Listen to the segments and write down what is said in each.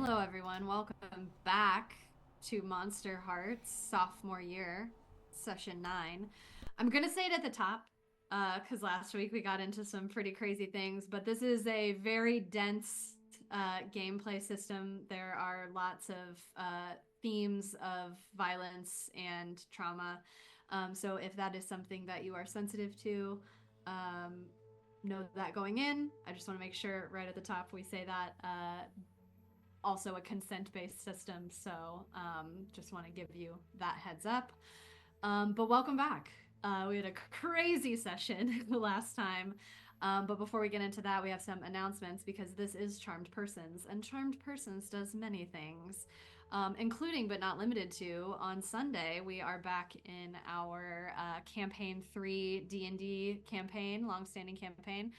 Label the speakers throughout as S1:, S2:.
S1: Hello, everyone. Welcome back to Monsterhearts Sophomore Year, Session 9. I'm going to say it at the top because last week we got into some pretty crazy things, but this is a very dense gameplay system. There are lots of themes of violence and trauma. So if that is something that you are sensitive to, know that going in. I just want to make sure right at the top we say that. Also a consent-based system, so just want to give you that heads up. But welcome back. We had a crazy session the last time. But before we get into that, we have some announcements because this is Charmed Persons, and Charmed Persons does many things, including but not limited to, on Sunday, we are back in our Campaign 3 D&D campaign, long-standing campaign.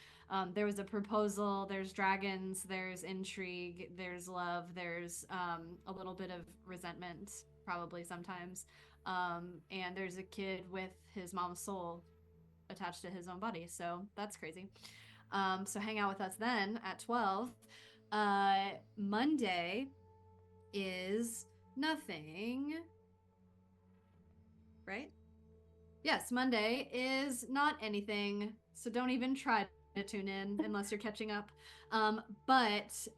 S1: There was a proposal, there's dragons, there's intrigue, there's love, there's a little bit of resentment, probably sometimes. And there's a kid with his mom's soul attached to his own body, so that's crazy. So hang out with us then at 12. Monday is nothing, right? Yes, Monday is not anything, so don't even try to tune in unless you're catching up. But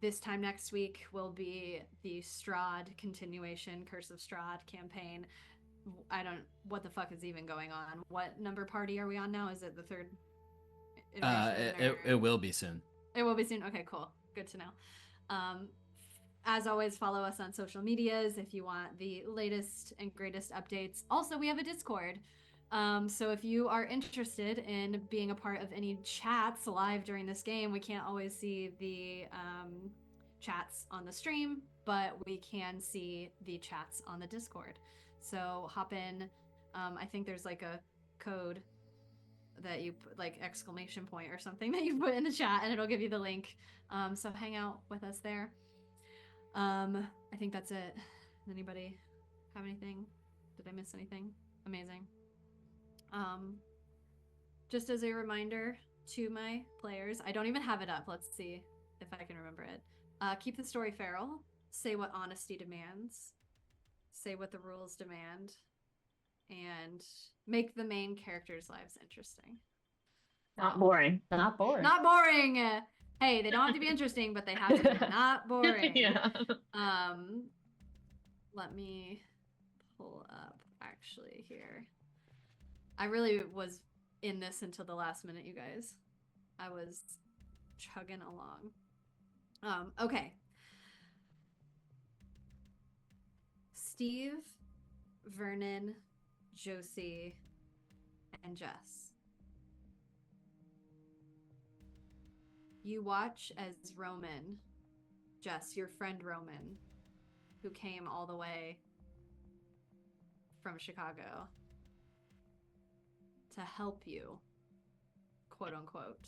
S1: this time next week will be the Strahd continuation, Curse of Strahd campaign. I don't, what the fuck is even going on? What number party are we on now? Is it the third
S2: It will be soon.
S1: It will be soon. Okay, cool. Good to know. As always, follow us on social medias if you want the latest and greatest updates. Also, we have a Discord. So if you are interested in being a part of any chats live during this game, we can't always see the chats on the stream, but we can see the chats on the Discord. So hop in. I think there's like a code that you put, like exclamation point or something, that you put in the chat, and it'll give you the link. So hang out with us there. I think that's it. Does anybody have anything? Did I miss anything? Amazing. Just as a reminder to my players, I don't even have it up. Let's see if I can remember it. Keep the story feral. Say what honesty demands. Say what the rules demand. And make the main characters' lives interesting.
S3: Not boring. Not boring.
S1: Not boring. Hey, they don't have to be interesting, but they have to be not boring.
S3: Yeah.
S1: Let me pull up actually here. I really was in this until the last minute, you guys. I was chugging along. Okay. Steve, Vernon, Josie, and Jess. You watch as Roman, Jess, your friend Roman, who came all the way from Chicago to help you, quote unquote,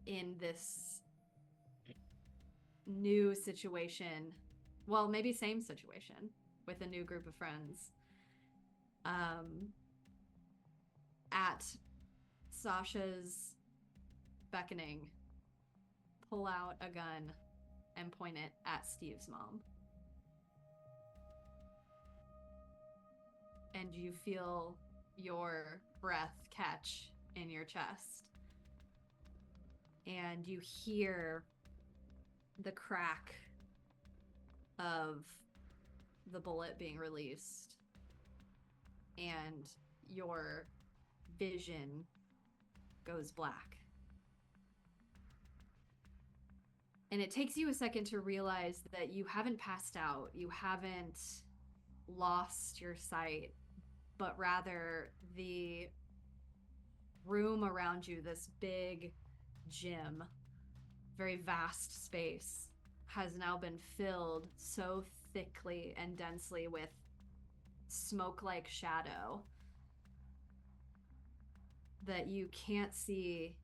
S1: in this new situation. Well, maybe same situation with a new group of friends. At Sasha's beckoning, pull out a gun and point it at Steve's mom. And you feel your breath catch in your chest. And you hear the crack of the bullet being released. And your vision goes black. And it takes you a second to realize that you haven't passed out, you haven't lost your sight, but rather the room around you, this big gym, very vast space, has now been filled so thickly and densely with smoke-like shadow that you can't see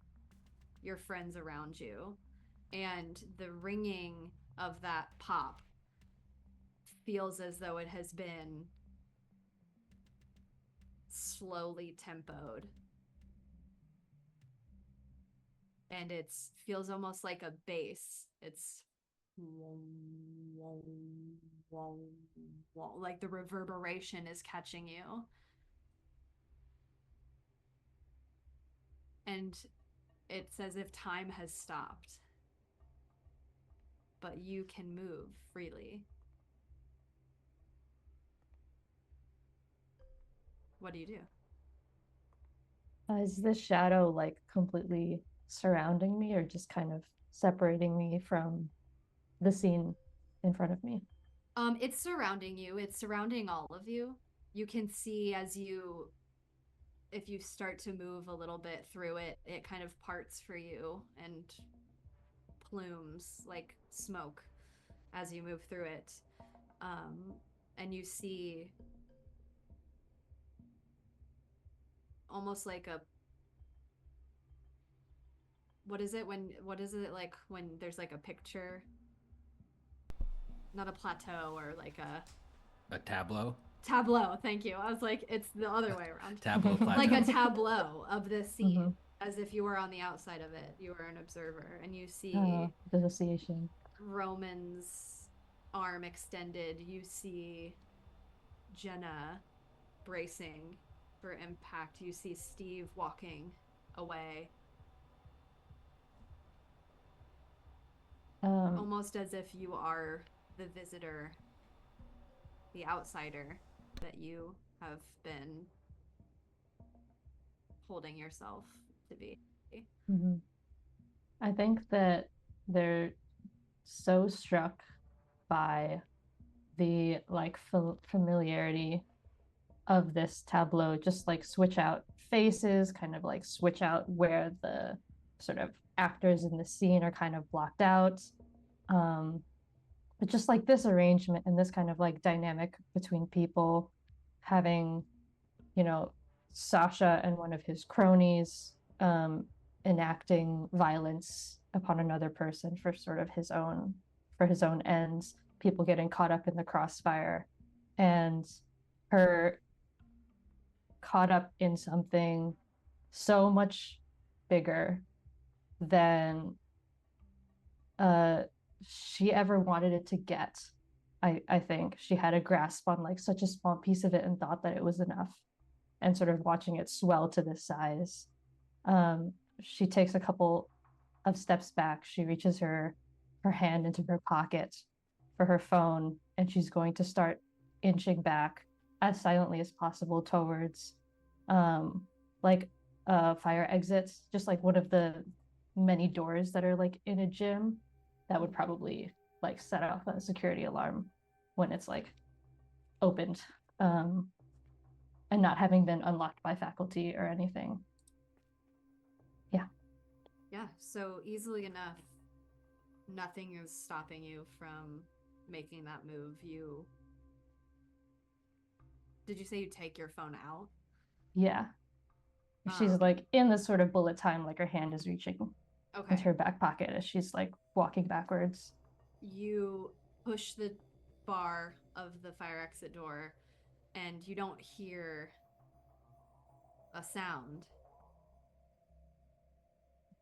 S1: your friends around you. And the ringing of that pop feels as though it has been slowly tempoed. and it feels almost like a bass. It's like the reverberation is catching you. And it's as if time has stopped, but you can move freely. What do you do?
S3: Is this shadow like completely surrounding me or just kind of separating me from the scene in front of me?
S1: It's surrounding you. It's surrounding all of you. You can see if you start to move a little bit through it, it kind of parts for you and plumes like smoke as you move through it. And you see almost like a what is it like when there's like a picture, not a plateau, or like
S2: a tableau.
S1: Thank you. I was like, it's the other way around.
S2: Tableau plateau.
S1: Like a tableau of this scene, as if you were on the outside of it. You were an observer, and you see
S3: dissociation.
S1: Roman's arm extended. You see Jenna bracing for impact. You see Steve walking away. Almost as if you are the visitor, the outsider that you have been holding yourself to be.
S3: I think that they're so struck by the like familiarity of this tableau, just like switch out faces, kind of like switch out where the sort of actors in the scene are kind of blocked out. But just like this arrangement and this kind of like dynamic between people, having, you know, Sasha and one of his cronies enacting violence upon another person for sort of his own ends, people getting caught up in the crossfire, and her caught up in something so much bigger than she ever wanted it to get. I think she had a grasp on like such a small piece of it and thought that it was enough, and sort of watching it swell to this size. She takes a couple of steps back. She reaches her hand into her pocket for her phone, and she's going to start inching back as silently as possible towards like a fire exit, just like one of the many doors that are like in a gym that would probably like set off a security alarm when it's like opened, and not having been unlocked by faculty or anything.
S1: Yeah, so easily enough, nothing is stopping you from making that move. Did you say you take your phone out?
S3: Yeah. She's like in this sort of bullet time, like her hand is reaching into her back pocket as she's like walking backwards.
S1: You push the bar of the fire exit door, and you don't hear a sound,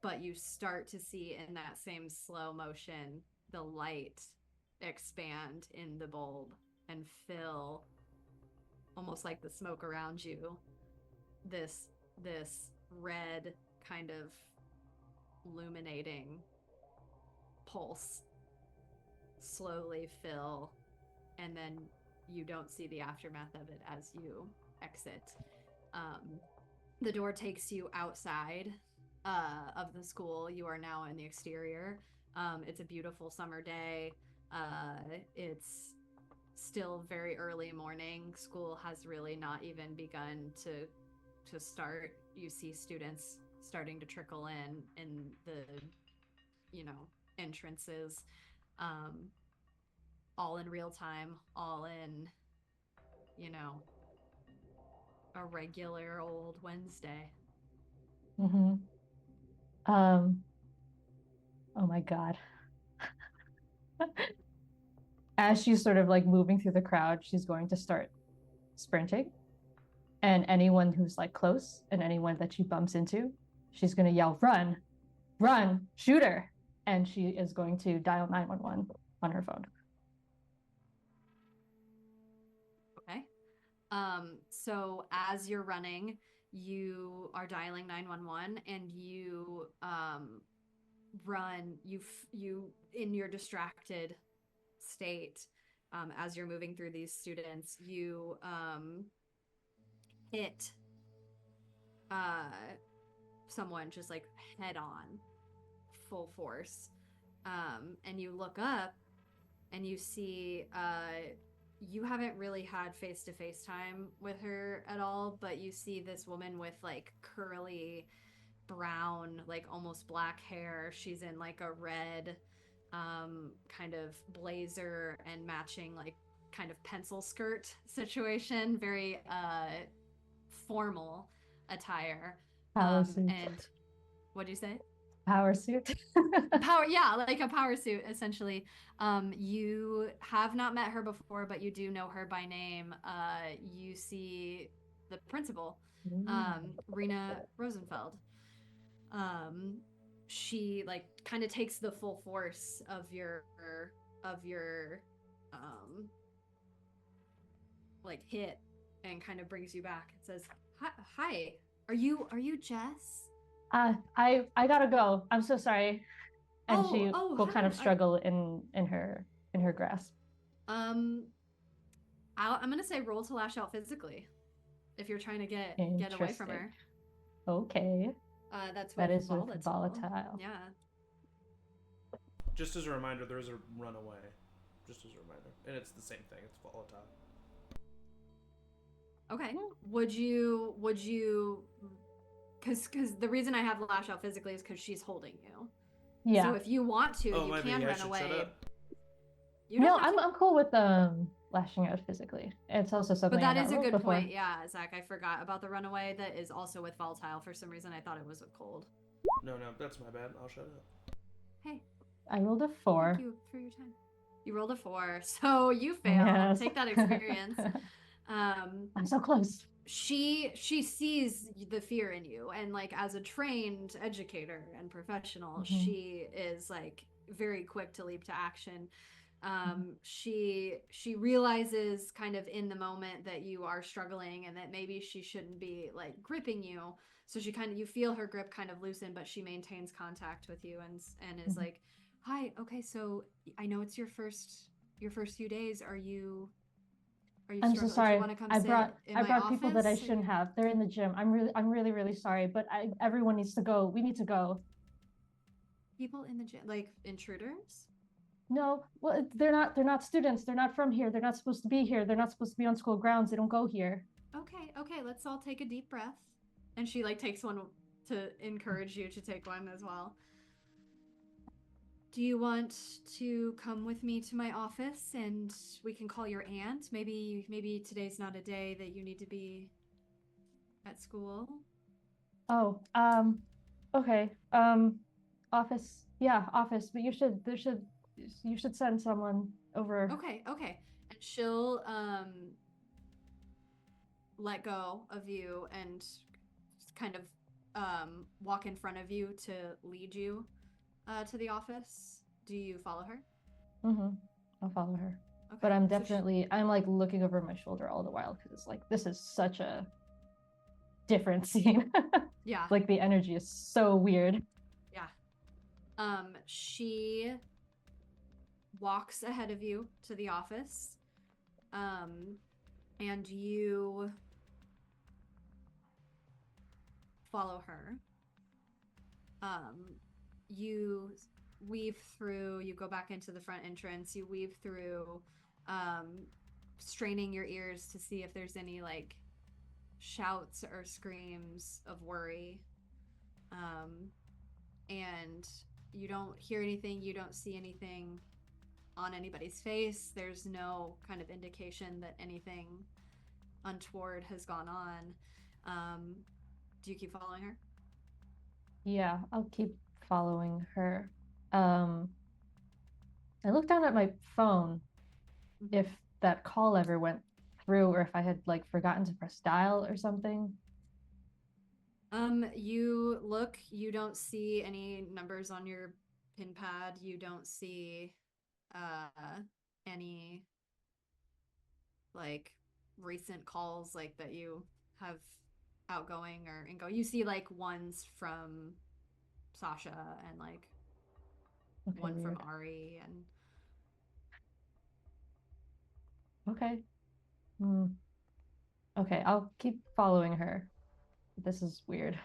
S1: but you start to see in that same slow motion the light expand in the bulb and fill, almost like the smoke around you, this red kind of illuminating pulse slowly fill, and then you don't see the aftermath of it as you exit. The door takes you outside of the school. You are now in the exterior. It's a beautiful summer day. It's still very early morning. School has really not even begun to start. You see students starting to trickle in the entrances, all in real time, all in a regular old Wednesday.
S3: Oh my god. As she's sort of like moving through the crowd, she's going to start sprinting, and anyone who's like close and anyone that she bumps into, she's going to yell, run, run, shoot her. And she is going to dial 911 on her phone.
S1: Okay. So as you're running, you are dialing 911 and you run, you in your distracted state, as you're moving through these students, you hit someone just like head on, full force. And you look up and you see you haven't really had face-to-face time with her at all, but you see this woman with like curly brown, like almost black hair. She's in like a red kind of blazer and matching like kind of pencil skirt situation, very formal attire.
S3: Power suit.
S1: And what do you say?
S3: Power suit.
S1: Power, yeah, like a power suit essentially. You have not met her before, but you do know her by name. You see the principal, Rena Rosenfeld. She like kind of takes the full force of your like hit and kind of brings you back. It says, "Hi, are you Jess?"
S3: I gotta go. I'm so sorry. And she will
S1: hi.
S3: kind of struggle in her grasp.
S1: I'm gonna say roll to lash out physically, if you're trying to get away from her.
S3: Okay.
S1: That is with
S3: volatile.
S1: Yeah.
S4: Just as a reminder, there is a runaway. Just as a reminder, and it's the same thing. It's volatile.
S1: Okay. Would you? Because the reason I have lash out physically is because she's holding you.
S3: Yeah.
S1: So if you want to, you can run away.
S3: No, I'm cool with lashing out physically. It's also something.
S1: But that is a good point. Yeah, Zach, I forgot about the runaway that is also with volatile. For some reason, I thought it was with cold.
S4: No, that's my bad. I'll shut up.
S1: Hey.
S3: I rolled a 4.
S1: Thank you for your time. You rolled a 4, so you failed. Yes. Take that experience.
S3: I'm so close.
S1: She sees the fear in you, and like as a trained educator and professional, she is like very quick to leap to action. She realizes kind of in the moment that you are struggling and that maybe she shouldn't be like gripping you. So she kind of, you feel her grip kind of loosen, but she maintains contact with you and is like, "Hi, okay, so I know it's your first few days. Are you
S3: I'm so sorry. I brought people that I shouldn't have. They're in the gym. I'm really sorry, but everyone needs to go. We need to go."
S1: People in the gym, like intruders?
S3: No, well, they're not students. They're not from here. They're not supposed to be here. They're not supposed to be on school grounds. They don't go here.
S1: Okay, let's all take a deep breath. And she like takes one to encourage you to take one as well. Do you want to come with me to my office and we can call your aunt? Maybe today's not a day that you need to be at school.
S3: Oh, okay. Office. Yeah, office. But you should send someone over.
S1: Okay. And she'll let go of you and kind of walk in front of you to lead you to the office. Do you follow her?
S3: I'll follow her.
S1: Okay.
S3: But I'm like looking over my shoulder all the while because it's like this is such a different scene.
S1: Yeah.
S3: Like the energy is so weird.
S1: Yeah. She walks ahead of you to the office. And you follow her. You weave through, you go back into the front entrance, you weave through, straining your ears to see if there's any like shouts or screams of worry. And you don't hear anything, you don't see anything on anybody's face. There's no kind of indication that anything untoward has gone on. Do you keep following her?
S3: Yeah, I'll keep following her. I looked down at my phone if that call ever went through or if I had like forgotten to press dial or something.
S1: You look, you don't see any numbers on your pin pad. You don't see any like recent calls like that you have outgoing or ingoing. You see like ones from Sasha and like
S3: Okay,
S1: one from
S3: weird.
S1: Ari and
S3: Okay. Hmm. Okay, I'll keep following her. This is weird.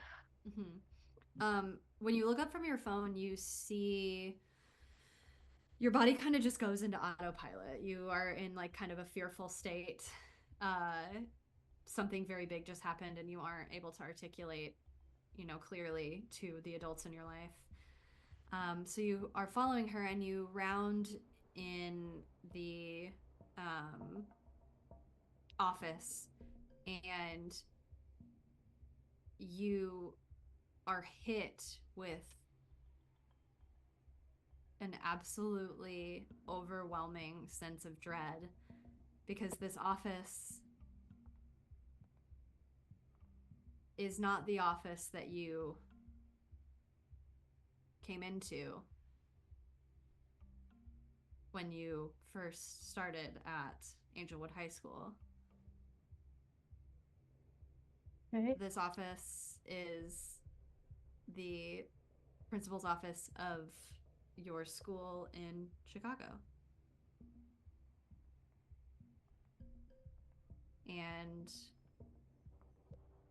S1: when you look up from your phone, you see your body kind of just goes into autopilot. You are in like kind of a fearful state. Something very big just happened and you aren't able to articulate, clearly to the adults in your life. So you are following her and you round in the office and you are hit with an absolutely overwhelming sense of dread because this office is not the office that you came into when you first started at Angelwood High School.
S3: Okay.
S1: This office is the principal's office of your school in Chicago. And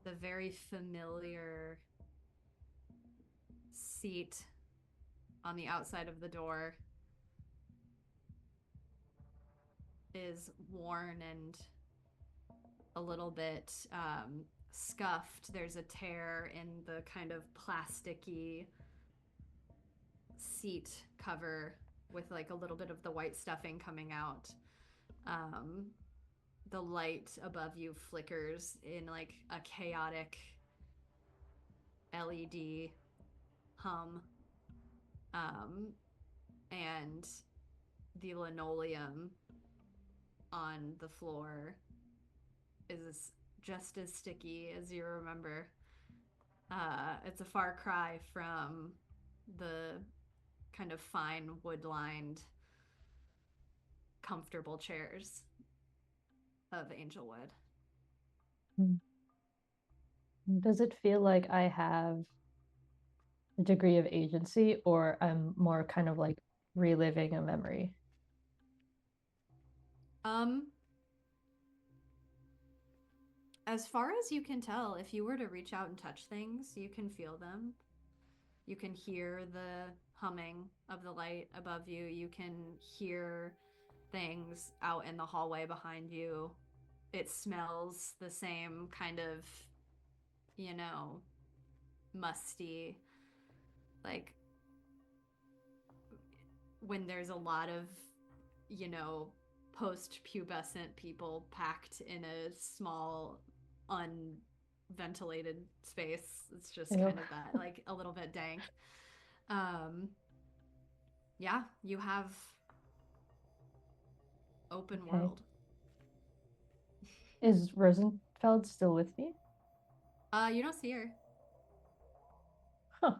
S1: the very familiar seat on the outside of the door is worn and a little bit scuffed. There's a tear in the kind of plasticky seat cover with like a little bit of the white stuffing coming out. The light above you flickers in like a chaotic LED hum. And the linoleum on the floor is just as sticky as you remember. It's a far cry from the kind of fine wood-lined, comfortable chairs of Angelwood.
S3: Does it feel like I have a degree of agency or I'm more kind of like reliving a memory?
S1: As far as you can tell, if you were to reach out and touch things, you can feel them. You can hear the humming of the light above you. You can hear things out in the hallway behind you. It smells the same kind of, musty, like when there's a lot of, post-pubescent people packed in a small, unventilated space. It's just
S3: Ew.
S1: kind of that, like a little bit dank. Yeah, you have open
S3: Okay.
S1: world.
S3: Is Rosenfeld still with me?
S1: You don't see her.
S3: Huh.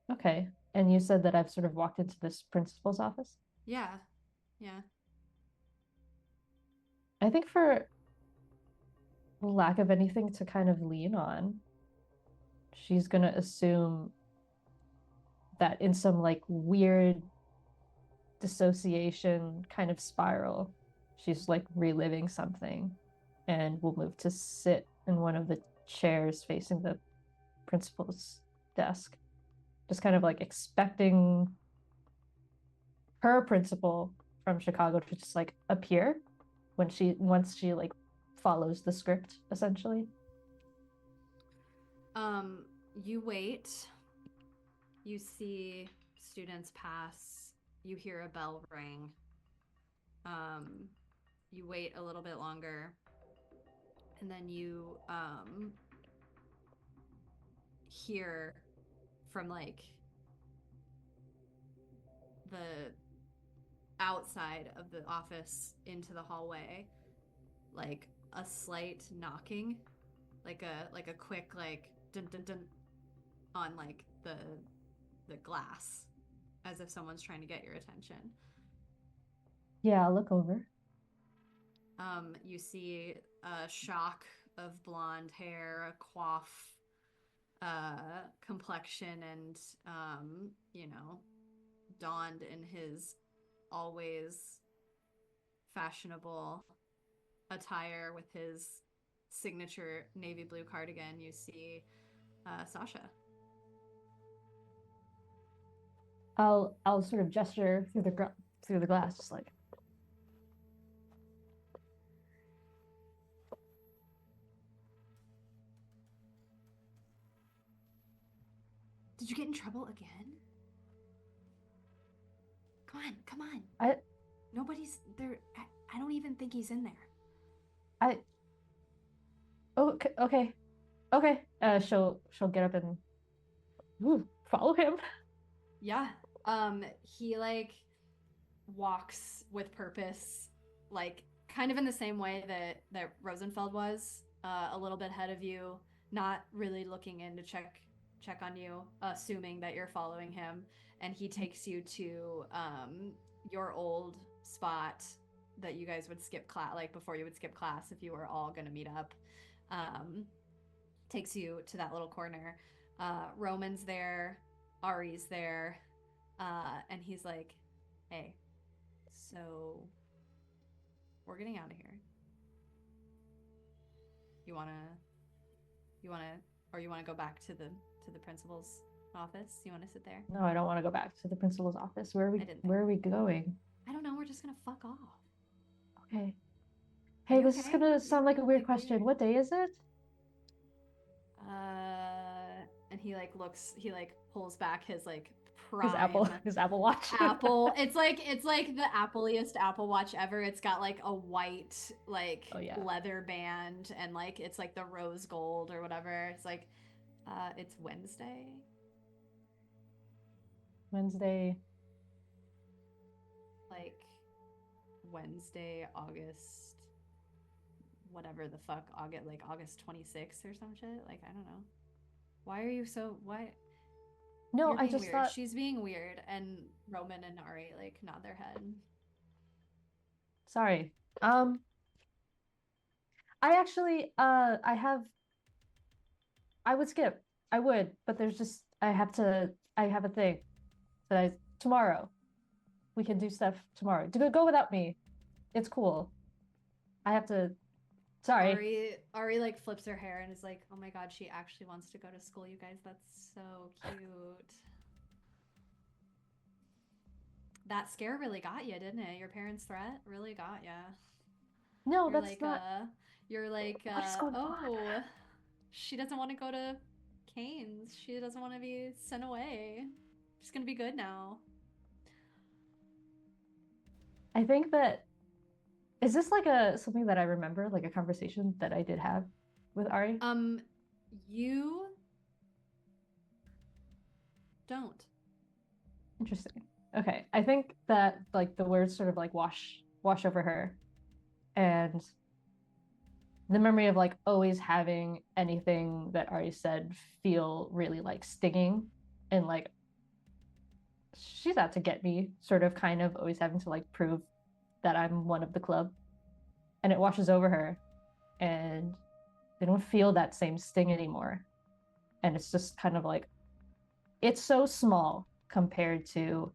S3: Okay. And you said that I've sort of walked into this principal's office?
S1: Yeah, yeah.
S3: I think for lack of anything to kind of lean on, she's gonna assume that in some like weird dissociation kind of spiral, she's like reliving something and will move to sit in one of the chairs facing the principal's desk. Just kind of like expecting her principal from Chicago to just like appear once she like follows the script essentially.
S1: You wait. You see students pass. You hear a bell ring. You wait a little bit longer. And then you hear from like the outside of the office into the hallway like a slight knocking, like a quick like dun dun dun on like the glass, as if someone's trying to get your attention.
S3: Yeah, I'll look over.
S1: You see a shock of blonde hair, a coif, complexion, and donned in his always fashionable attire with his signature navy blue cardigan. You see Sasha.
S3: I'll sort of gesture through the glass, just like.
S1: Did you get in trouble again? Come on. Nobody's there. I don't even think he's in there.
S3: Oh, okay. She'll get up and follow him.
S1: Yeah. He like walks with purpose, like kind of in the same way that Rosenfeld was, a little bit ahead of you, not really looking in to check on you, assuming that you're following him, and he takes you to your old spot that you guys would skip class, like before you would skip class if you were all gonna meet up. Takes you to that little corner. Roman's there, Ari's there, and he's like, "Hey, so we're getting out of here. You wanna, or you wanna go back to the principal's office? You wanna sit there?"
S3: No, I don't want to go back to the principal's office. Where are we going?
S1: I don't know. We're just gonna fuck off.
S3: Okay. Hey, this is
S1: okay?
S3: gonna sound like a weird
S1: Like
S3: question.
S1: weird.
S3: What day is it?
S1: And he like looks. He like pulls back his like
S3: His
S1: prime
S3: Apple Watch.
S1: Apple. It's like the Appleiest Apple Watch ever. It's got like a white like leather band, and like it's like the rose gold or whatever. It's like it's Wednesday. Like Wednesday, August whatever the fuck, August 26th or some shit. Like, I don't know. Why are you so what?
S3: No,
S1: You're
S3: I
S1: being
S3: just
S1: weird.
S3: thought
S1: She's being weird, and Roman and Ari like nod their head.
S3: sorry. I actually I would skip. I would, but there's just I have a thing that tomorrow. We can do stuff tomorrow. Go without me. It's cool. I have to sorry.
S1: Ari like flips her hair and is like, "Oh my god, she actually wants to go to school, you guys. That's so cute." That scare really got you, didn't it? Your parents' threat really got you.
S3: No,
S1: You're
S3: that's
S1: like,
S3: not.
S1: You're like,
S3: What is going on?
S1: She doesn't want to go to Canes. She doesn't want to be sent away. She's gonna be good now.
S3: I think that is this like something that I remember, like a conversation that I did have with Ari?
S1: You don't.
S3: Interesting. Okay. I think that like the words sort of like wash over her, and the memory of like always having anything that Ari said feel really like stinging, and like she's out to get me, sort of kind of always having to like prove that I'm one of the club. And it washes over her, and they don't feel that same sting anymore. And it's just kind of like it's so small compared to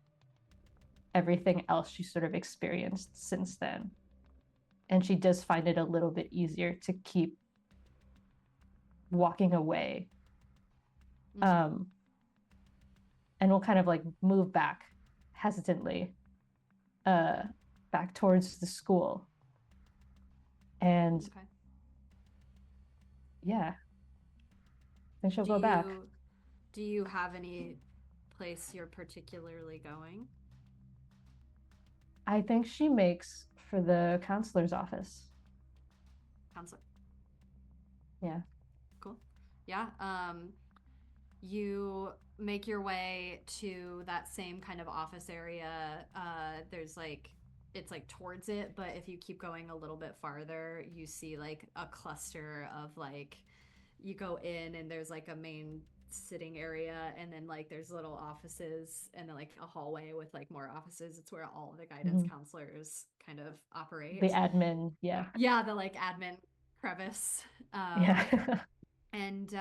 S3: everything else she sort of experienced since then. And she does find it a little bit easier to keep walking away. And we'll kind of like move back hesitantly back towards the school. And yeah, then she'll go back.
S1: Do you have any place you're particularly going?
S3: I think she makes for the counselor's office.
S1: Counselor.
S3: Yeah.
S1: Cool. Yeah. You make your way to that same kind of office area. There's like it's like towards it, but if you keep going a little bit farther, you see like a cluster of like you go in and there's like a main sitting area, and then like there's little offices, and then like a hallway with like more offices. It's where all the guidance counselors kind of operate.
S3: The admin, yeah.
S1: Yeah, the like admin crevice.
S3: Yeah.
S1: And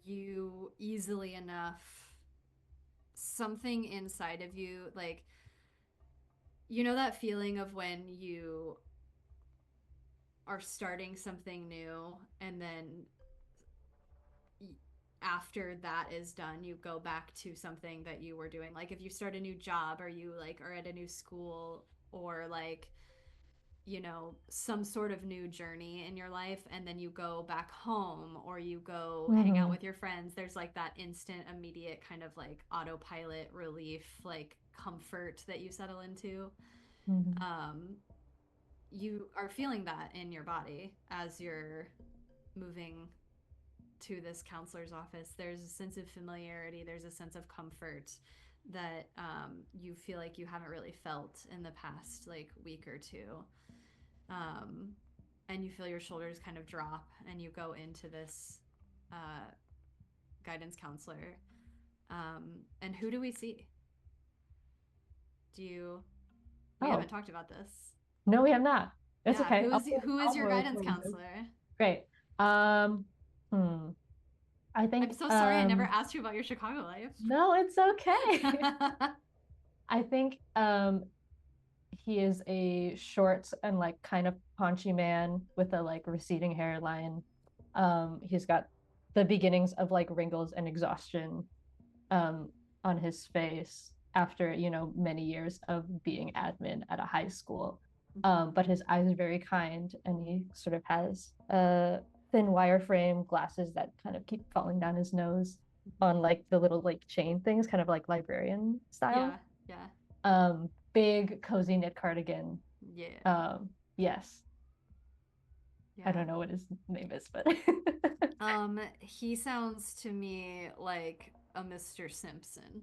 S1: you easily enough, something inside of you, like, you know that feeling of when you are starting something new, and then after that is done, you go back to something that you were doing. Like if you start a new job, or you like are at a new school, or like, you know, some sort of new journey in your life, and then you go back home, or you go hang out with your friends, there's like that instant, immediate kind of like autopilot relief, like comfort that you settle into. You are feeling that in your body as you're moving to this counselor's office. There's a sense of familiarity, there's a sense of comfort that you feel like you haven't really felt in the past like week or two. And you feel your shoulders kind of drop, and you go into this guidance counselor. And who do we see? We haven't talked about this.
S3: No, we have not. It's
S1: Yeah,
S3: okay.
S1: Who is your guidance counselor?
S3: Great. I think
S1: I'm so sorry I never asked you about your Chicago life.
S3: No, it's okay. I think he is a short and like kind of paunchy man with a like receding hairline. He's got the beginnings of like wrinkles and exhaustion on his face after, you know, many years of being admin at a high school. But his eyes are very kind, and he sort of has thin wireframe glasses that kind of keep falling down his nose on like the little like chain things, kind of like librarian style.
S1: Yeah.
S3: Big cozy knit cardigan.
S1: Yeah.
S3: Yes.
S1: Yeah.
S3: I don't know what his name is, but
S1: he sounds to me like a Mr. Simpson.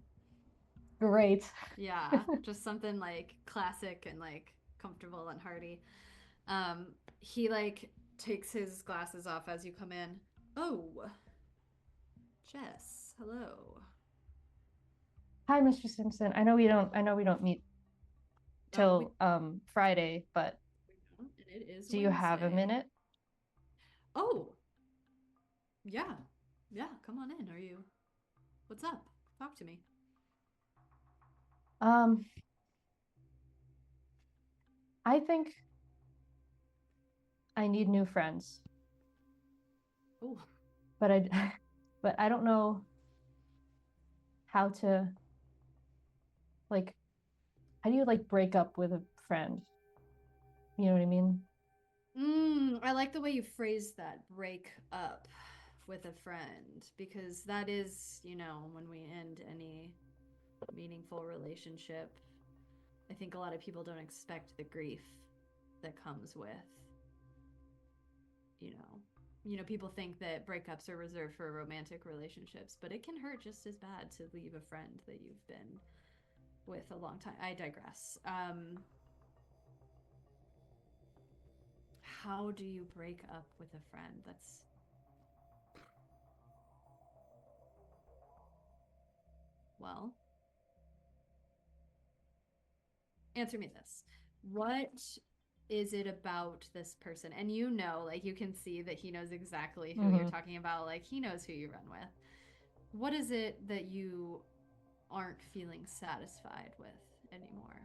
S3: Great.
S1: Yeah, just something like classic and like comfortable and hearty. He like takes his glasses off as you come in. Oh, Jess, hello.
S3: Hi, Mr. Simpson. I know we don't meet till Friday, but
S1: it is
S3: do you have a minute?
S1: Oh, yeah. Yeah, come on in. What's up? Talk to me.
S3: I think I need new friends.
S1: Oh.
S3: But I don't know how to, like, how do you like break up with a friend? You know what I mean?
S1: I like the way you phrased that, break up with a friend, because that is, you know, when we end any meaningful relationship, I think a lot of people don't expect the grief that comes with, you know, people think that breakups are reserved for romantic relationships, but it can hurt just as bad to leave a friend that you've been with a long time. I digress. How do you break up with a friend? Well, answer me this. What is it about this person? And you know, like you can see that he knows exactly who you're talking about. Like he knows who you run with. What is it that you aren't feeling satisfied with anymore?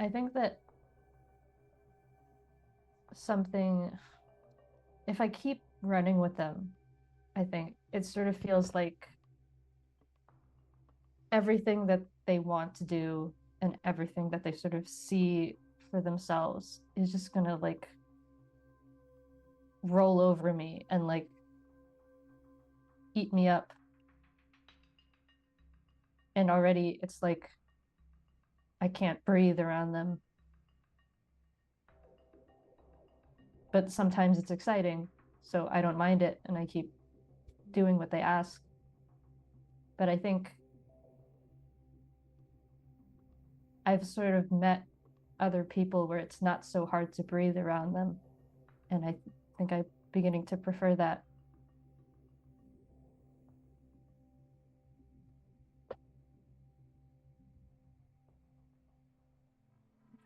S3: I think that if I keep running with them, I think it sort of feels like everything that they want to do and everything that they sort of see for themselves is just gonna like roll over me and like eat me up. And already it's like I can't breathe around them. But sometimes it's exciting, so I don't mind it and I keep doing what they ask. But I think I've sort of met other people where it's not so hard to breathe around them. And I think I'm beginning to prefer that.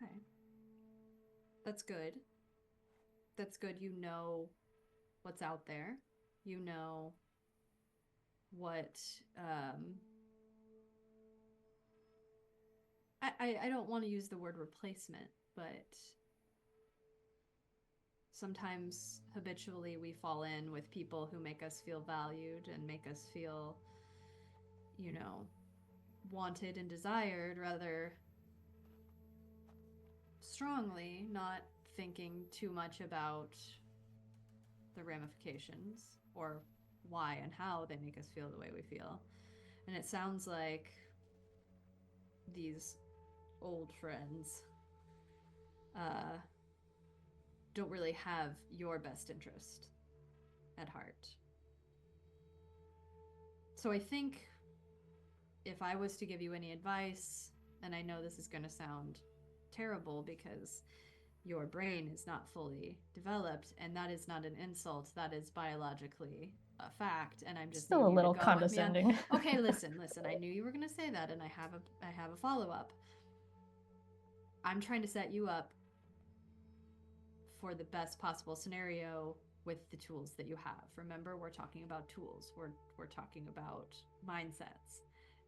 S1: Okay. That's good. That's good. You know what's out there. You know what I don't want to use the word replacement, but sometimes habitually we fall in with people who make us feel valued and make us feel, you know, wanted and desired rather strongly, not thinking too much about the ramifications or why and how they make us feel the way we feel. And it sounds like these old friends don't really have your best interest at heart. So I think if I was to give you any advice, and I know this is going to sound terrible because your brain is not fully developed, and that is not an insult, that is biologically a fact, and I'm just
S3: Still a little condescending.
S1: Okay, listen, I knew you were going to say that, and I have a follow-up. I'm trying to set you up for the best possible scenario with the tools that you have. Remember, we're talking about tools. We're talking about mindsets.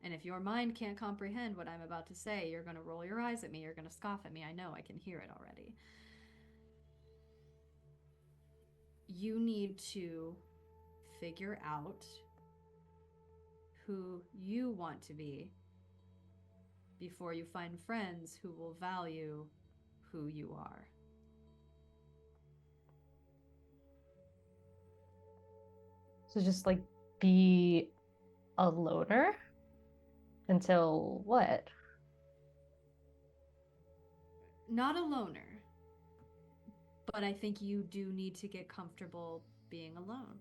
S1: And if your mind can't comprehend what I'm about to say, you're going to roll your eyes at me. You're going to scoff at me. I know, I can hear it already. You need to figure out who you want to be before you find friends who will value who you are.
S3: So just like be a loner until what?
S1: Not a loner, but I think you do need to get comfortable being alone.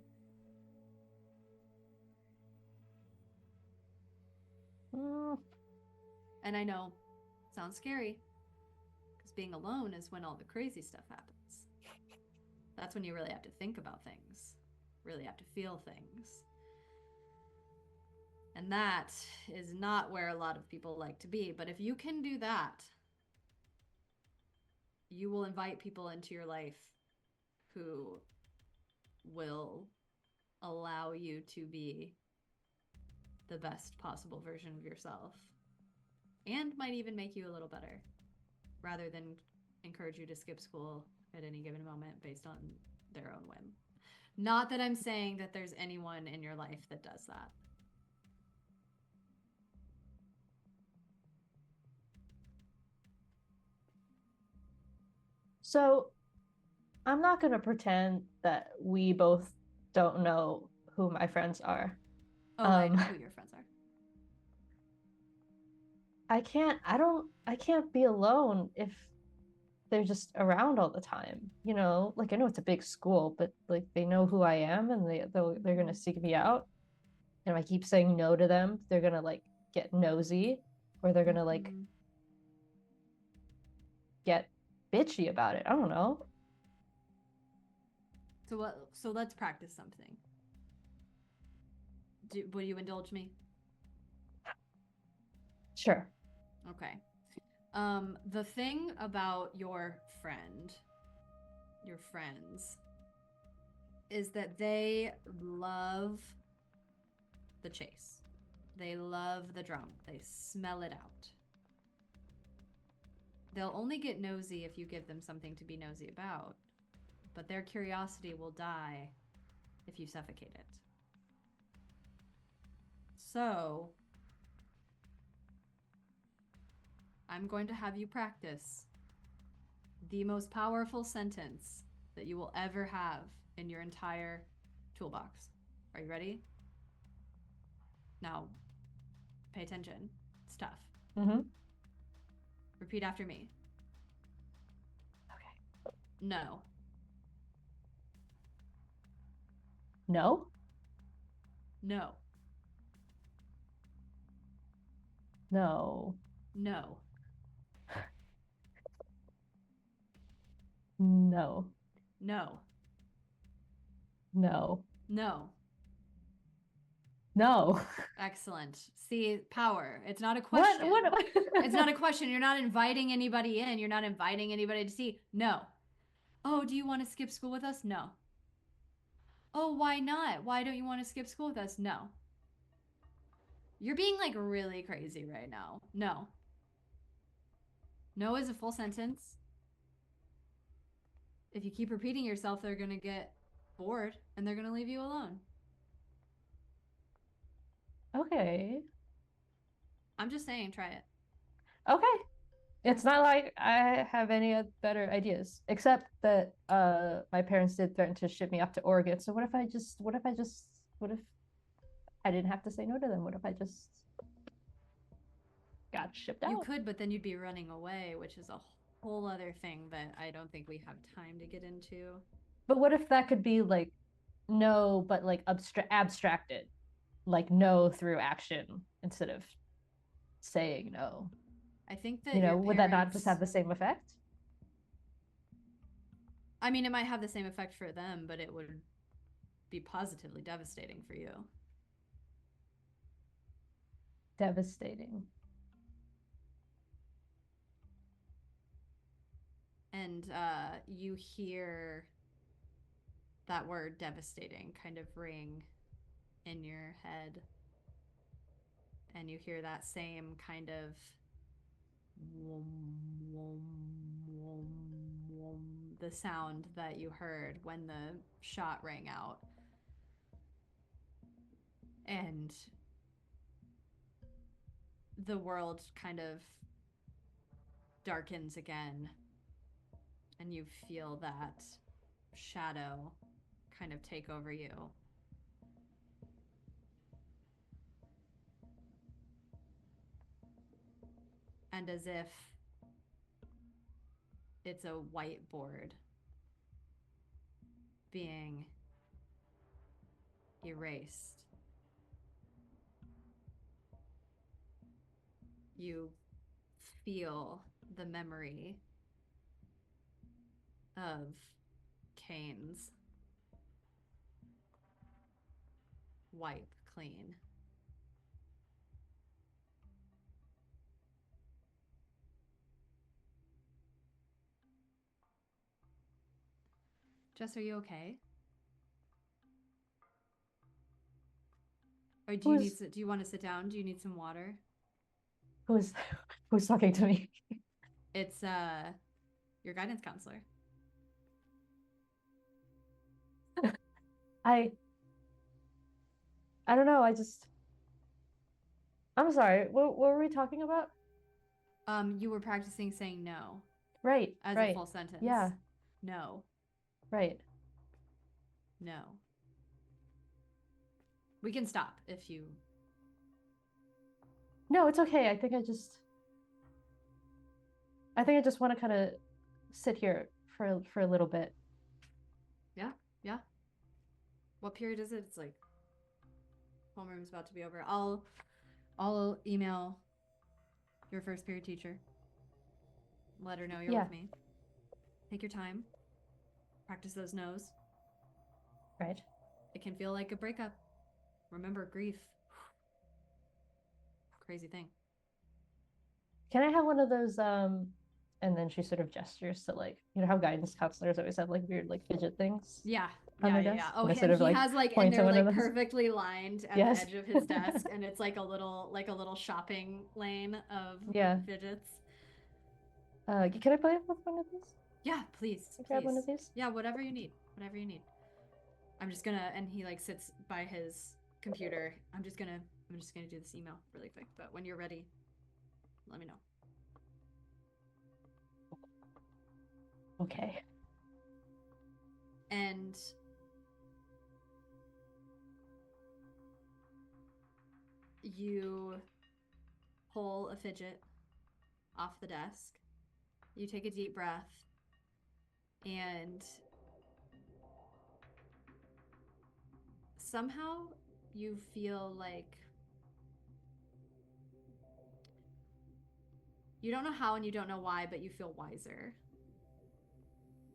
S1: And I know, it sounds scary, because being alone is when all the crazy stuff happens. That's when you really have to think about things, really have to feel things. And that is not where a lot of people like to be. But if you can do that, you will invite people into your life who will allow you to be the best possible version of yourself and might even make you a little better rather than encourage you to skip school at any given moment based on their own whim. Not that I'm saying that there's anyone in your life that does that.
S3: So I'm not going to pretend that we both don't know who my friends are.
S1: Oh, I know who your friends are.
S3: I can't be alone if they're just around all the time, you know? Like, I know it's a big school, but like they know who I am and they're going to seek me out. And if I keep saying no to them, they're going to like get nosy or they're going to like get bitchy about it. I don't know.
S1: So let's practice something. Will you indulge me?
S3: Sure.
S1: Okay. The thing about your friends, is that they love the chase. They love the drama. They smell it out. They'll only get nosy if you give them something to be nosy about, but their curiosity will die if you suffocate it. So, I'm going to have you practice the most powerful sentence that you will ever have in your entire toolbox. Are you ready? Now, pay attention. It's tough.
S3: Mm-hmm.
S1: Repeat after me.
S3: Okay.
S1: No.
S3: No?
S1: No.
S3: No.
S1: No.
S3: No.
S1: No.
S3: No.
S1: No.
S3: No.
S1: Excellent. See, power. It's not a
S3: What?
S1: question.
S3: What?
S1: It's not a question. You're not inviting anybody in. You're not inviting anybody to see. No. Oh, do you want to skip school with us? No. Oh, why not? Why don't you want to skip school with us? No. You're being like really crazy right now. No. No is a full sentence. If you keep repeating yourself, they're going to get bored and they're going to leave you alone.
S3: Okay.
S1: I'm just saying, try it.
S3: Okay. It's not like I have any better ideas, except that my parents did threaten to ship me up to Oregon. So what if I didn't have to say no to them? What if I just got shipped out?
S1: You could, but then you'd be running away, which is a whole other thing that I don't think we have time to get into.
S3: But what if that could be like no, but like abstracted, like no through action instead of saying no?
S1: I think that
S3: Would that not just have the same effect?
S1: I mean, it might have the same effect for them, but it would be positively devastating for you.
S3: Devastating.
S1: And you hear that word devastating kind of ring in your head. And you hear that same kind of the sound that you heard when the shot rang out. And the world kind of darkens again. And you feel that shadow kind of take over you. And as if it's a whiteboard being erased, you feel the memory of Kane's wipe clean. Jess, are you okay? Or do you want to sit down? Do you need some water?
S3: Who's talking to me?
S1: It's your guidance counselor.
S3: I don't know. I'm sorry. What were we talking about?
S1: You were practicing saying no.
S3: Right.
S1: As
S3: right.
S1: a full sentence.
S3: Yeah.
S1: No.
S3: Right.
S1: No. We can stop if you...
S3: No, it's okay. I think I just want to kind of sit here for a little bit.
S1: Yeah. Yeah. What period is it? It's like homeroom's about to be over. I'll email your first period teacher. Let her know you're with me. Take your time. Practice those no's.
S3: Right.
S1: It can feel like a breakup. Remember, grief. Crazy thing.
S3: Can I have one of those and then she sort of gestures to like, how guidance counselors always have like weird like fidget things.
S1: Yeah.
S3: On their
S1: Yeah.
S3: desk?
S1: Oh,
S3: And
S1: he
S3: sort of,
S1: has like, and
S3: point to
S1: they're
S3: one of
S1: like
S3: those.
S1: perfectly lined at
S3: Yes.
S1: the edge of his desk, and it's like a little shopping lane of fidgets.
S3: Can I play with one of these?
S1: Yeah, please.
S3: Can I grab one of these?
S1: Yeah, whatever you need. Whatever you need. I'm just gonna, and he like sits by his computer. I'm just gonna do this email really quick. But when you're ready, let me know.
S3: Okay.
S1: And you pull a fidget off the desk. You take a deep breath, and somehow you feel like you don't know how and you don't know why, but you feel wiser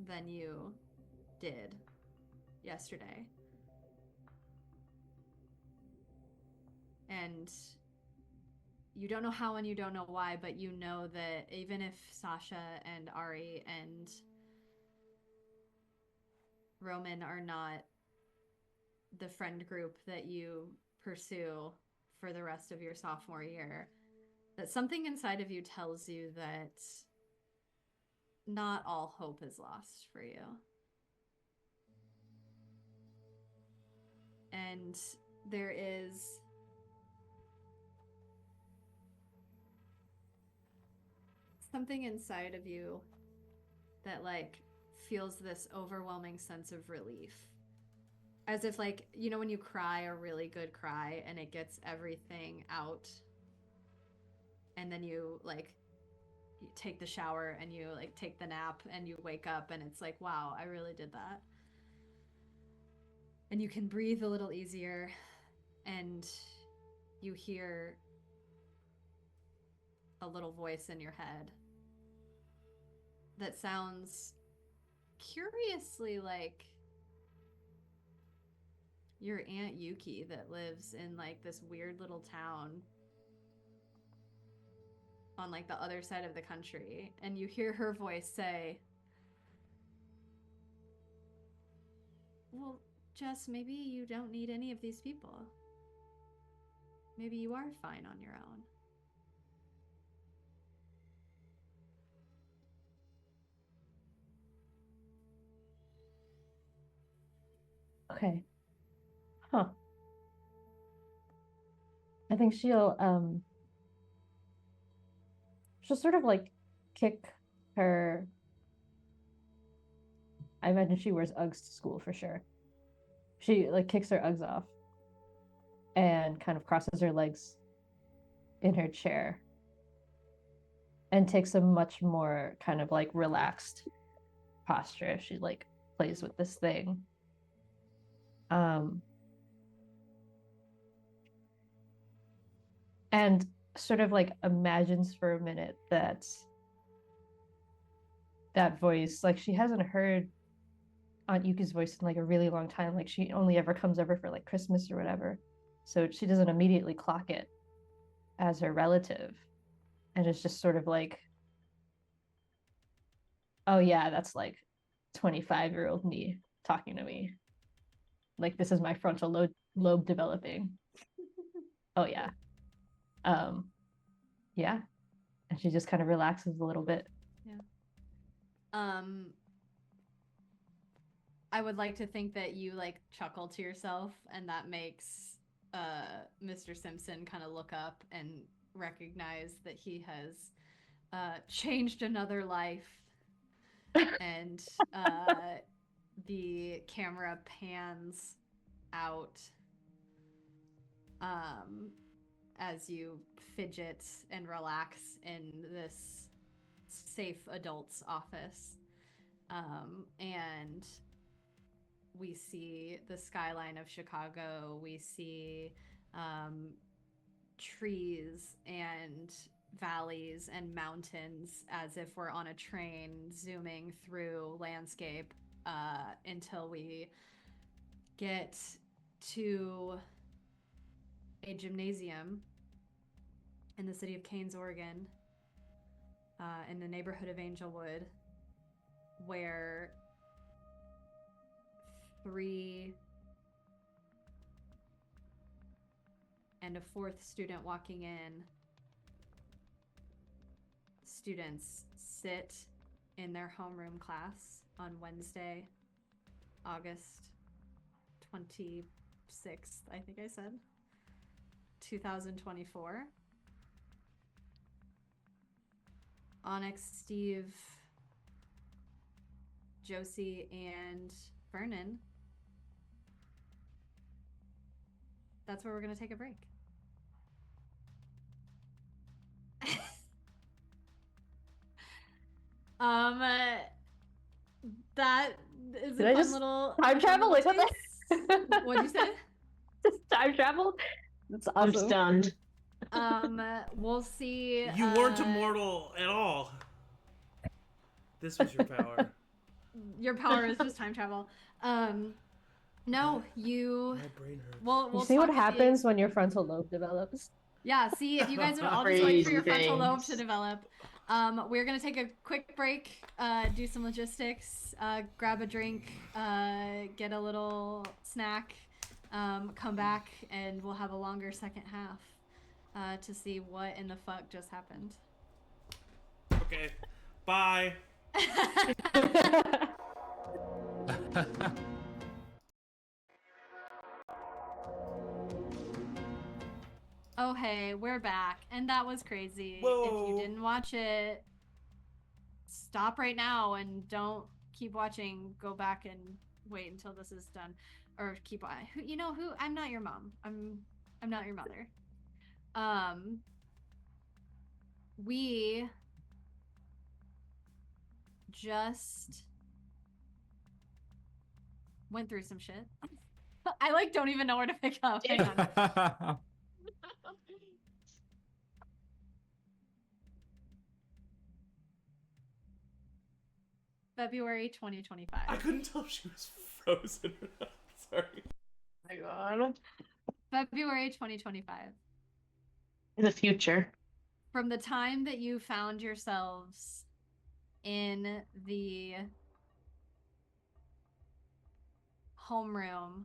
S1: than you did yesterday. and you don't know how and you don't know why, but you know that even if Sasha and Ari and Roman are not the friend group that you pursue for the rest of your sophomore year, that something inside of you tells you that not all hope is lost for you. And there is something inside of you that like feels this overwhelming sense of relief. As if like, you know, when you cry a really good cry and it gets everything out, and then you like you take the shower and you like take the nap and you wake up and it's like, wow, I really did that. And you can breathe a little easier, and you hear a little voice in your head that sounds curiously like your Aunt Yuki that lives in like this weird little town on like the other side of the country. And you hear her voice say, well, Jess, maybe you don't need any of these people. Maybe you are fine on your own.
S3: Okay. Huh. I think she'll sort of like kick her. I imagine she wears Uggs to school for sure. She like kicks her Uggs off and kind of crosses her legs in her chair and takes a much more kind of like relaxed posture. She like plays with this thing. And sort of like imagines for a minute that voice, like she hasn't heard Aunt Yuki's voice in like a really long time. Like she only ever comes over for like Christmas or whatever. So she doesn't immediately clock it as her relative. And it's just sort of like, oh yeah, that's like 25-year-old me talking to me. Like this is my frontal lobe developing. Oh yeah. Yeah. And she just kind of relaxes a little bit.
S1: Yeah. I would like to think that you like chuckle to yourself, and that makes Mr. Simpson kind of look up and recognize that he has changed another life. And the camera pans out as you fidget and relax in this safe adult's office. And we see the skyline of Chicago. We see trees and valleys and mountains as if we're on a train zooming through landscape until we get to a gymnasium in the city of Keynes, Oregon, in the neighborhood of Angelwood, where 3 and a 4th student walking in, students sit in their homeroom class on Wednesday, August 26th, I think I said, 2024. Onyx, Steve, Josie, and Vernon. That's where we're going to take a break. That is
S3: Did
S1: a
S3: I
S1: fun
S3: just
S1: little
S3: time travel? Like what
S1: taste. What'd you say?
S3: Just time travel? That's awesome.
S5: I'm stunned.
S1: We'll see.
S4: You weren't immortal at all. This was your power.
S1: Your power is just time travel. No, you.
S4: My brain hurts.
S1: We'll
S3: You see what
S1: talk at the-
S3: happens when your frontal lobe develops?
S1: Yeah, see, if you guys would all just wait for
S5: Crazy
S1: your frontal lobe to
S5: things.
S1: develop. We're gonna take a quick break, do some logistics, grab a drink, get a little snack, come back, and we'll have a longer second half to see what in the fuck just happened.
S4: Okay. Bye.
S1: Oh hey, we're back, and that was crazy.
S4: Whoa.
S1: If you didn't watch it, stop right now and don't keep watching. Go back and wait until this is done, or keep on. You know who? I'm not your mom. I'm not your mother. We just went through some shit. I like don't even know where to pick up. Hang on. February 2025.
S4: I couldn't tell if she was frozen or not. Sorry.
S5: My God.
S1: February 2025.
S5: In the future.
S1: From the time that you found yourselves in the homeroom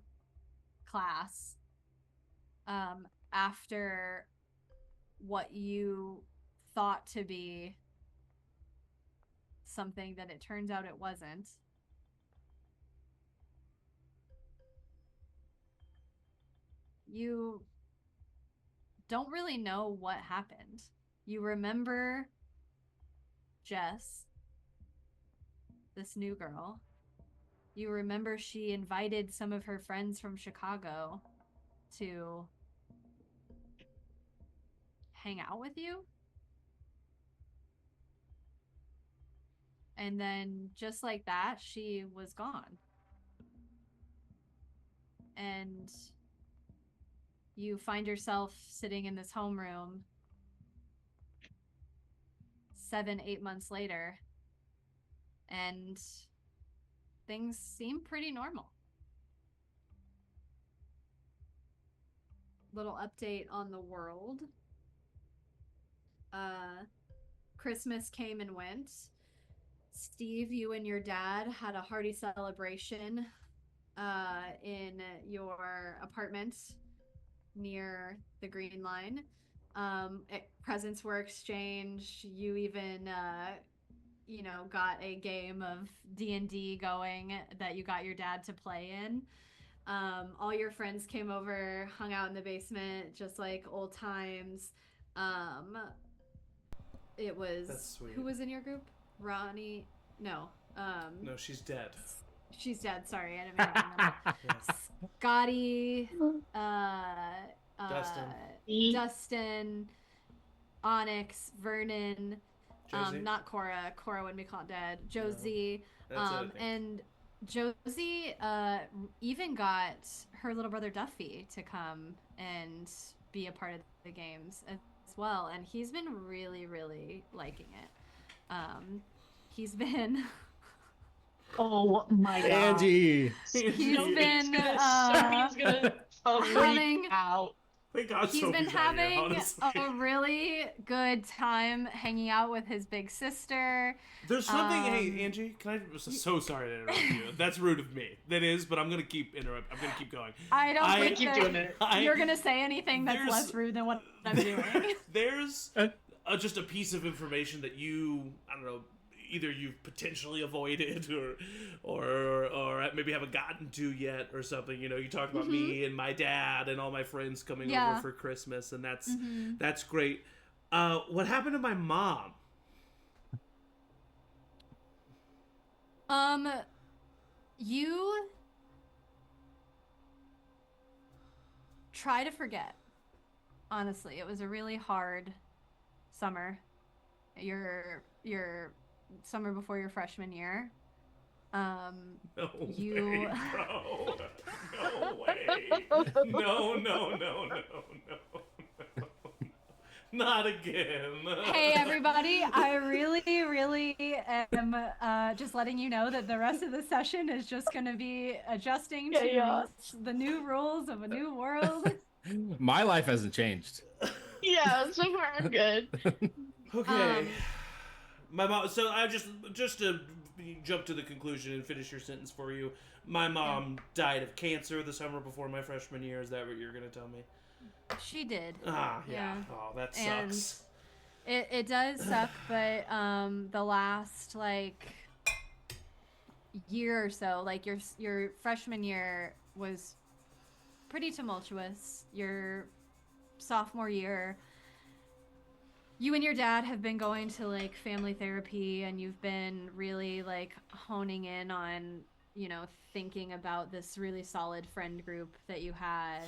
S1: class, after what you thought to be something that it turns out it wasn't, you don't really know what happened. You remember Jess, this new girl. You remember she invited some of her friends from Chicago to hang out with you. And then just like that, she was gone. And you find yourself sitting in this homeroom 7-8 months later, and things seem pretty normal. Little update on the world. Christmas came and went. Steve, you and your dad had a hearty celebration in your apartment near the Green Line. Presents were exchanged. You even got a game of D&D going that you got your dad to play in. All your friends came over, hung out in the basement, just like old times. It was...
S4: That's sweet.
S1: Who was in your group? Ronnie? No.
S4: No, she's dead.
S1: She's dead. Sorry, I didn't mean to
S4: Yes.
S1: Scotty,
S4: Dustin.
S1: Dustin, Onyx, Vernon,
S4: Josie?
S1: not Cora. Cora wouldn't be caught dead. Josie,
S4: That's it, I think.
S1: and Josie even got her little brother Duffy to come and be a part of the games as well, and he's been really, really liking it. He's been.
S5: Oh my God.
S2: Angie.
S1: He's been
S5: Sophie's gonna
S1: having-
S5: freak out.
S4: Thank God
S1: He's
S4: Sophie's
S1: been
S4: not here,
S1: having
S4: honestly.
S1: a really good time hanging out with his big sister.
S4: There's something. Hey, Angie, can I? I'm so sorry to interrupt you. That's rude of me. That is, but I'm gonna keep I'm gonna keep going.
S1: I don't think
S5: keep
S1: that
S5: doing it.
S1: you're gonna say anything that's
S4: There's-
S1: less rude than what I'm doing.
S4: There's just a piece of information that I don't know, either you've potentially avoided or maybe haven't gotten to yet or something. You know, you talk about me and my dad and all my friends coming over for Christmas, and that's great. What happened to my mom?
S1: You try to forget. Honestly, it was a really hard summer. Your summer before your freshman year.
S4: No
S1: You-
S4: way, bro. No way. No. Not again.
S1: Hey everybody, I really, really am just letting you know that the rest of the session is just going to be adjusting to
S5: Chaos.
S1: the new rules of a new world.
S2: My life hasn't changed.
S5: Yeah, so far I'm good.
S4: Okay. My mom. So I just to jump to the conclusion and finish your sentence for you. My mom died of cancer the summer before my freshman year. Is that what you're gonna tell me?
S1: She did.
S4: Ah, yeah.
S1: Yeah.
S4: Oh, that
S1: And
S4: sucks.
S1: it does suck, but the last like year or so, like your freshman year was pretty tumultuous. Your sophomore year, you and your dad have been going to like family therapy, and you've been really like honing in on, you know, thinking about this really solid friend group that you had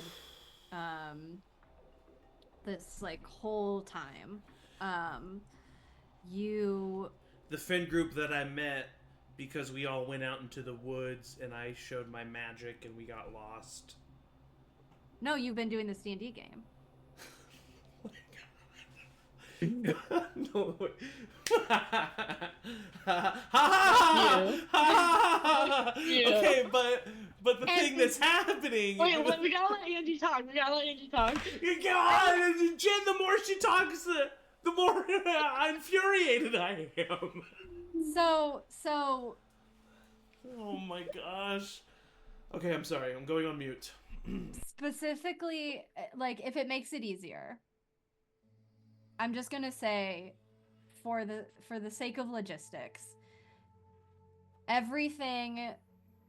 S1: this like whole time. You
S4: The friend group that I met because we all went out into the woods and I showed my magic and we got lost.
S1: No, you've been doing this D&D game.
S4: No.
S5: You.
S4: Okay, but the thing that's happening.
S5: Wait, we gotta let Angie talk.
S4: You go on, Jen. The more she talks, the more infuriated I am.
S1: So
S4: Oh my gosh. Okay, I'm sorry. I'm going on mute.
S1: specifically, like, if it makes it easier, I'm just gonna say, for the sake of logistics, everything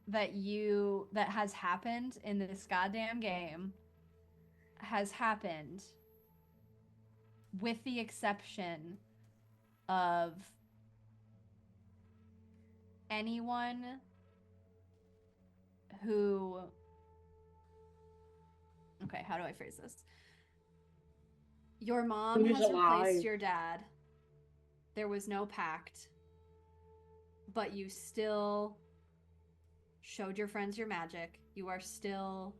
S1: that has happened in this goddamn game has happened with the exception of anyone who, okay, how do I phrase this? Your mom
S5: Who's
S1: has
S5: alive?
S1: replaced your dad. There was no pact, but you still showed your friends your magic. You are still,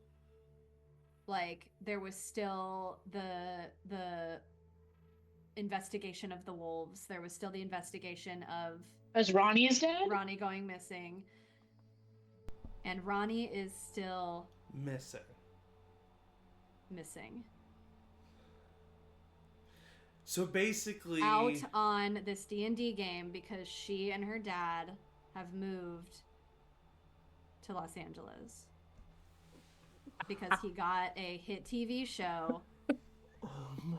S1: like, there was still the investigation of the wolves. There was still the investigation of
S5: As Ronnie is dead?
S1: Ronnie going missing. And Ronnie is still
S4: Missing. So basically,
S1: out on this D&D game because she and her dad have moved to Los Angeles because he got a hit TV show
S4: oh my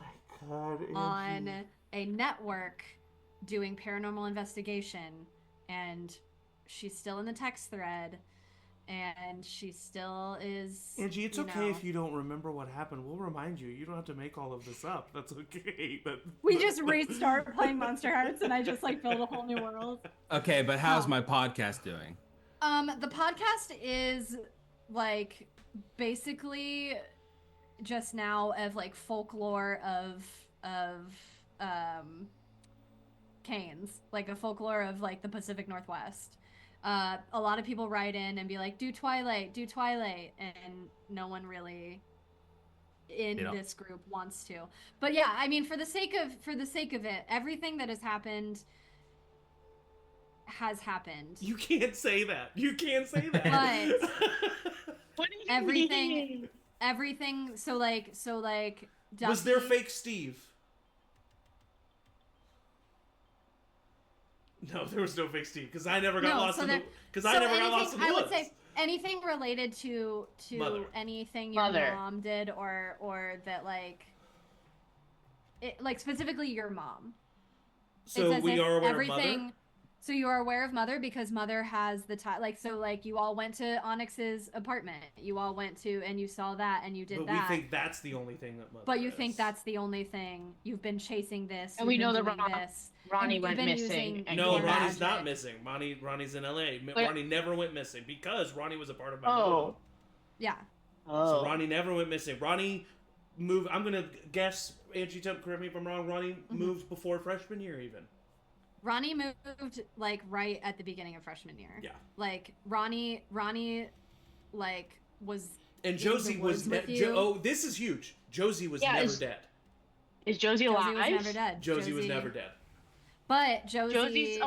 S4: god,
S1: on
S4: Angie.
S1: a network doing paranormal investigation, and she's still in the text thread, and she still is.
S4: Angie, it's
S1: you
S4: okay
S1: know.
S4: if you don't remember what happened. We'll remind you. You don't have to make all of this up. That's okay. But
S1: We just restart playing Monsterhearts, and I just like build a whole new world.
S2: Okay, but how's
S1: Oh.
S2: my podcast doing?
S1: The podcast is like basically just now of like folklore of canes, like a folklore of like the Pacific Northwest. A lot of people write in and be like, do Twilight, and no one really in
S2: You know.
S1: this group wants to. But yeah, I mean, for the sake of it, everything that has happened has happened.
S4: you can't say that. You can't say that.
S5: What do you
S1: Everything-
S5: mean?
S1: Everything. So like
S4: Was there
S1: Duffy-
S4: fake Steve? No, there was no fake Steve because I never got
S1: No,
S4: lost
S1: so
S4: in
S1: there-
S4: the because I never got lost in the
S1: I
S4: woods.
S1: would say anything related to
S4: Mother.
S1: anything your
S5: Mother.
S1: mom did or that like it, like specifically your mom.
S4: So
S1: It's as
S4: we
S1: if
S4: are aware
S1: everything.
S4: of Mother.
S1: So you are aware of Mother because Mother has the like so like you all went to Onyx's apartment. You all went to and you saw that and you did
S4: But
S1: that.
S4: we think that's the only thing that Mother
S1: but you
S4: is.
S1: think that's the only thing. You've been chasing this.
S5: And we
S1: you've
S5: know
S1: been
S5: that
S1: doing this.
S5: Ronnie
S1: you've
S5: went
S1: been
S5: missing.
S1: using
S5: and
S4: No,
S1: your
S4: Ronnie's not
S1: magic.
S4: missing. Ronnie's in LA.
S5: Wait.
S4: Ronnie never went missing because Ronnie was a part of my
S5: Oh.
S4: mom.
S1: Yeah.
S5: Oh.
S4: So Ronnie never went missing. Ronnie moved. I'm gonna guess. Angie, correct me if I'm wrong. Ronnie moved before freshman year, even.
S1: Ronnie moved like right at the beginning of freshman year.
S4: Yeah.
S1: Like Ronnie like was
S4: And
S1: in the
S4: Josie was
S1: woods with
S4: dead.
S1: you.
S4: Oh, this is huge. Josie was
S5: Yeah,
S4: never
S5: is-
S4: dead.
S5: Is Josie
S1: Josie
S5: alive?
S1: was never dead.
S4: Josie was never dead.
S1: But Josie.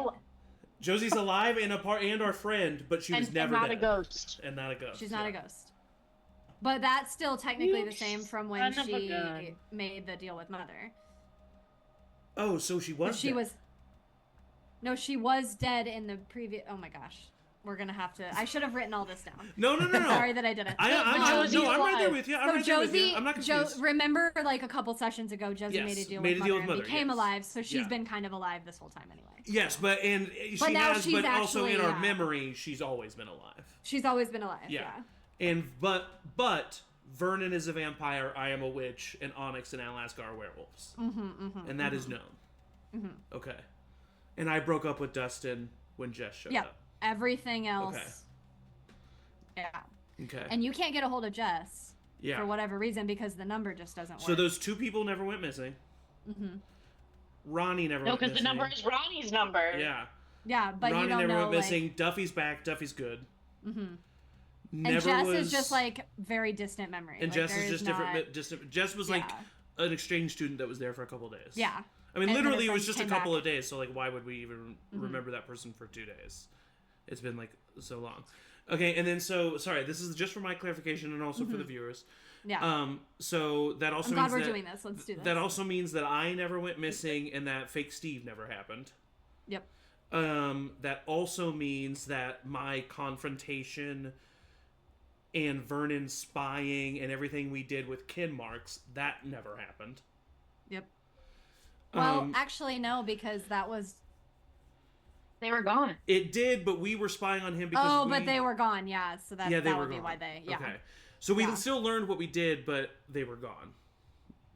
S4: Josie's alive and our friend, but she was never
S5: not
S4: dead.
S5: a ghost.
S4: And not a ghost.
S1: She's not a ghost. But that's still technically
S5: You
S1: the same from when
S5: son of a
S1: she
S5: gun.
S1: made the deal with Mother.
S4: Oh, so she was
S1: She
S4: dead.
S1: was. No, she was dead in the previous. Oh my gosh. We're gonna have to. I should have written all this down.
S4: No.
S1: Sorry that I didn't.
S4: I'm right there with you. I'm right there with you. I'm not confused.
S1: Remember, like a couple sessions ago, Josie
S4: Yes,
S1: made a deal
S4: made
S1: with
S4: a deal
S1: Mother
S4: with
S1: and
S4: Mother,
S1: became
S4: yes.
S1: alive, so she's
S4: Yeah.
S1: been kind of alive this whole time anyway.
S4: Yes, but she
S1: now
S4: has,
S1: she's
S4: but also in
S1: actually,
S4: our memory, she's always been alive.
S1: She's always been alive. Yeah.
S4: And but Vernon is a vampire, I am a witch, and Onyx and Alaska are werewolves. And that is known. Okay. And I broke up with Dustin when Jess showed up.
S1: Everything else.
S4: Okay.
S1: Yeah.
S4: Okay.
S1: And you can't get a hold of Jess
S4: Yeah.
S1: for whatever reason because the number just doesn't work.
S4: So those two people never went missing. Ronnie never
S5: No,
S4: went missing.
S5: because the number is Ronnie's number.
S4: Yeah.
S1: Yeah, but
S4: Ronnie
S1: you don't
S4: never
S1: know.
S4: went missing. Duffy's back. Duffy's good.
S1: And
S4: Never
S1: Jess
S4: was...
S1: is just like very distant memory.
S4: And
S1: like,
S4: Jess
S1: there
S4: is just
S1: not...
S4: different. Distant. Jess was like an exchange student that was there for a couple days.
S1: Yeah.
S4: I mean,
S1: And then
S4: literally,
S1: her
S4: it was
S1: friends
S4: just a
S1: came
S4: couple
S1: back.
S4: of days. So, like, why would we even remember that person for 2 days? It's been like so long. Okay, and then sorry, this is just for my clarification and also for the viewers.
S1: Yeah.
S4: So that also
S1: I'm
S4: means
S1: glad we're
S4: that,
S1: doing this. Let's do this.
S4: that also means that I never went missing and that fake Steve never happened.
S1: Yep.
S4: That also means that my confrontation and Vernon spying and everything we did with kin marks, that never happened.
S1: Yep. Well, actually, no, because that was.
S5: They were gone.
S4: It did, but we were spying on him because
S1: but they were gone. Yeah, so that
S4: they
S1: that
S4: were
S1: would be
S4: gone.
S1: why they. Yeah.
S4: Okay. So we
S1: Yeah.
S4: still learned what we did, but they were gone.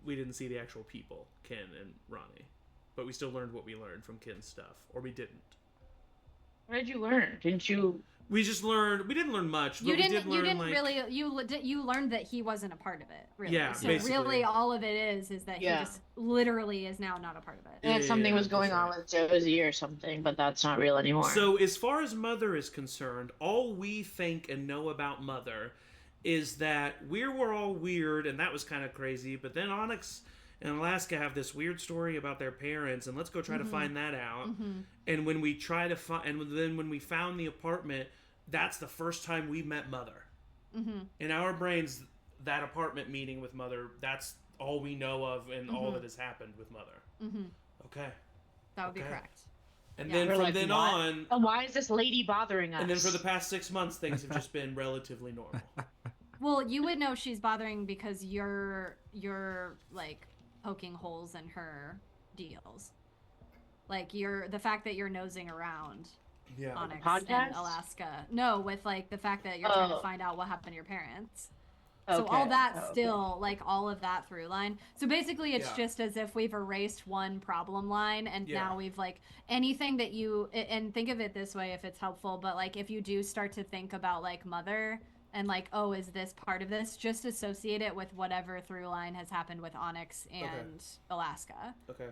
S4: We didn't see the actual people, Ken and Ronnie. But we still learned what we learned from Ken's stuff. Or we didn't.
S5: What did you learn? Didn't you?
S4: We just learned... We didn't learn much, but
S1: You
S4: we
S1: didn't.
S4: did learn,
S1: You didn't
S4: like...
S1: really. You learned that he wasn't a part of it. Really.
S4: Yeah,
S1: So
S4: basically.
S1: really, all of it is that
S5: Yeah.
S1: he just literally is now not a part of it.
S5: And something was
S4: that's
S5: going on
S4: right.
S5: with Josie or something, but that's not real anymore.
S4: So as far as Mother is concerned, all we think and know about Mother is that we were all weird, and that was kind of crazy, but then Onyx and Alaska have this weird story about their parents, and let's go try to find that out. And when we try to find, and then when we found the apartment, that's the first time we met Mother. In our brains, that apartment meeting with Mother, that's all we know of and all that has happened with Mother. Okay.
S1: That would be
S4: Okay.
S1: correct.
S4: And
S1: Yeah.
S4: then
S5: We're
S4: from
S5: like,
S4: then
S5: what?
S4: on,
S5: And why is this lady bothering us?
S4: and then for the past 6 months, things have just been relatively normal.
S1: Well, you would know she's bothering because you're like poking holes in her deals. Like the fact that you're nosing around
S4: Yeah.
S1: Onyx
S5: Podcast?
S1: and Alaska. No, with like the fact that you're trying to
S5: Oh.
S1: find out what happened to your parents. So
S5: Okay.
S1: all that
S5: Oh, okay.
S1: still, like all of that through line. So basically it's
S4: Yeah.
S1: just as if we've erased one problem line and
S4: Yeah.
S1: now we've like anything that and think of it this way if it's helpful, but like if you do start to think about like Mother and like, oh, is this part of this? Just associate it with whatever through line has happened with Onyx and Alaska.
S4: Okay.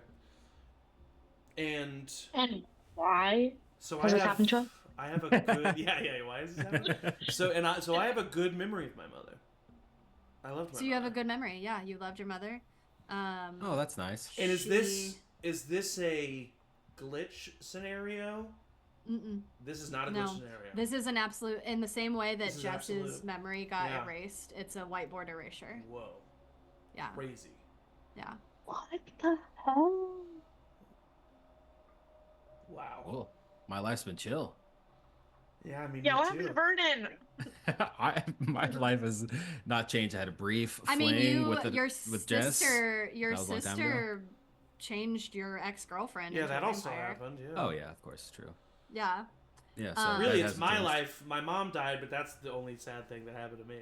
S4: And
S5: And why?
S4: so
S5: Has
S4: I
S5: this
S4: have,
S5: happened to us?
S4: I have a good why is this happening? So I have a good memory of my mother. I loved my
S1: So you have a
S4: mother.
S1: good memory. Yeah, you loved your mother.
S2: Oh, that's nice.
S4: And is this a glitch scenario?
S1: Mm-mm.
S4: This is not a
S1: No.
S4: glitch scenario.
S1: This is an absolute, in the same way that
S4: This is
S1: Jess's
S4: absolute.
S1: memory got
S4: Yeah.
S1: erased. It's a whiteboard erasure.
S4: Whoa.
S1: Yeah,
S4: Crazy.
S1: yeah.
S5: What the hell?
S4: Wow.
S2: Cool. My life's been chill.
S4: Yeah, I mean,
S5: Yeah,
S4: me
S5: what happened
S4: too.
S5: to Vernon?
S2: My life has not changed. I had a brief
S1: I
S2: fling
S1: mean,
S2: with Jess.
S1: your
S2: That was a long time
S1: sister changed your ex-girlfriend.
S4: Yeah,
S1: into
S4: that
S1: a
S4: also
S1: vampire.
S4: happened. Yeah.
S2: Oh yeah, of course, true.
S1: Yeah.
S2: Yeah. So
S1: Um,
S2: that
S4: Really, it's
S2: hasn't
S4: my
S2: changed.
S4: life. My mom died, but that's the only sad thing that happened to me.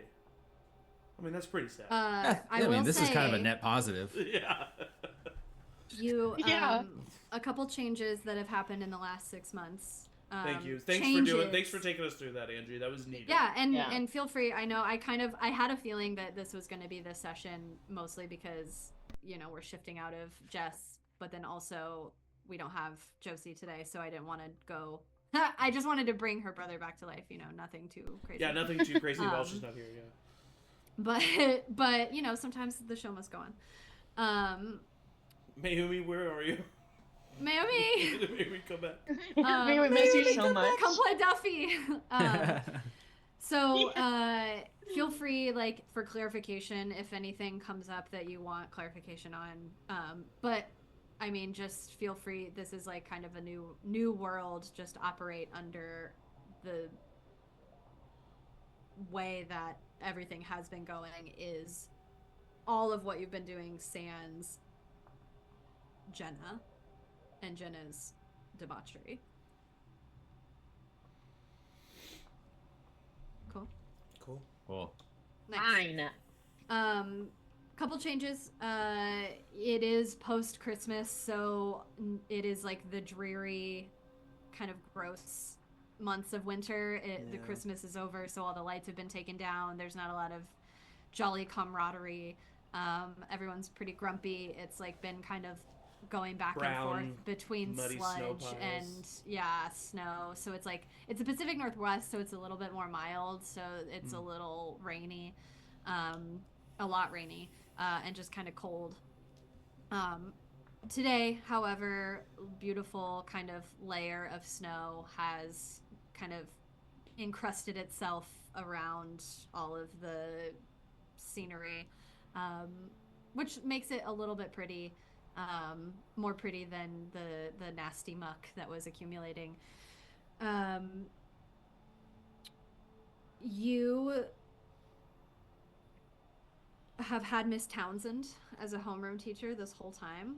S4: I mean, that's pretty sad.
S1: I
S2: Yeah,
S1: will
S2: this is kind of a
S1: say
S2: net positive.
S4: yeah.
S1: You,
S5: Yeah.
S1: a couple changes that have happened in the last 6 months.
S4: Thank you.
S1: Changes.
S4: Thanks for taking us through that, Angie. That was needed.
S1: Yeah, and
S5: Yeah.
S1: and feel free. I know I had a feeling that this was going to be this session mostly because we're shifting out of Jess, but then also we don't have Josie today, so I didn't want to go. I just wanted to bring her brother back to life. Nothing too crazy.
S4: Yeah, nothing too crazy. While she's not here. Yeah.
S1: But sometimes the show must go on.
S4: Mayumi, where are you?
S1: Mayumi!
S4: Mayumi, come back.
S5: Maybe we miss you so much.
S1: Come play Duffy! So, feel free, like, for clarification if anything comes up that you want clarification on. But, I mean, just feel free. This is, like, kind of a new world. Just operate under the way that everything has been going is all of what you've been doing sans Jenna and Jenna's debauchery. Cool.
S4: Cool.
S2: Cool.
S1: Nice.
S5: Fine.
S1: Couple changes. It is post Christmas, so it is like the dreary, kind of gross months of winter. The Christmas is over, so all the lights have been taken down. There's not a lot of jolly camaraderie. Everyone's pretty grumpy. It's like been kind of going back
S4: Brown,
S1: and forth between
S4: muddy snow
S1: sludge
S4: piles.
S1: and snow. So it's like it's the Pacific Northwest, so it's a little bit more mild. So it's a little rainy, a lot rainy, and just kind of cold. Today, however, beautiful kind of layer of snow has kind of encrusted itself around all of the scenery, which makes it a little bit pretty, more pretty than the nasty muck that was accumulating. You have had Miss Townsend as a homeroom teacher this whole time,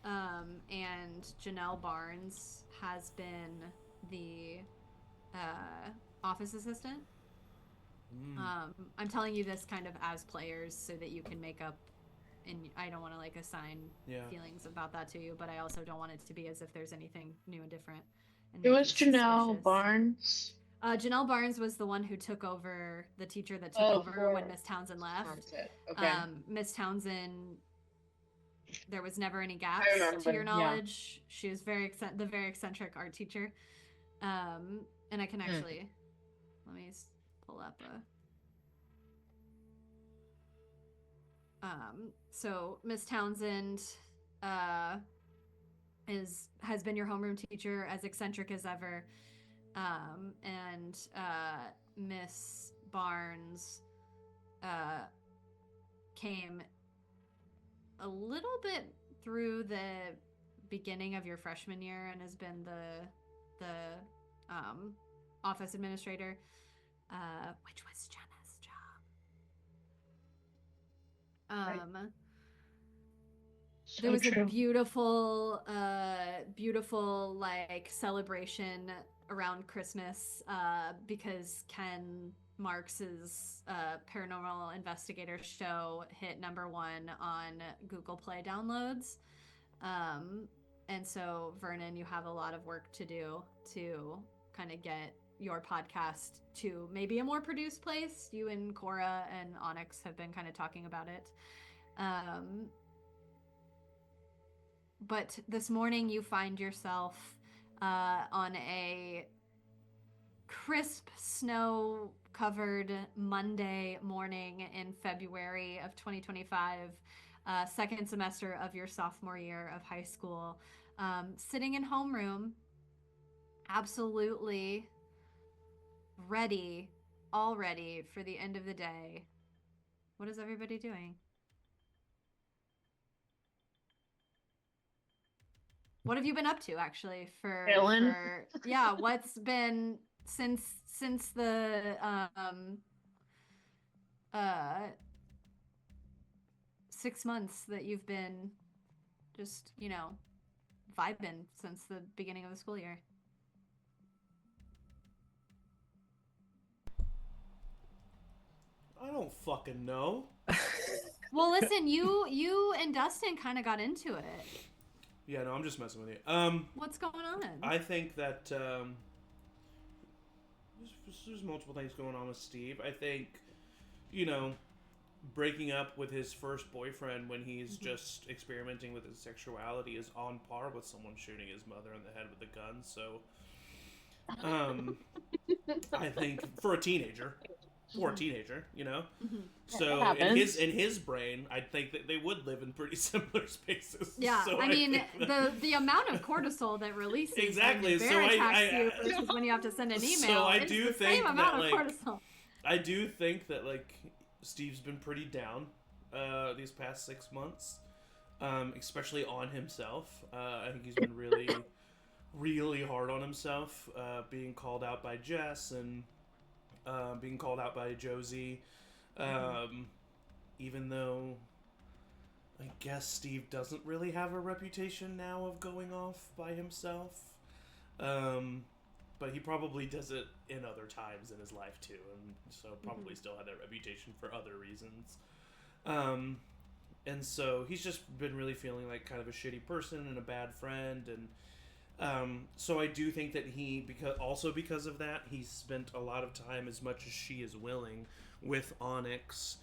S1: and Janelle Barnes has been the office assistant. I'm telling you this kind of as players so that you can make up, and I don't want to like assign feelings about that to you, but I also don't want it to be as if there's anything new and different. And
S5: It
S1: make
S5: was
S1: you
S5: Janelle
S1: suspicious.
S5: Barnes.
S1: Janelle Barnes was the one who took over, the teacher that took over
S5: for
S1: when Miss Townsend left.
S5: Sunset. Okay.
S1: Miss Townsend, there was never any gaps
S5: I remember,
S1: to your
S5: yeah.
S1: knowledge. She was the very eccentric art teacher. And I can actually, let me pull up a. So Miss Townsend has been your homeroom teacher, as eccentric as ever. And Miss Barnes came a little bit through the beginning of your freshman year and has been the office administrator, which was Jenna's job.
S5: Right.
S1: There was
S5: true.
S1: a beautiful like celebration around Christmas because Ken Marks's paranormal investigator show hit #1 on Google Play downloads. And so, Vernon, you have a lot of work to do to kind of get your podcast to maybe a more produced place. You and Cora and Onyx have been kind of talking about it. But this morning you find yourself on a crisp, snow-covered Monday morning in February of 2025, second semester of your sophomore year of high school, sitting in homeroom, absolutely ready, all ready for the end of the day. What is everybody doing? What have you been up to, actually,
S5: Chillin'.
S1: yeah, what's been since the 6 months that you've been just, vibing since the beginning of the school year?
S4: I don't fucking know.
S1: Well, listen, you and Dustin kind of got into it.
S4: Yeah, no, I'm just messing with you.
S1: What's going on?
S4: I think that there's multiple things going on with Steve. I think, breaking up with his first boyfriend when he's just experimenting with his sexuality is on par with someone shooting his mother in the head with a gun. So, I think for a teenager, poor teenager, you know.
S1: Mhm.
S4: So
S5: It
S4: in
S5: happens.
S4: his brain, I'd think that they would live in pretty similar spaces.
S1: Yeah,
S4: So
S1: I mean,
S4: think that-
S1: the amount of cortisol that releases
S4: Exactly,
S1: when your
S4: so
S1: bear
S4: I-
S1: attacks
S4: I-
S1: you versus when you have to send an
S4: So
S1: email,
S4: I
S1: it's
S4: do
S1: the
S4: think
S1: same
S4: that,
S1: amount of
S4: like,
S1: cortisol.
S4: I do think that like Steve's been pretty down these past 6 months, especially on himself. I think he's been really, really hard on himself, being called out by Jess and being called out by Josie. Even though I guess Steve doesn't really have a reputation now of going off by himself. But he probably does it in other times in his life too, and so probably still had that reputation for other reasons. And so he's just been really feeling like kind of a shitty person and a bad friend, and so I do think that because of that, he's spent a lot of time, as much as she is willing, with Onyx,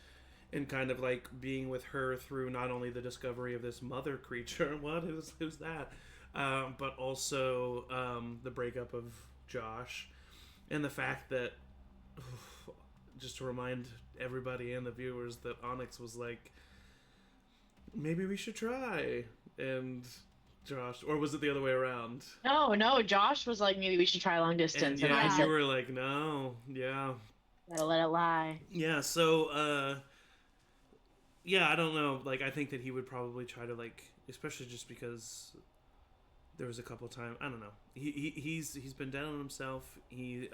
S4: and kind of like being with her through not only the discovery of this mother creature, who's that, but also the breakup of Josh, and the fact that, just to remind everybody and the viewers, that Onyx was like, maybe we should try, and Josh, or was it the other way around?
S5: No, Josh was like, maybe we should try long distance,
S4: And
S5: and I
S1: yeah,
S4: you
S5: said,
S4: were like, no, yeah.
S5: gotta let it lie.
S4: Yeah, so, yeah, I don't know. Like, I think that he would probably try to, like, especially just because there was a couple times, I don't know. He's been down on himself. He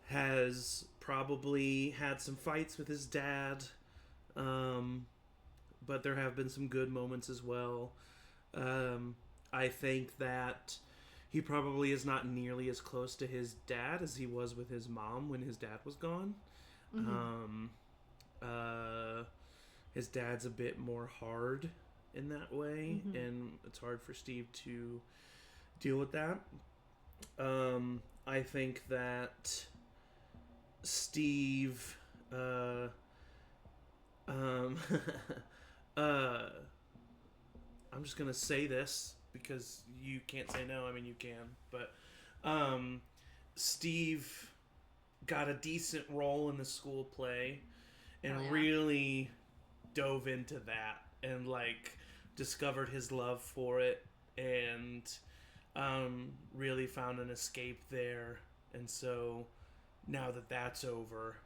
S4: has probably had some fights with his dad, but there have been some good moments as well. I think that he probably is not nearly as close to his dad as he was with his mom when his dad was gone. His dad's a bit more hard in that way, and it's hard for Steve to deal with that. I think that Steve I'm just gonna say this because you can't say no. I mean, you can, but Steve got a decent role in the school play and really dove into that and like discovered his love for it and really found an escape there. And so now that that's over,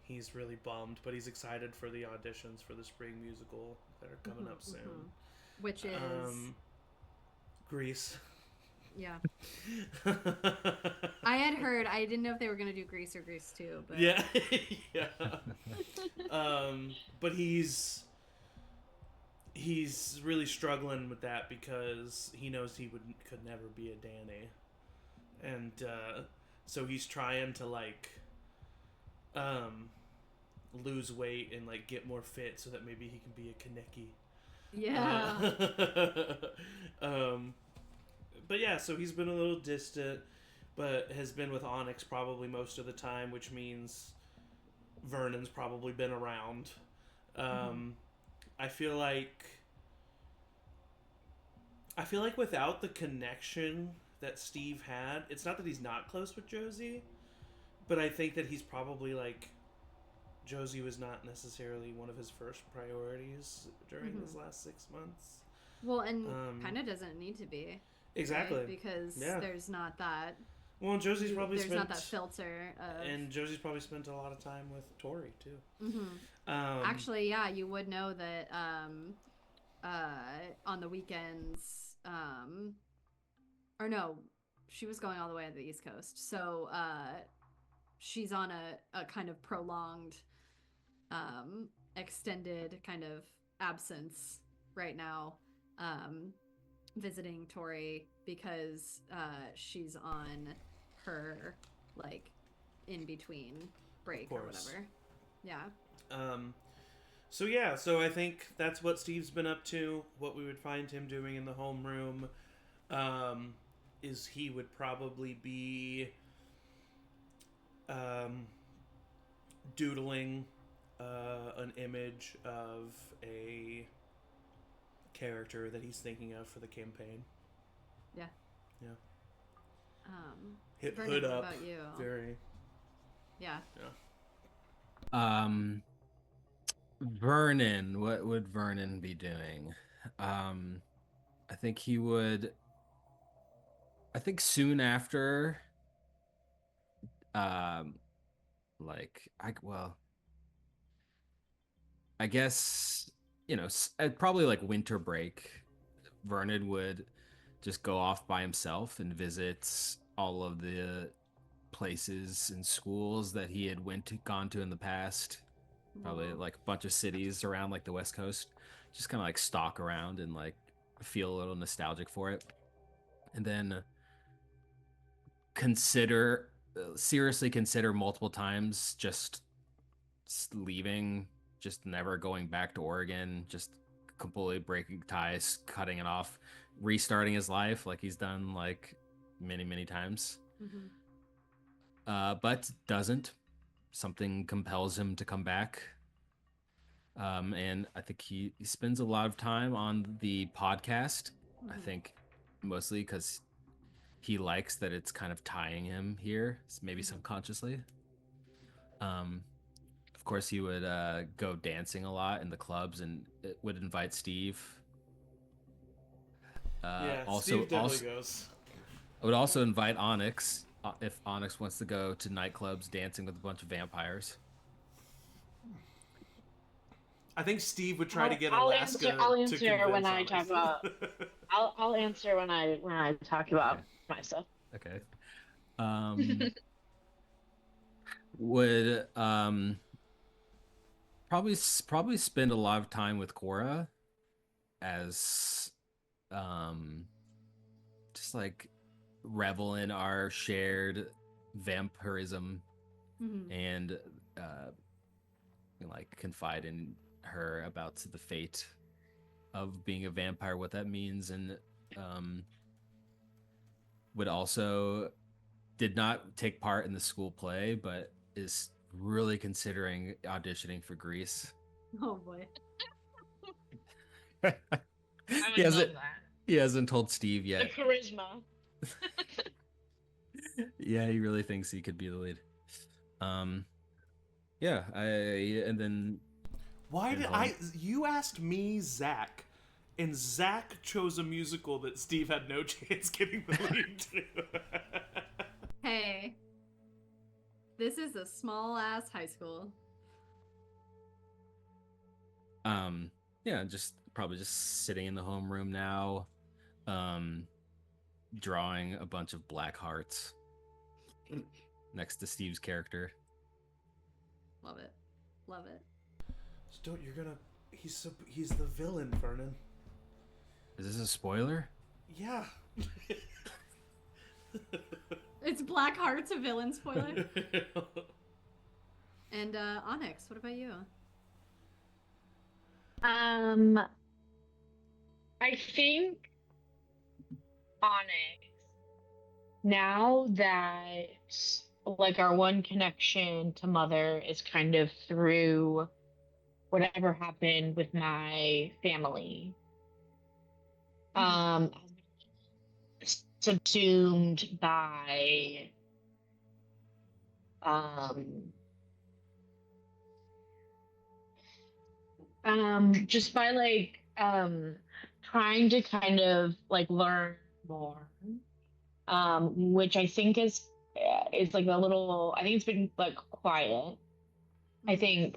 S4: he's really bummed, but he's excited for the auditions for the spring musical that are coming up soon.
S1: Which is
S4: Grease.
S1: yeah. I had heard, I didn't know if they were gonna do Grease or Grease 2, but
S4: Yeah. Yeah. But he's really struggling with that because he knows he could never be a Danny, and so he's trying to like lose weight and like get more fit so that maybe he can be a Kaneki.
S1: yeah.
S4: But yeah, so he's been a little distant, but has been with Onyx probably most of the time, which means Vernon's probably been around. I feel like without the connection that Steve had, it's not that he's not close with Josie, but I think that he's probably like, Josie was not necessarily one of his first priorities during his last 6 months.
S1: Well, and kind of doesn't need to be.
S4: Exactly.
S1: Right? Because there's not that.
S4: Well, and Josie's probably
S1: there's
S4: spent
S1: not that filter of.
S4: And Josie's probably spent a lot of time with Tori too.
S1: Actually, yeah, you would know that on the weekends, or no, she was going all the way to the East Coast, so she's on a kind of prolonged, extended kind of absence right now, visiting Tori because she's on her like in between break or whatever. Yeah.
S4: So I think that's what Steve's been up to. What we would find him doing in the homeroom is he would probably be doodling an image of a character that he's thinking of for the campaign.
S1: Yeah.
S4: Yeah.
S1: Vernon,
S4: Hood
S1: what
S4: up.
S1: about you?
S4: Very.
S1: Yeah.
S4: Yeah.
S2: Um, Vernon, what would Vernon be doing? I think he would. I think soon after, um, I guess at probably like winter break, Vernon would just go off by himself and visit all of the places and schools that he had gone to in the past. Probably
S1: Whoa.
S2: like a bunch of cities around like the West Coast. Just kind of like stalk around and like feel a little nostalgic for it. And then consider seriously consider multiple times just leaving, just never going back to Oregon, just completely breaking ties, cutting it off, restarting his life like he's done like many times.
S1: Mhm.
S2: But doesn't. Something compels him to come back. And I think he spends a lot of time on the podcast. I
S1: Mhm.
S2: think mostly because he likes that it's kind of tying him here, maybe subconsciously. Of course, he would go dancing a lot in the clubs and would invite Steve.
S4: Yeah,
S2: Also,
S4: Steve definitely goes.
S2: I would also invite Onyx if Onyx wants to go to nightclubs dancing with a bunch of vampires.
S4: I think Steve would try to get
S5: I'll
S4: Alaska
S5: I'll
S4: to
S5: answer when
S4: convince
S5: I talk
S4: Onyx.
S5: about. I'll answer when I talk about my stuff.
S2: Okay. Would probably spend a lot of time with Cora as just like revel in our shared vampirism
S1: Mhm.
S2: and like confide in her about the fate of being a vampire, what that means, and would also did not take part in the school play, but is really considering auditioning for Grease.
S1: Oh boy.
S5: I
S2: he
S5: would
S2: hasn't
S5: love that.
S2: he hasn't told Steve
S5: The
S2: yet.
S5: charisma.
S2: Yeah, he really thinks he could be the lead. Yeah, and then
S4: Why
S2: and
S4: did
S2: home.
S4: you asked me, Zach, and Zach chose a musical that Steve had no chance getting the lead to.
S1: Hey, this is a small ass high school.
S2: Yeah, just probably just sitting in the homeroom now, drawing a bunch of black hearts next to Steve's character.
S1: Love it. Love it.
S4: Don't you're gonna he's the villain, Vernon.
S2: Is this a spoiler?
S4: Yeah.
S1: It's Black Heart's a villain spoiler. And Onyx, what about you?
S5: I think Onyx, now that like our one connection to Mother is kind of through whatever happened with my family, subsumed by just by like trying to kind of like learn more, which I think is like a little, I think it's been like quiet. I think,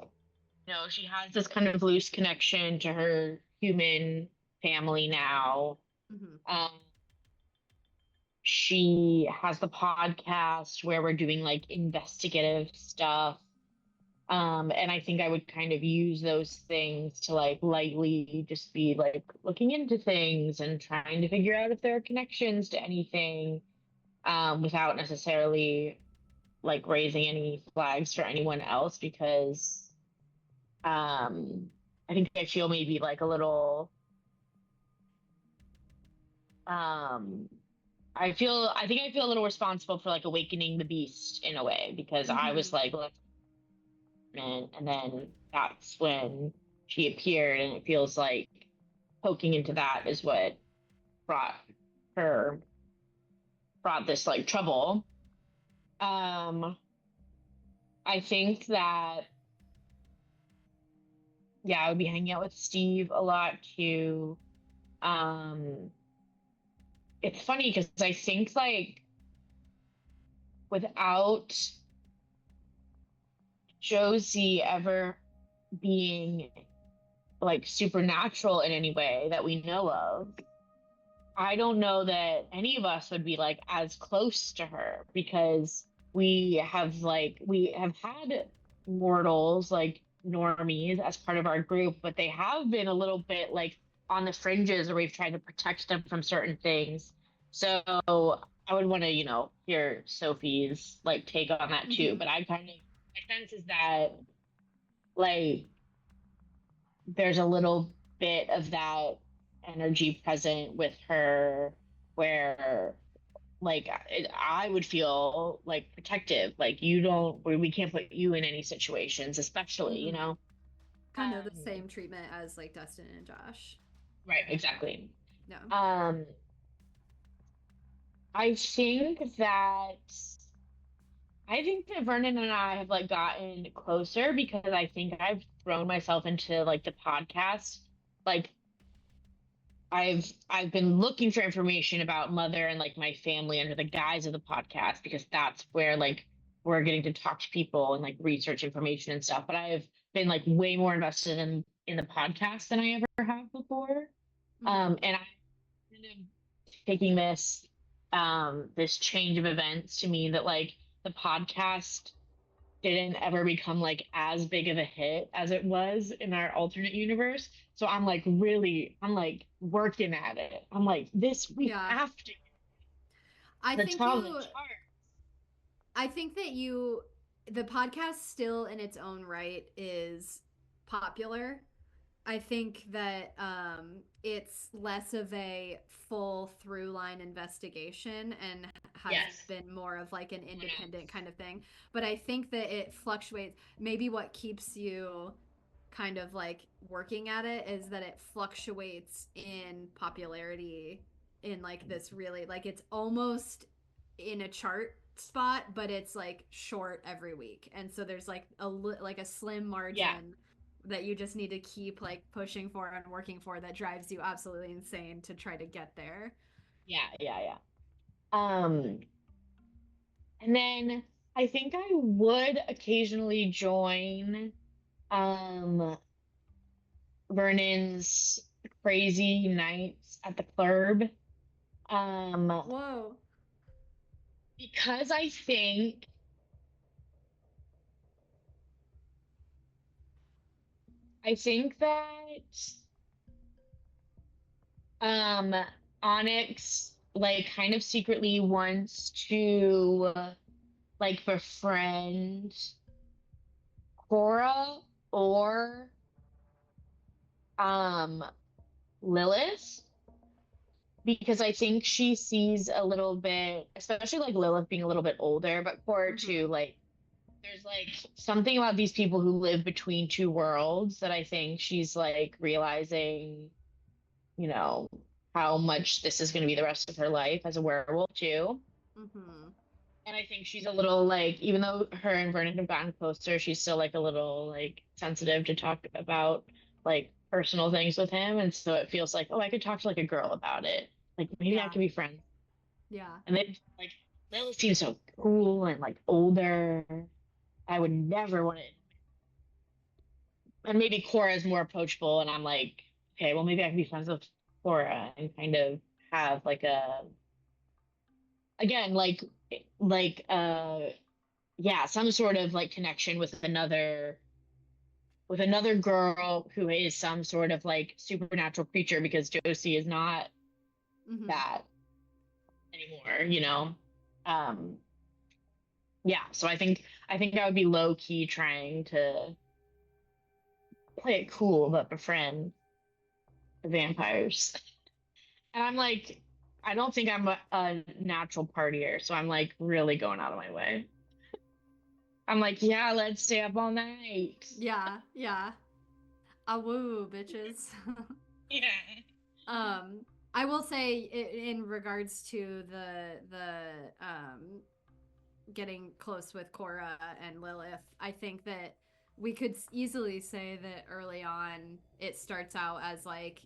S5: she has this kind of loose connection to her human family now. um she has the podcast where we're doing like investigative stuff. And I think I would kind of use those things to like lightly just be like looking into things and trying to figure out if there are connections to anything, without necessarily like raising any flags for anyone else, because I think I feel maybe like a little I think I feel a little responsible for like awakening the beast in a way, because I was like, let's, and then that's when she appeared, and it feels like poking into that is what brought this like trouble. I think that yeah, I would be hanging out with Steve a lot too. Um, it's funny because I think like without Josie ever being like supernatural in any way that we know of, I don't know that any of us would be like as close to her because we have had mortals like normies as part of our group, but they have been a little bit like on the fringes, or we've tried to protect them from certain things. So I would want to, hear Sophie's like take on that too.
S1: Mhm.
S5: But my sense is that like there's a little bit of that energy present with her where like I would feel like protective, like you don't, we can't put you in any situations, especially,
S1: Mhm. Kind of the
S5: um
S1: same treatment as like Dustin and Josh.
S5: right, exactly.
S1: No.
S5: um I think that I think that Vernon and I have like gotten closer because I think I've thrown myself into like the podcast. Like I've been looking for information about Mother and like my family under the guise of the podcast because that's where like we're getting to talk to people and like research information and stuff. But I've been like way more invested in the podcast than I ever have before.
S1: Mhm.
S5: And I'm kind of taking this change of events to mean that like the podcast didn't ever become like as big of a hit as it was in our alternate universe. So I'm like working at it. I'm like, we
S1: Yeah.
S5: have to
S1: I
S5: the
S1: think
S5: top of the
S1: you
S5: chart.
S1: I think that the podcast still in its own right is popular. I think that it's less of a full through line investigation and has
S5: Yes.
S1: been more of like an independent
S5: Yes.
S1: kind of thing. But I think that it fluctuates. Maybe what keeps you kind of like working at it is that it fluctuates in popularity in like this really like it's almost in a chart spot, but it's like short every week, and so there's like a slim
S5: Yeah.
S1: margin that you just need to keep like pushing for and working for that drives you absolutely insane to try to get there.
S5: Yeah. Yeah. Yeah. Um, and then I think I would occasionally join um Vernon's crazy nights at the club. Um,
S1: Whoa.
S5: because I think that um Onyx like kind of secretly wants to like befriend Cora or um Lilith because I think she sees a little bit, especially like Lilith being a little bit older, but Cora too,
S1: Mm-hmm.
S5: like there's like something about these people who live between two worlds that I think she's like realizing, you know, how much this is going to be the rest of her life as a werewolf too.
S1: Mm-hmm.
S5: And I think she's a little like, even though her and Vernon have gotten closer, she's still like a little like sensitive to talk about like personal things with him. And so it feels like, oh, I could talk to like a girl about it. Like maybe I
S1: Yeah.
S5: could be friends.
S1: Yeah.
S5: And then like Lilith seems so cool and like older. I would never want to. And maybe Cora is more approachable, and I'm like, okay, well maybe I can be friends with Cora and kind of have like a again like yeah, some sort of like connection with another girl who is some sort of like supernatural creature because Josie is not
S1: Mm-hmm.
S5: that anymore. Um yeah, so I think I would be low key trying to play it cool but befriend the vampires. And I'm like, I don't think I'm a natural partier, so I'm like really going out of my way. I'm like, yeah, let's stay up all night.
S1: Yeah. Yeah. Ah woo, bitches.
S5: Yeah.
S1: I will say in regards to the getting close with Cora and Lilith, I think that we could easily say that early on it starts out as like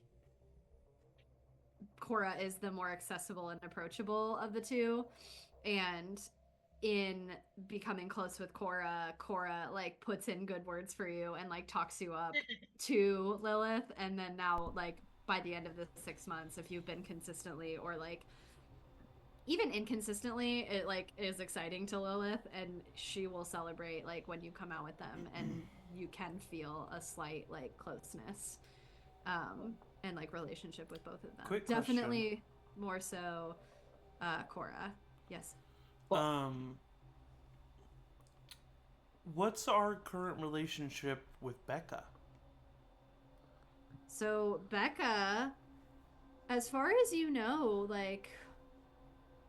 S1: Cora is the more accessible and approachable of the two, and in becoming close with Cora like puts in good words for you and like talks you up to Lilith, and then now like by the end of the 6 months, if you've been consistently or like even inconsistently, it like is exciting to Lilith, and she will celebrate like when you come out with them, and you can feel a slight like closeness and like relationship with both of them.
S4: Quick
S1: Definitely more so Cora. Yes.
S4: What's our current relationship with Becca?
S1: So Becca, as far as you know, like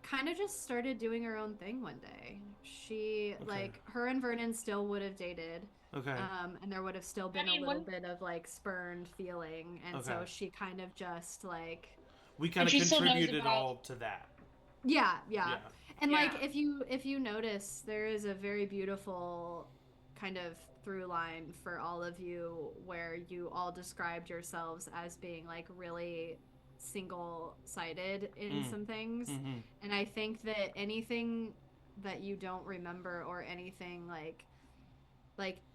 S1: kind of just started doing her own thing one day. She like her and Vernon still would have dated.
S4: Okay.
S1: And there would have still been a little bit of like spurned feeling, and so she kind of just like
S4: we kind of contributed all to that.
S1: Yeah. And like if you notice, there is a very beautiful kind of through line for all of you where you all described yourselves as being like really single-sided in some things. And I think that anything that you don't remember or anything like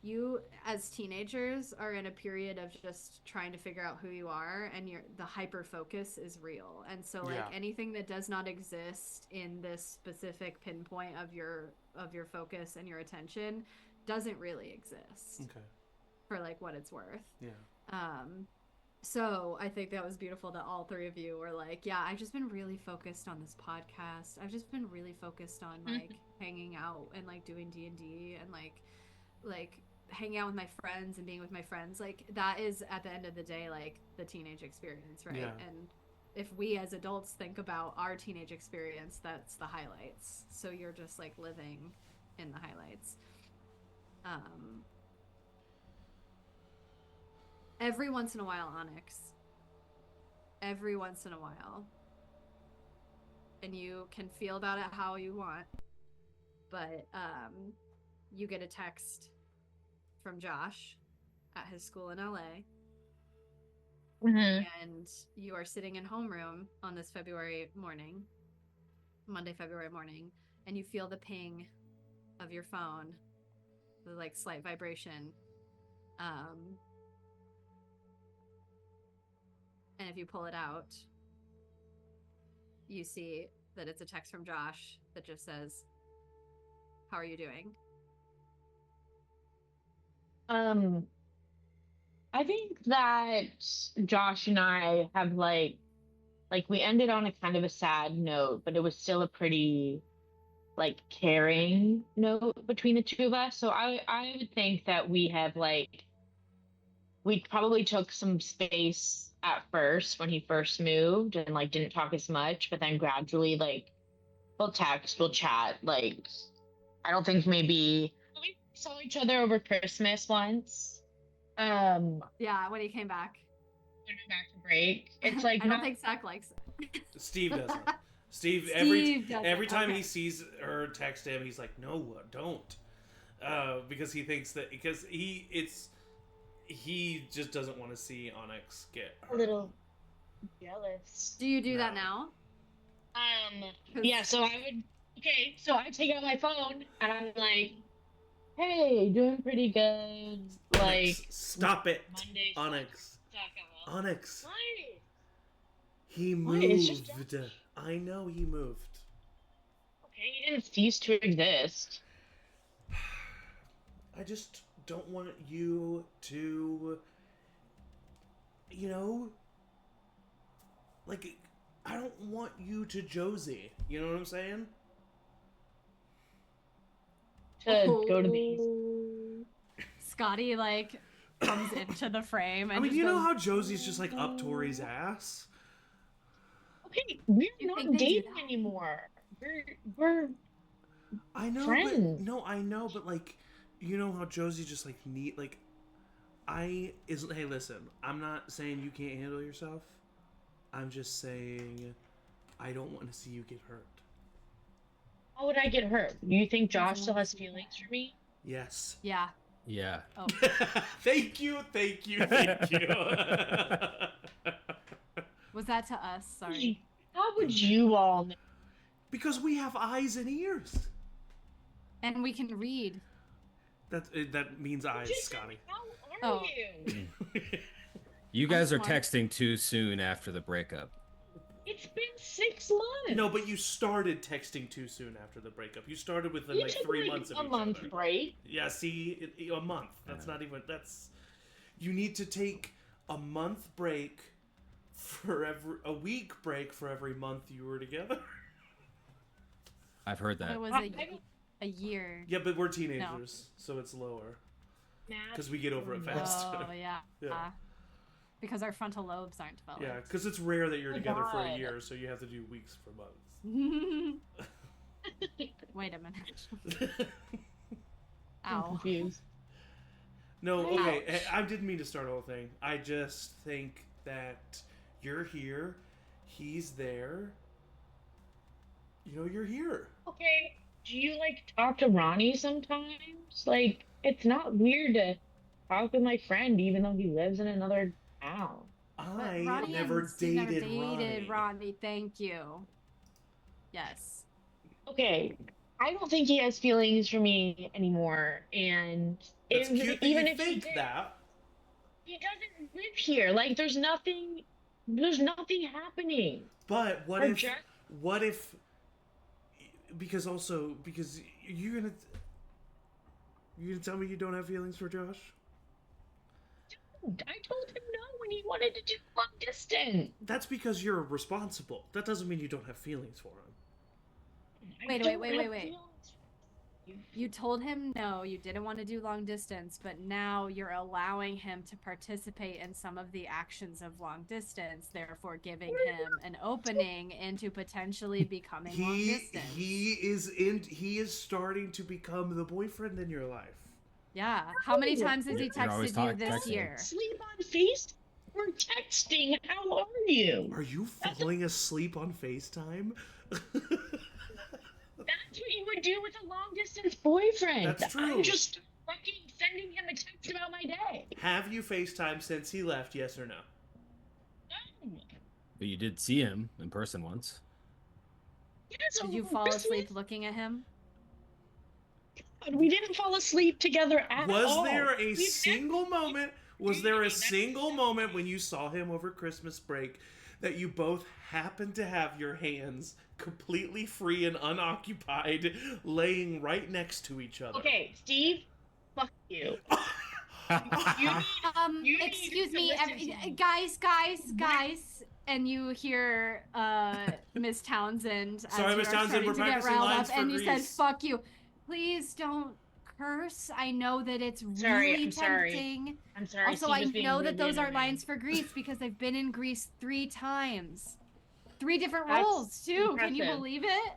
S1: you as teenagers are in a period of just trying to figure out who you are, and the hyper focus is real, and so like anything that does not exist in this specific pinpoint of your focus and your attention doesn't really exist for like what it's worth. So I think that was beautiful that all three of you were like, yeah, I've just been really focused on this podcast. I've just been really focused on like hanging out and like doing D&D and like hanging out with my friends and being with my friends. Like that is at the end of the day like the teenage experience, right? And if we as adults think about our teenage experience, that's the highlights. So you're just like living in the highlights. Every once in a while, Onyx. Every once in a while. And you can feel about it how you want. But you get a text from Josh at his school in LA. And you are sitting in homeroom on this Monday, February morning, and you feel the ping of your phone, the like slight vibration. And if you pull it out, you see that it's a text from Josh that just says, "How are you doing?"
S5: I think that Josh and I have like we ended on a kind of a sad note, but it was still a pretty like caring note between the two of us. So I would think that we have like we probably took some space at first when he first moved and like didn't talk as much, but then gradually like we'll text, we'll chat. Like I don't think maybe we saw each other over Christmas once.
S1: Yeah, when he came back.
S5: Back to break. It's like
S1: I don't think Zach likes it.
S4: Steve doesn't. Steve every time he sees her text him, he's like, "No, don't," because he thinks that he just doesn't want to see Onyx get hurt.
S5: A little jealous.
S1: Do you do that now?
S5: Yeah. So I take out my phone and I'm like, "Hey, doing pretty good." Like,
S4: stop it,
S5: Monday,
S4: Onyx. Onyx.
S5: Why?
S4: He moved. I know he moved.
S5: Okay, he didn't cease to exist.
S4: I just don't want you to, like, I don't want you to Josie. You know what I'm saying?
S5: To go to the
S1: Scotty, like, comes into the frame and
S4: I mean,
S1: just
S4: you know
S1: goes,
S4: how Josie's just, like, up Tori's ass?
S5: Okay, we're
S1: You
S5: not
S1: think they do
S5: dating
S1: that?
S5: anymore. We're
S4: I know,
S5: friends.
S4: I know, but, like, you know how Josie just, like, hey, listen, I'm not saying you can't handle yourself. I'm just saying I don't want to see you get hurt.
S5: How would I get hurt? You think Josh still has feelings for me?
S4: Yes.
S1: Yeah.
S2: Yeah.
S1: Oh,
S4: Thank you.
S1: was that to us? Sorry.
S5: How would you all know?
S4: Because we have eyes and ears.
S1: And we can read.
S4: That means eyes, Scotty.
S5: How are
S1: Oh.
S5: you?
S2: You guys are
S1: smart.
S2: texting too soon after the breakup.
S5: It's been 6 months.
S4: No, but you started texting too soon after the breakup. You started within
S5: You
S4: like
S5: took
S4: 3
S5: like
S4: months of
S5: a
S4: each
S5: month
S4: other.
S5: break.
S4: Yeah, see, a month. That's not even. That's. You need to take a month break a week break for every month you were together.
S2: I've heard that.
S1: It was a year.
S4: Yeah, but we're teenagers, so it's lower. Because we get over it faster.
S1: Oh, yeah.
S4: Yeah.
S1: Because our frontal lobes aren't developed.
S4: Yeah, because it's rare that you're
S5: Oh,
S4: together for a
S5: God.
S4: year, so you have to do weeks for months.
S1: Wait a minute.
S5: I'm
S1: Ow.
S5: confused.
S4: No, okay,
S1: Ouch.
S4: I didn't mean to start a whole thing. I just think that you're here, he's there. You know, you're here.
S5: Okay. Do you like talk to Ronnie sometimes? Like, it's not weird to talk with my friend even though he lives in another town.
S4: I
S1: Ronnie
S4: never
S1: and Steve
S4: dated,
S1: dated
S4: Ronnie.
S1: Ronnie. Thank you. Yes.
S5: Okay. I don't think he has feelings for me anymore, and
S4: It's cute that
S5: even
S4: you
S5: if he
S4: think
S5: did,
S4: that.
S5: he doesn't live here. Like, there's nothing happening.
S4: But what
S5: Or
S4: if?
S5: Jess-
S4: What if? Because you're gonna tell me you don't have feelings for Josh?
S5: I told him no when he wanted to do long distance.
S4: That's because you're responsible. That doesn't mean you don't have feelings for him.
S5: I
S1: Wait,
S5: don't
S1: wait,
S5: have
S1: wait.
S5: feelings.
S1: You told him no, you didn't want to do long distance, but now you're allowing him to participate in some of the actions of long distance, therefore giving him an opening into potentially becoming long distance.
S4: He is starting to become the boyfriend in your life.
S1: Yeah. How many times has he
S2: You're always
S1: texted you this
S2: texting.
S1: year?
S5: Sleep on FaceTime or texting. How are you?
S4: Are you falling asleep on FaceTime?
S5: That's what you would do with a long distance boyfriend.
S4: That's true.
S5: I'm just fucking sending him a text about my day.
S4: Have you FaceTime since he left, yes or no?
S5: No.
S2: But you did see him in person once.
S5: Yes,
S1: Did you
S5: over
S1: fall
S5: Christmas.
S1: asleep looking at him?
S5: We didn't fall asleep together at all.
S4: Was there a
S5: We've
S4: single
S5: never-
S4: moment? Was there a single moment when you saw him over Christmas break that you both happened to have your hands completely free and unoccupied, laying right next to each other?
S5: Okay, Steve, fuck you. You need
S1: Excuse
S5: to
S1: me,
S5: listen to me.
S1: guys, and you hear Miss Townsend. as
S4: Sorry,
S1: you
S4: Miss
S1: are
S4: Townsend,
S1: starting
S4: we're
S1: to get
S4: practicing
S1: riled
S4: lines
S1: up,
S4: for
S1: and you said,
S4: Grease.
S1: "Fuck you." Please don't curse. I know that it's
S5: Sorry,
S1: really
S5: I'm sorry.
S1: tempting.
S5: I'm sorry.
S1: Also,
S5: Steve
S1: I
S5: was being
S1: know that
S5: really
S1: those are
S5: annoying.
S1: lines for Greece because I've been in Greece 3 times. 3 different
S5: That's
S1: roles too. Can you
S5: impressive.
S1: believe it?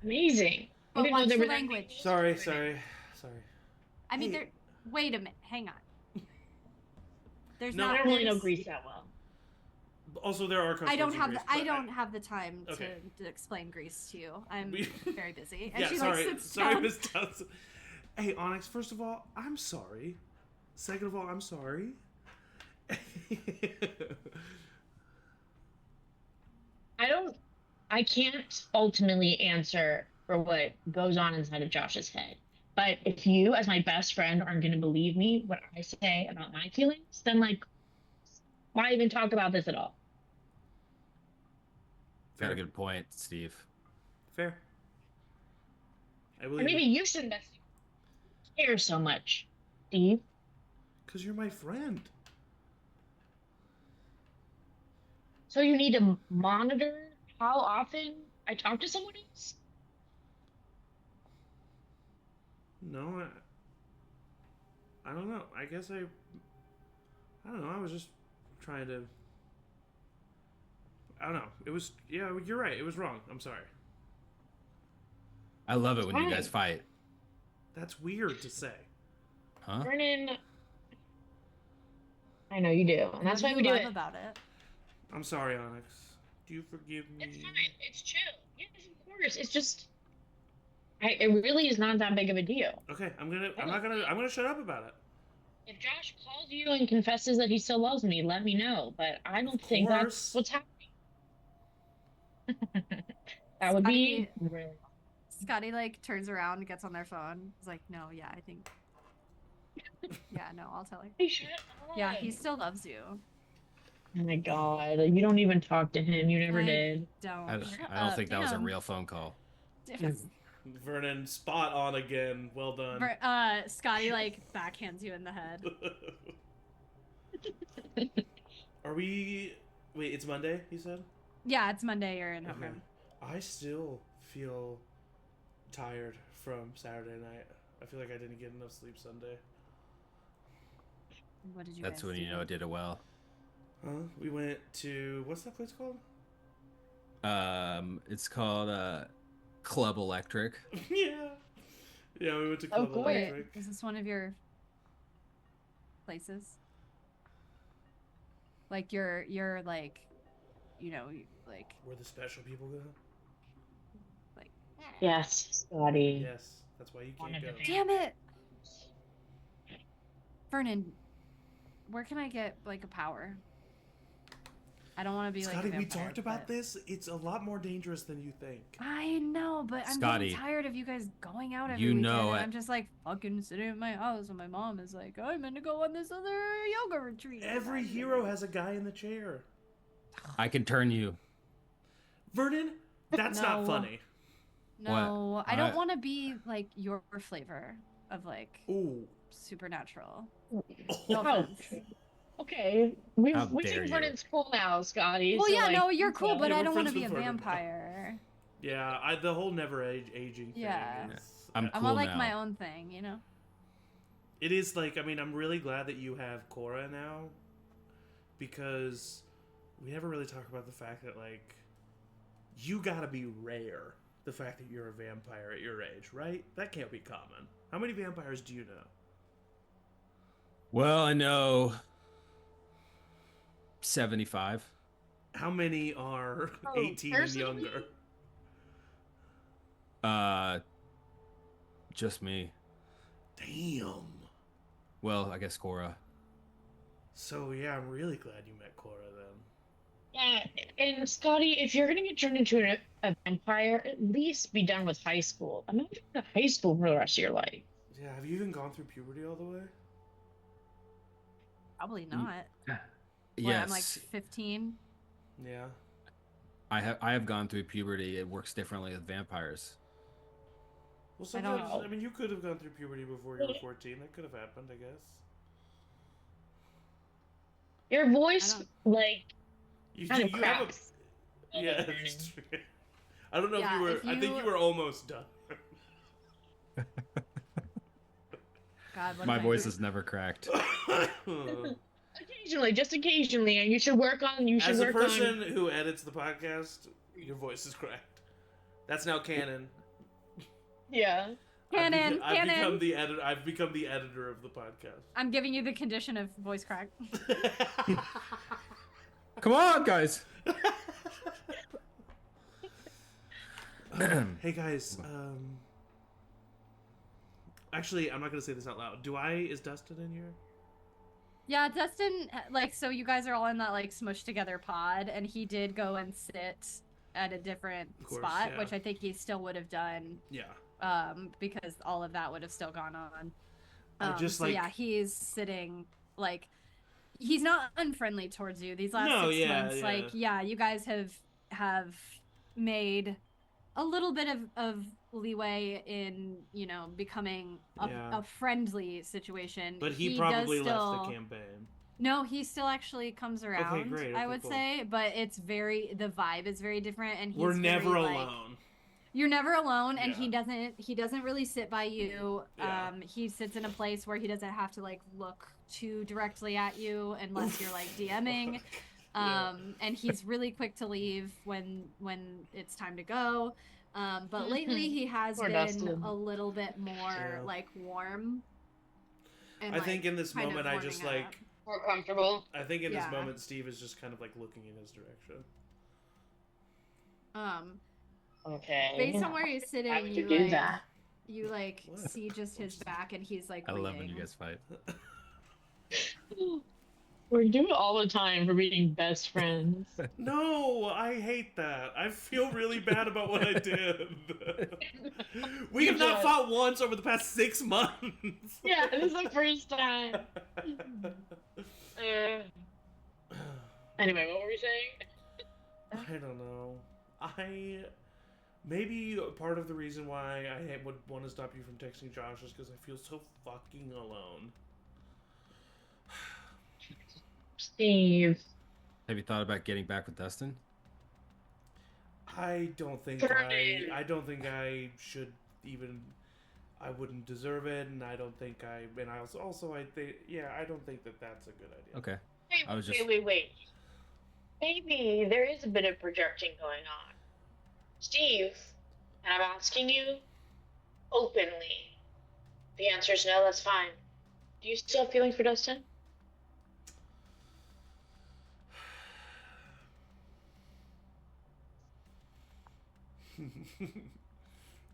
S5: Amazing. I
S1: But
S5: didn't know
S1: watch
S5: there
S1: the
S5: were that many
S1: language.
S4: Sorry.
S1: I mean,
S4: Hey.
S1: there. Wait a minute. Hang on. There's
S4: No.
S5: I
S1: not.
S5: don't really know
S1: there's-
S5: Greece that well.
S4: Also, there are.
S1: I don't
S4: customs in
S1: have
S4: Greece,
S1: the I
S4: but
S1: don't have the time
S4: Okay.
S1: to explain Greece to you. I'm
S4: We-
S1: very busy. And
S4: Yeah,
S1: she
S4: sorry,
S1: like sits
S4: sorry,
S1: down.
S4: Miss Townsend. Hey, Onyx. First of all, I'm sorry. Second of all, I'm sorry.
S5: I can't ultimately answer for what goes on inside of Josh's head. But if you, as my best friend, aren't going to believe me what I say about my feelings, then like, why even talk about this at all?
S2: Got
S4: Fair.
S2: a good point, Steve.
S4: Fair. I
S5: Or
S4: believe
S5: maybe you shouldn't care so much, Steve.
S4: because you're my friend.
S5: So you need to monitor how often I talk to someone else?
S4: No, I don't know. I guess I don't know. I was just trying to. I don't know. It was. Yeah, you're right. It was wrong. I'm sorry.
S2: I love it when you
S5: Fine.
S2: guys fight.
S4: That's weird to say.
S2: Huh?
S5: Vernon, I know you do, and that's why we do
S1: love
S5: it.
S1: about it.
S4: I'm sorry, Onyx. Do you forgive me?
S5: It's fine. It's chill. Yes, of course. It's just It really is not that big of a deal.
S4: Okay, I'm gonna shut up about it.
S5: If Josh calls you and confesses that he still loves me, let me know. But I don't
S4: Of
S5: think
S4: course.
S5: that's what's happening. That would be
S1: Scotty,
S5: really
S1: Scotty like turns around and gets on their phone. He's like, no, yeah, I think. Yeah, no, I'll tell her.
S5: Hey, shut
S1: Yeah,
S5: up.
S1: he still loves you.
S5: Oh my god, you don't even talk to him. You never
S1: I
S5: did.
S1: don't.
S2: I don't think that was a real phone call.
S4: Vernon, spot on again. Well done.
S1: Scotty like backhands you in the head.
S4: Are we? Wait, it's Monday. You said.
S1: Yeah, it's Monday. You're in
S4: Okay.
S1: homeroom.
S4: I still feel tired from Saturday night. I feel like I didn't get enough sleep Sunday.
S1: What did you?
S2: That's
S1: guys
S2: when
S1: do?
S2: you know it did it well.
S4: Huh? We went to what's that place called?
S2: It's called Club Electric.
S4: Yeah. Yeah, we went to Club
S5: cool.
S4: Electric.
S1: Is this one of your places? Like you're like, you know, like
S4: Where the special people go?
S5: Yes, Scotty.
S4: Yes, that's why you
S5: One
S4: can't
S5: of
S4: go.
S5: the
S1: damn it, Vernon. Where can I get like a power? I don't want to be like.
S4: Scotty,
S1: a
S4: we
S1: vampire,
S4: talked about
S1: but-
S4: this. It's a lot more dangerous than you think.
S1: I know, but I'm
S2: Scotty,
S1: getting tired of you guys going out every
S2: you
S1: weekend,
S2: know
S1: and
S2: it.
S1: I'm just like fucking sitting at my house, and my mom is like, "I'm gonna go on this other yoga retreat."
S4: Every hero has a guy in the chair.
S2: I can turn you.
S4: Vernon, that's not
S1: No.
S4: funny.
S1: No, I don't
S2: I-
S1: want to be like your flavor of like
S4: Ooh.
S1: supernatural.
S4: Oh.
S1: No offense.
S5: Okay,
S2: How
S5: we've
S2: dare
S5: seen
S2: you.
S5: Vernon's cool now, Scotty.
S1: Well,
S5: so,
S1: yeah,
S5: like,
S1: no, you're cool, but
S4: Yeah,
S1: I
S4: we're
S1: don't want to
S4: friends
S1: be a
S4: with Vernon now.
S1: vampire.
S4: Yeah, the whole never aging thing.
S1: Yeah.
S4: Is,
S2: I'm
S1: I
S2: cool
S1: want like
S2: now.
S1: my own thing, you know.
S4: It is like, I mean, I'm really glad that you have Cora now, because we never really talk about the fact that, like, you gotta be rare, the fact that you're a vampire at your age, right? That can't be common. How many vampires do you know?
S2: Well, I know 75.
S4: How many are
S5: Oh,
S4: 18 and
S5: personally?
S4: younger?
S2: Just me.
S4: Damn.
S2: Well, I guess Cora.
S4: So, yeah, I'm really glad you met Cora then.
S5: Yeah, and Scotty, if you're gonna get turned into a vampire, at least be done with high school. I'm not going to high school for the rest of your life.
S4: Yeah, have you even gone through puberty all the way?
S1: Probably not. What,
S2: Yes.
S1: I'm like 15.
S4: Yeah.
S2: I have gone through puberty. It works differently with vampires.
S4: Well,
S1: I don't
S4: sometimes,
S5: know.
S4: I mean, you could have gone through puberty before you were 14. That could have happened, I guess.
S5: Your voice,
S1: don't-
S5: like,
S4: You,
S5: kind of
S4: you have
S5: cracks.
S4: a... Yeah, it's true. I don't know
S1: Yeah,
S4: if you were...
S1: if
S4: I think
S1: you-
S4: you were almost done.
S1: God, what
S2: My
S1: am I
S2: voice
S1: doing?
S2: is never cracked.
S5: Occasionally, just occasionally, and you should work on. You should
S4: As a
S5: work
S4: person
S5: on.
S4: who edits the podcast, your voice is cracked. That's now canon.
S5: Yeah.
S1: Canon,
S4: I've
S1: canon.
S4: become the editor. I've become the editor of the podcast.
S1: I'm giving you the condition of voice crack.
S2: Come on, guys.
S4: Hey guys, actually, I'm not gonna say this out loud. Is Dustin in here?
S1: Yeah, Dustin, like, so you guys are all in that, like, smushed together pod, and he did go and sit at a different
S4: Of course,
S1: spot,
S4: yeah.
S1: which I think he still would have done,
S4: Yeah.
S1: because all of that would have still gone on.
S4: I just,
S1: So
S4: like-
S1: yeah, he's sitting, like, he's not unfriendly towards you. These last
S4: No,
S1: 6
S4: yeah,
S1: months,
S4: yeah.
S1: like, yeah, you guys have made a little bit of leeway in, you know, becoming
S4: Yeah.
S1: a friendly situation.
S4: But he
S1: does
S4: probably left
S1: still-
S4: the campaign.
S1: No, he still actually comes around.
S4: great,
S1: I
S4: okay,
S1: would
S4: cool.
S1: say, but the vibe is very different, and he's
S4: We're never
S1: very, like-
S4: alone.
S1: You're never alone, and
S4: Yeah.
S1: he doesn't really sit by you.
S4: Yeah.
S1: He sits in a place where he doesn't have to like look too directly at you unless you're like DMing.
S4: Yeah.
S1: And he's really quick to leave when it's time to go. But lately he has
S5: Poor
S1: been
S5: Dustin.
S1: a little bit more
S4: Yeah.
S1: like warm. And,
S4: I think in this
S1: kind of
S4: moment, I just
S1: warming
S4: like.
S1: up.
S5: More comfortable.
S4: I think in
S1: Yeah.
S4: this moment, Steve is just kind of like looking in his direction.
S5: Okay.
S1: Based on where he's
S5: Why
S1: sitting,
S5: would you do that?
S1: you like
S2: What?
S1: see just his back, and he's like
S2: I love when
S1: reading.
S2: you guys fight.
S5: We do it all the time for being best friends.
S4: No, I hate that. I feel really bad about what I did. We have not fought once over the past 6 months.
S5: Yeah, this is the first time. Anyway, what were we saying?
S4: I don't know. Maybe part of the reason why I would want to stop you from texting Josh is because I feel so fucking alone.
S5: Steve.
S2: Have you thought about getting back with Dustin?
S4: I don't think
S5: Vernon.
S4: I don't think I should even. I wouldn't deserve it, and I don't think I. And I also I think I don't think that that's a good idea.
S2: Okay.
S5: Wait,
S2: I was just-
S5: wait. Maybe there is a bit of projecting going on. Steve, and I'm asking you openly. The answer is no, that's fine. Do you still have feelings for Dustin?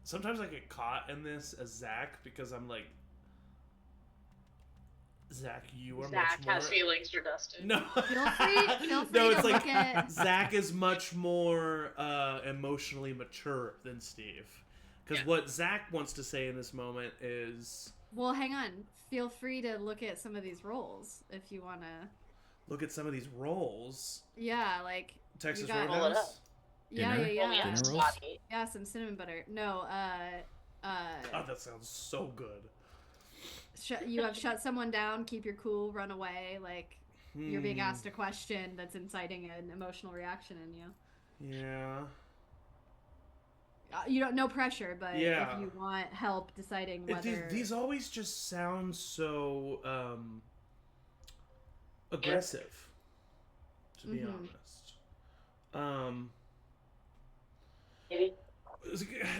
S4: Sometimes I get caught in this as Zach because I'm like, Zach, you are
S5: Zach
S4: much more.
S5: has feelings for Dustin.
S4: No,
S1: Feel free
S4: no,
S1: to
S4: it's
S1: look
S4: like
S1: at.
S4: Zach is much more emotionally mature than Steve. Because
S5: Yeah.
S4: what Zach wants to say in this moment is,
S1: Well, hang on. Feel free to look at some of these roles if you want to.
S4: look at some of these roles.
S1: Yeah, like
S4: Texas
S1: got-
S5: Roll it
S4: Roadhouse.
S5: up.
S1: yeah,
S2: Dinner?
S1: yeah,
S5: Oh,
S1: yeah.
S2: Dinner rolls?
S5: Scotty.
S1: Yeah, some cinnamon butter. No,
S4: Oh, that sounds so good.
S1: you have shut someone down, keep your cool, run away. Like you're being asked a question that's inciting an emotional reaction in you.
S4: Yeah.
S1: You don't no pressure, but
S4: Yeah.
S1: if you want help deciding whether
S4: These always just sound so aggressive, to be
S1: Mhm.
S4: honest.
S5: Maybe.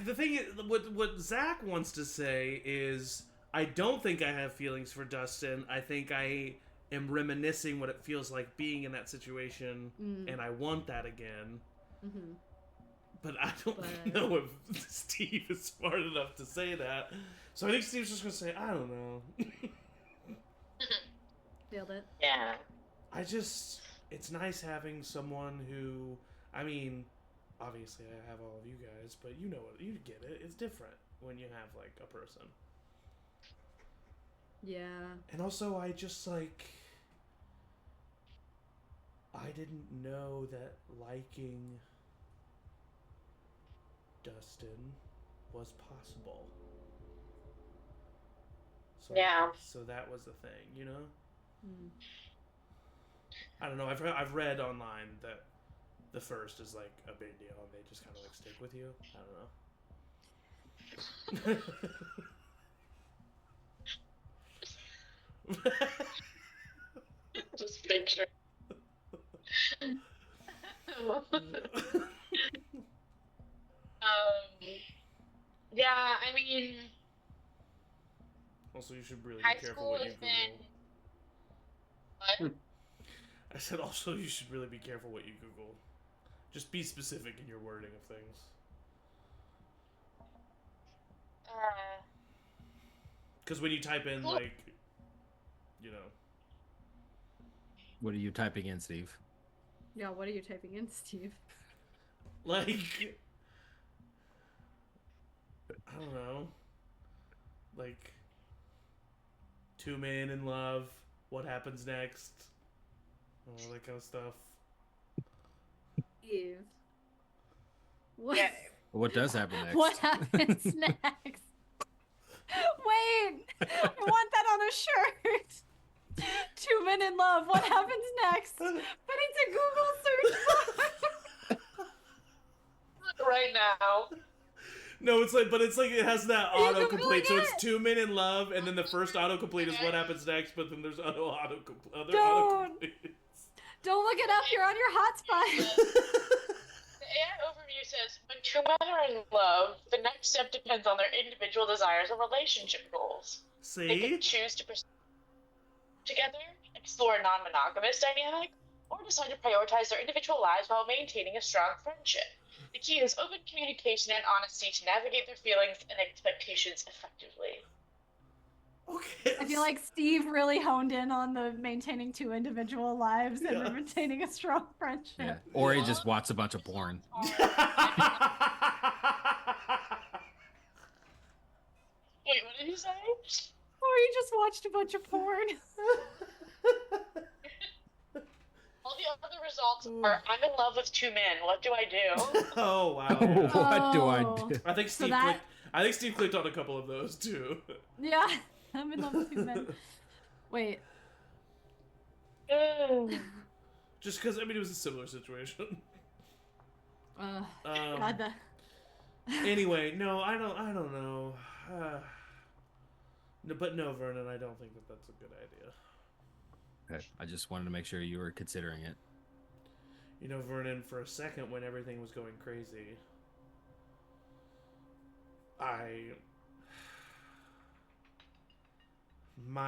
S4: The thing is, what Zach wants to say is, I don't think I have feelings for Dustin. I think I am reminiscing what it feels like being in that situation, and I want that again.
S1: Mm-hmm.
S4: But I don't know if Steve is smart enough to say that. So I think Steve's just gonna say, I don't know.
S1: Failed it.
S5: Yeah.
S4: It's nice having someone who, I mean, obviously I have all of you guys, but you know what, you get it. It's different when you have, like, a person.
S1: Yeah.
S4: And also, I just, like, I didn't know that liking Dustin was possible. So,
S5: Yeah.
S4: So that was the thing, you know?
S1: Mm.
S4: I don't know. I've read online that the first is like a big deal, and they just kind of like stick with you. I don't know.
S5: Just picture. Yeah, I mean,
S4: Also, you should really
S5: high
S4: be careful
S5: school
S4: what you
S5: has been.
S4: Google.
S5: What?
S4: I said also you should really be careful what you Google. Just be specific in your wording of things. Because when you type in,
S5: Cool.
S4: like, you know,
S2: What are you typing in, Steve?
S1: Yeah, what are you typing in, Steve?
S4: like, I don't know, like, two men in love, what happens next, all that kind of stuff.
S1: Steve. What?
S5: Yeah.
S2: What does happen next?
S1: What happens next? Wait, I want that on a shirt. 2 Men in Love. What happens next? But it's a Google search bar.
S5: Right now.
S4: No, it's like, but it's like it has that
S1: You can
S4: autocomplete. So
S1: plug
S4: it's
S1: it.
S4: 2 men in love, and then the first autocomplete is what happens next, but then there's other
S1: Don't.
S4: autocompletes.
S1: Don't look it up. You're on your hotspot.
S5: The AI overview says, when two men are in love, the next step depends on their individual desires and relationship goals. They
S4: See?
S5: can choose to pursue together, explore a non-monogamous dynamic, or decide to prioritize their individual lives while maintaining a strong friendship. The key is open communication and honesty to navigate their feelings and expectations effectively.
S4: Okay.
S1: I feel like Steve really honed in on the maintaining 2 individual lives and maintaining a strong friendship.
S2: Yeah. Or he just watched a bunch of porn.
S5: Wait, what did you say?
S1: Or he just watched a bunch of porn.
S5: All the other results are I'm in love with 2 men. What do I do?
S4: Oh wow.
S2: What do I
S1: Oh.
S2: do?
S4: I think Steve clicked. I think Steve clicked on a couple of those too.
S1: Yeah, I'm in love with 2 men. Wait.
S4: Just because it was a similar situation.
S1: God,
S4: Anyway, no, I don't know. No, but no, Vernon, I don't think that that's a good idea.
S2: Okay. I just wanted to make sure you were considering it.
S4: You know, Vernon, for a second when everything was going crazy,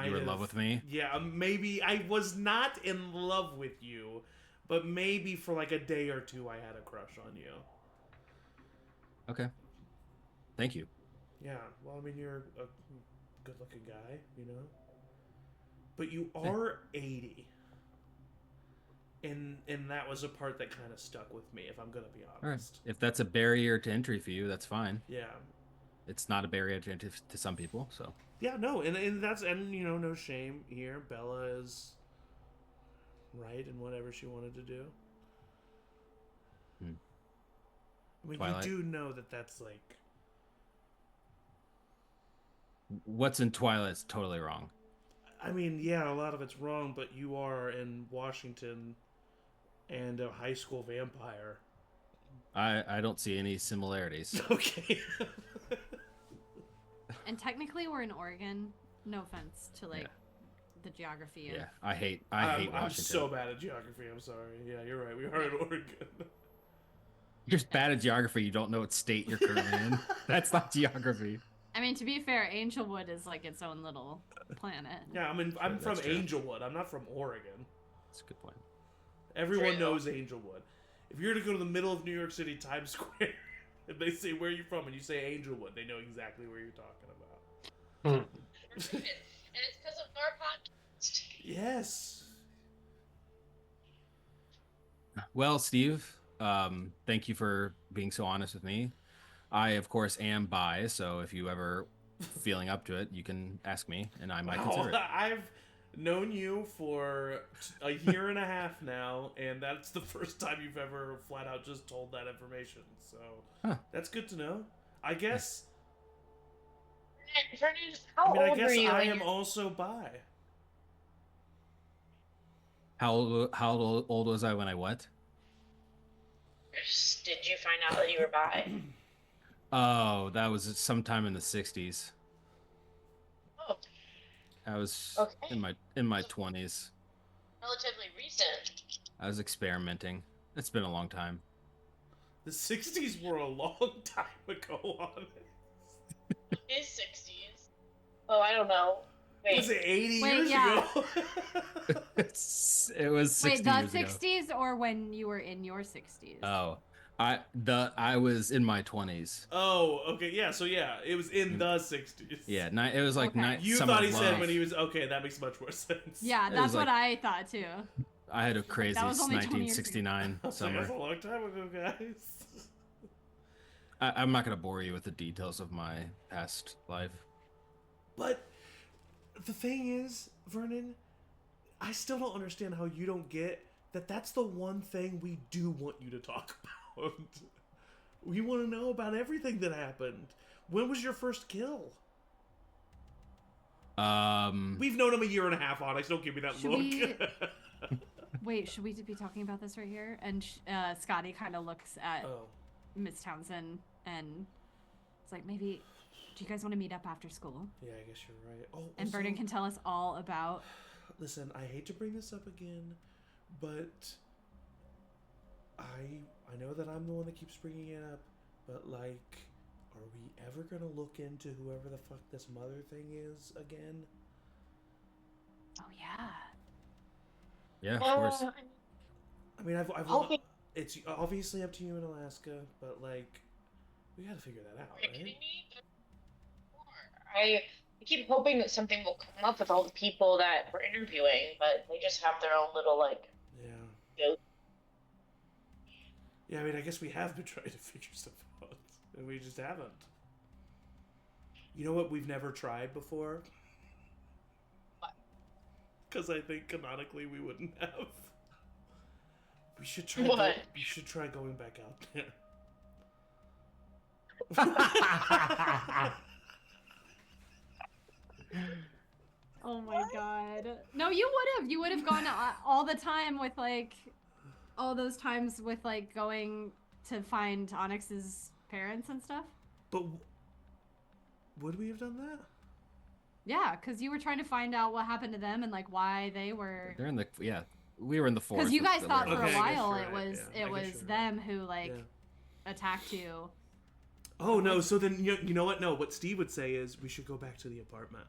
S2: You were in love with me?
S4: Yeah, maybe I was not in love with you, but maybe for like a day or two I had a crush on you.
S2: Okay. Thank you.
S4: Yeah, well, I mean, you're a good-looking guy, you know? But you are 80. And that was a part that kind of stuck with me, if I'm going to be honest.
S2: All right. If that's a barrier to entry for you, that's fine.
S4: Yeah.
S2: It's not a barrier to entry to some people, so.
S4: Yeah, no, and that's, and you know, no shame here. Bella is right in whatever she wanted to do. I mean,
S2: Twilight.
S4: you do know that that's like...
S2: What's in Twilight's totally wrong.
S4: I mean, yeah, a lot of it's wrong, but you are in Washington and a high school vampire.
S2: I don't see any similarities.
S4: Okay.
S1: And technically we're in Oregon. No offense to the geography.
S2: Yeah, I hate Washington.
S4: I'm so bad at geography. I'm sorry. Yeah, you're right. We are in Oregon.
S2: You're bad at geography. You don't know what state you're currently in. That's not geography.
S1: I mean, to be fair, Angelwood is like its own little planet.
S4: Yeah, I mean, I'm from
S2: true.
S4: Angelwood. I'm not from Oregon.
S2: That's a good point.
S4: Everyone knows Angelwood. If you're to go to the middle of New York City, Times Square, and they say, where are you from? And you say Angelwood, they know exactly where you're talking about.
S5: And it's because of our podcast.
S4: Yes.
S2: Well, Steve, thank you for being so honest with me. I, of course, am bi, so if you ever feeling up to it, you can ask me, and I might consider it.
S4: I've known you for a year and a half now, and that's the first time you've ever flat out just told that information. So that's good to know. I guess.
S5: Vernon, how
S4: I
S5: old were you?
S4: I am also bi.
S2: How old was I when I what?
S5: Did you find out that you were bi?
S2: Oh, that was sometime in the 60s.
S5: Oh,
S2: I was
S5: okay.
S2: in my 20s.
S5: Relatively recent.
S2: I was experimenting. It's been a long time.
S4: The 60s were a long time ago, honest.
S5: His 60s. Oh, I don't know. Wait.
S4: Was it 80
S1: Wait,
S4: years
S1: yeah.
S4: ago?
S2: It was 60
S1: Wait, the
S2: years ago.
S1: 60s or when you were in your 60s?
S2: Oh, I was in my 20s.
S4: Oh, okay, yeah. So yeah, it was in the 60s.
S2: Yeah, it was like
S1: Okay.
S4: You
S2: summer
S4: thought he
S2: of
S4: said
S2: love.
S4: when he was okay. That makes much more sense.
S1: Yeah,
S2: It
S1: that's
S2: was
S1: what
S2: like-
S1: I thought too.
S2: I had a crazy
S1: That was only 20 years ago.
S2: 1969
S4: I was like,
S2: summer.
S4: that's a long time ago, guys.
S2: I'm not gonna bore you with the details of my past life.
S4: But the thing is, Vernon, I still don't understand how you don't get that. That's the one thing we do want you to talk about. We want to know about everything that happened. When was your first kill? We've known him a year and a half, Onyx. Don't give me that
S1: Should
S4: look.
S1: we- Wait, should we be talking about this right here? And Scotty kind of looks at
S4: Oh.
S1: Miss Townsend and it's like, maybe, do you guys want to meet up after school?
S4: Yeah, I guess you're right. Oh,
S1: And
S4: also-
S1: Vernon can tell us all about.
S4: Listen, I hate to bring this up again, but I know that I'm the one that keeps bringing it up, but like, are we ever gonna look into whoever the fuck this mother thing is again?
S1: Oh yeah.
S2: Yeah, of course.
S4: I mean, I've
S5: hoping.
S4: it's obviously up to you in Alaska, but like, we gotta figure that out,
S5: Are you
S4: right?
S5: kidding me? I keep hoping that something will come up with all the people that we're interviewing, but they just have their own little like.
S4: Yeah.
S5: Joke.
S4: Yeah, I mean, I guess we have been trying to figure stuff out, and we just haven't. You know what we've never tried before?
S5: What?
S4: Because I think canonically we wouldn't have. We should try.
S5: What?
S4: We should try going back out there.
S1: Oh my god. No, you would have. You would have gone all the time with like all those times with like going to find Onyx's parents and stuff.
S4: But would we have done that?
S1: Yeah, because you were trying to find out what happened to them and like why they were.
S2: They're in the we were in the forest.
S1: Because you guys
S2: with
S1: thought
S2: the
S1: for
S4: Okay,
S1: a
S4: I guess
S1: while
S4: you're
S1: it
S4: right,
S1: was
S4: yeah. I guess you're
S1: them who like
S4: Yeah.
S1: attacked you.
S4: Oh no! So then you know what? No, what Steve would say is we should go back to the apartment.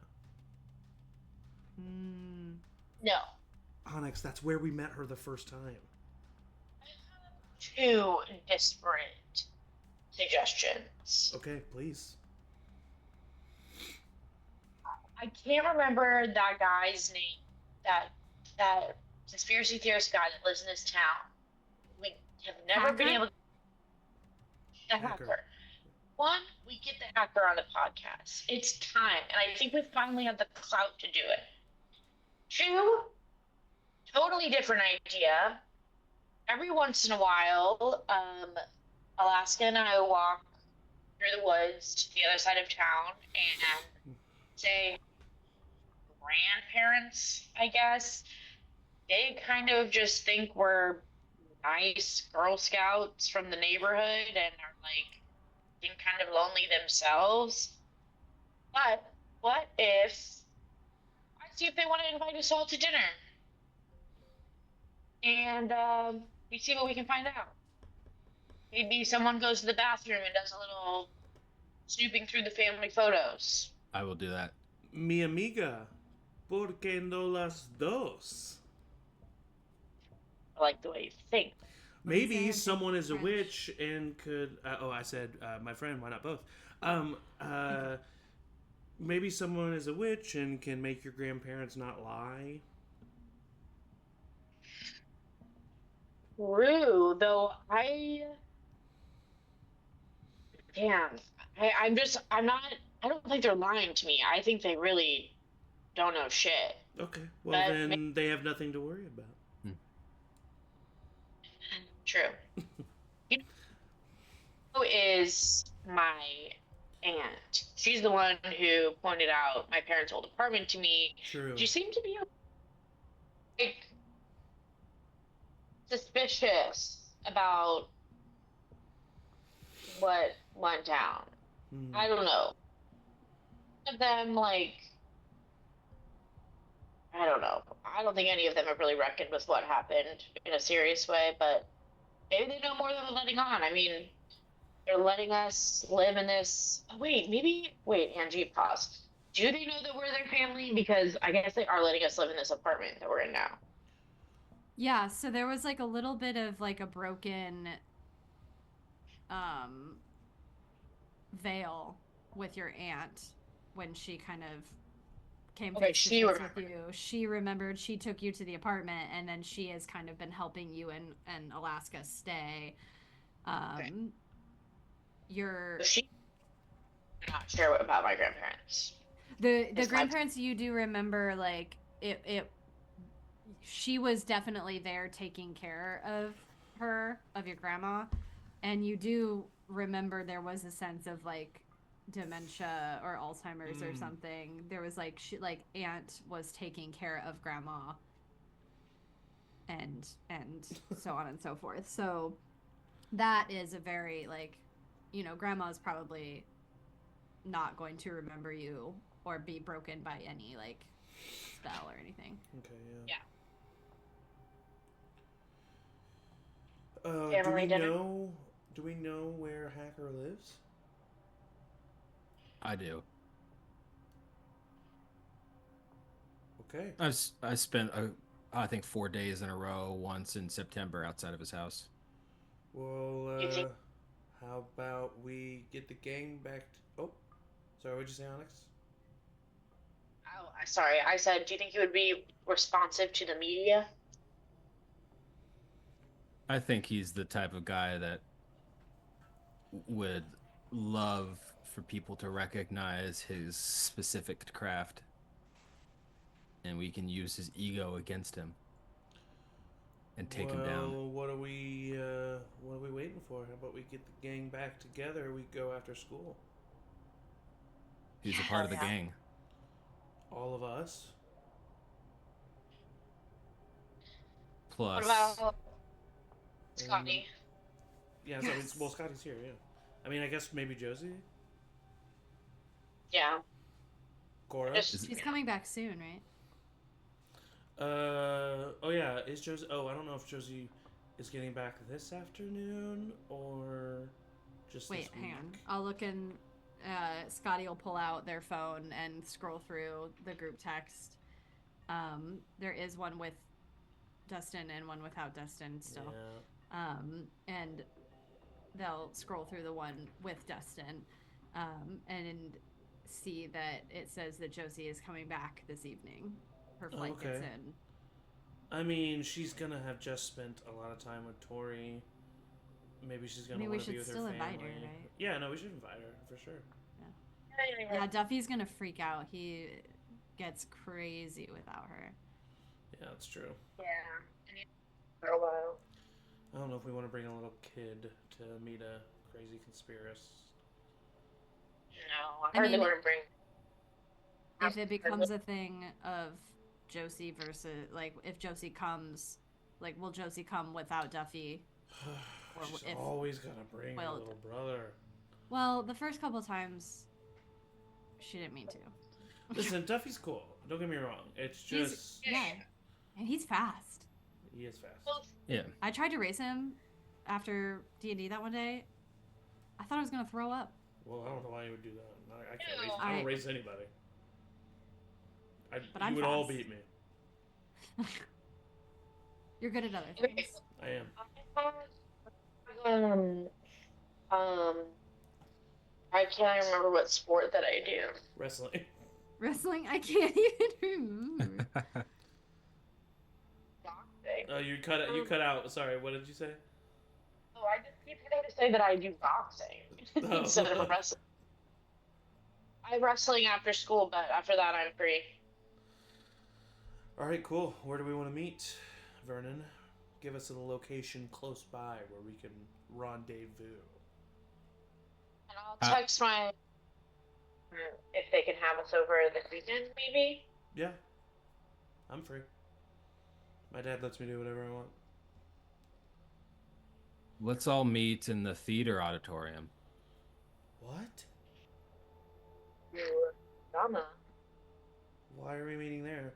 S5: No.
S4: Onyx, that's where we met her the first time.
S5: Two disparate suggestions.
S4: Okay, please.
S5: I can't remember that guy's name. That conspiracy theorist guy that lives in this town. We have never been
S1: Hacker?
S5: able to. The hacker. One, we get the hacker on the podcast. It's time, and I think we finally have the clout to do it. Two, totally different idea. Every once in a while, Alaska and I walk through the woods to the other side of town and say, grandparents, I guess, they kind of just think we're nice Girl Scouts from the neighborhood and are like being kind of lonely themselves. But what if I see if they want to invite us all to dinner? And we see what we can find out. Maybe someone goes to the bathroom and does a little snooping through the family photos.
S2: I will do that.
S4: Mi amiga, ¿por qué no las dos?
S5: I like the way you think.
S4: Maybe
S1: saying?
S4: someone is a
S1: French.
S4: witch and could. I said my friend. Why not both? Maybe someone is a witch and can make your grandparents not lie.
S5: True, though I don't think they're lying to me. I think they really don't know shit.
S4: Okay, well
S5: But
S4: then they have nothing to worry about.
S5: True. You know who is my aunt? She's the one who pointed out my parents' old apartment to me.
S4: True.
S5: She seemed to be like suspicious about what went down. I don't know. One of them, like, I don't know. I don't think any of them have really reckoned with what happened in a serious way, but maybe they know more than they're letting on. I mean, they're letting us live in this. Oh, wait, Angie, pause. Do they know that we're their family? Because I guess they are letting us live in this apartment that we're in now.
S1: Yeah, so there was like a little bit of like a broken veil with your aunt when she kind of came
S5: Okay,
S1: face to
S5: she
S1: face
S5: remembered.
S1: with you. She remembered, she took you to the apartment, and then she has kind of been helping you and Alaska stay.
S5: Okay.
S1: Your
S5: She's not sure about my grandparents.
S1: the
S5: It's my-
S1: grandparents, you do remember like it she was definitely there taking care of your grandma, and you do remember there was a sense of like dementia or Alzheimer's or something. There was like aunt was taking care of grandma and so on and so forth. So that is a very like, you know, grandma's probably not going to remember you or be broken by any like spell or anything.
S4: Okay,
S5: Yeah.
S4: Do
S5: Family
S4: we
S5: dinner?
S4: know? Do we know where Hacker lives?
S2: I do.
S4: Okay.
S2: I spent I think 4 days in a row, once in September outside of his house.
S4: Well,
S5: You think-
S4: how about we get the gang back? Oh, sorry, what'd you say, Onyx?
S5: Oh, sorry. I said, do you think he would be responsive to the media?
S2: I think he's the type of guy that would love for people to recognize his specific craft, and we can use his ego against him and take him down.
S4: Well, what are we waiting for? How about we get the gang back together? We go after school.
S2: He's a part of the
S5: Yeah.
S2: gang.
S4: All of us.
S2: Plus,
S5: What about Scotty?
S4: Yeah, so well, Scotty's here. Yeah. I mean, I guess maybe Josie,
S5: Yeah.
S4: Cora.
S5: Just-
S1: She's coming back soon, right?
S4: Oh yeah, is Josie? Oh, I don't know if Josie is getting back this afternoon or just
S1: Wait,
S4: this week.
S1: hang on. I'll look in. Scotty will pull out their phone and scroll through the group text. There is one with Dustin and one without Dustin still.
S4: Yeah.
S1: And they'll scroll through the one with Dustin, and see that it says that Josie is coming back this evening. Her flight gets
S4: Okay.
S1: in.
S4: I mean, she's gonna have just spent a lot of time with Tori. Maybe she's gonna
S1: Maybe we
S4: want to be
S1: should
S4: with her
S1: still
S4: family.
S1: invite her, right?
S4: Yeah, no, we should invite her for sure.
S1: Yeah, Duffy's gonna freak out. He gets crazy without her.
S4: Yeah, that's true.
S5: Yeah. For a while.
S4: I don't know if we want to bring a little kid to meet a crazy conspiracist.
S5: No, I
S1: I
S5: heard they
S1: mean,
S5: want to bring.
S1: If it becomes a thing of Josie versus, like, if Josie comes, like, will Josie come without Duffy? Or
S4: She's
S1: if-
S4: always gotta bring her
S1: well,
S4: little brother.
S1: Well, the first couple times, she didn't mean to.
S4: Listen, Duffy's cool. Don't get me wrong. It's
S1: He's-
S4: just
S1: Yeah, and he's fast.
S4: he is fast.
S2: yeah.
S1: I tried to race him after D&D that one day. I thought I was gonna throw up.
S4: Well, I don't know why you would do that. I can't
S5: Ew.
S4: race. I don't
S1: I-
S4: race anybody.
S1: But
S4: You
S1: I'm
S4: would all
S1: fast.
S4: beat me.
S1: You're good at other things.
S4: I am.
S5: I can't remember what sport that I do.
S4: Wrestling.
S1: Wrestling, I can't even remember.
S5: Boxing.
S4: Oh, you cut out. Sorry, what did you say?
S5: Oh, I just keep forgetting to say that I do boxing
S4: Oh.
S5: instead of wrestling. I'm wrestling after school, but after that I'm free.
S4: All right, cool. Where do we want to meet, Vernon? Give us a location close by where we can rendezvous.
S5: And I'll text my if they can have us over this weekend, maybe.
S4: Yeah, I'm free. My dad lets me do whatever I want.
S2: Let's all meet in the theater auditorium.
S4: What?
S5: Drama.
S4: Why are we meeting there?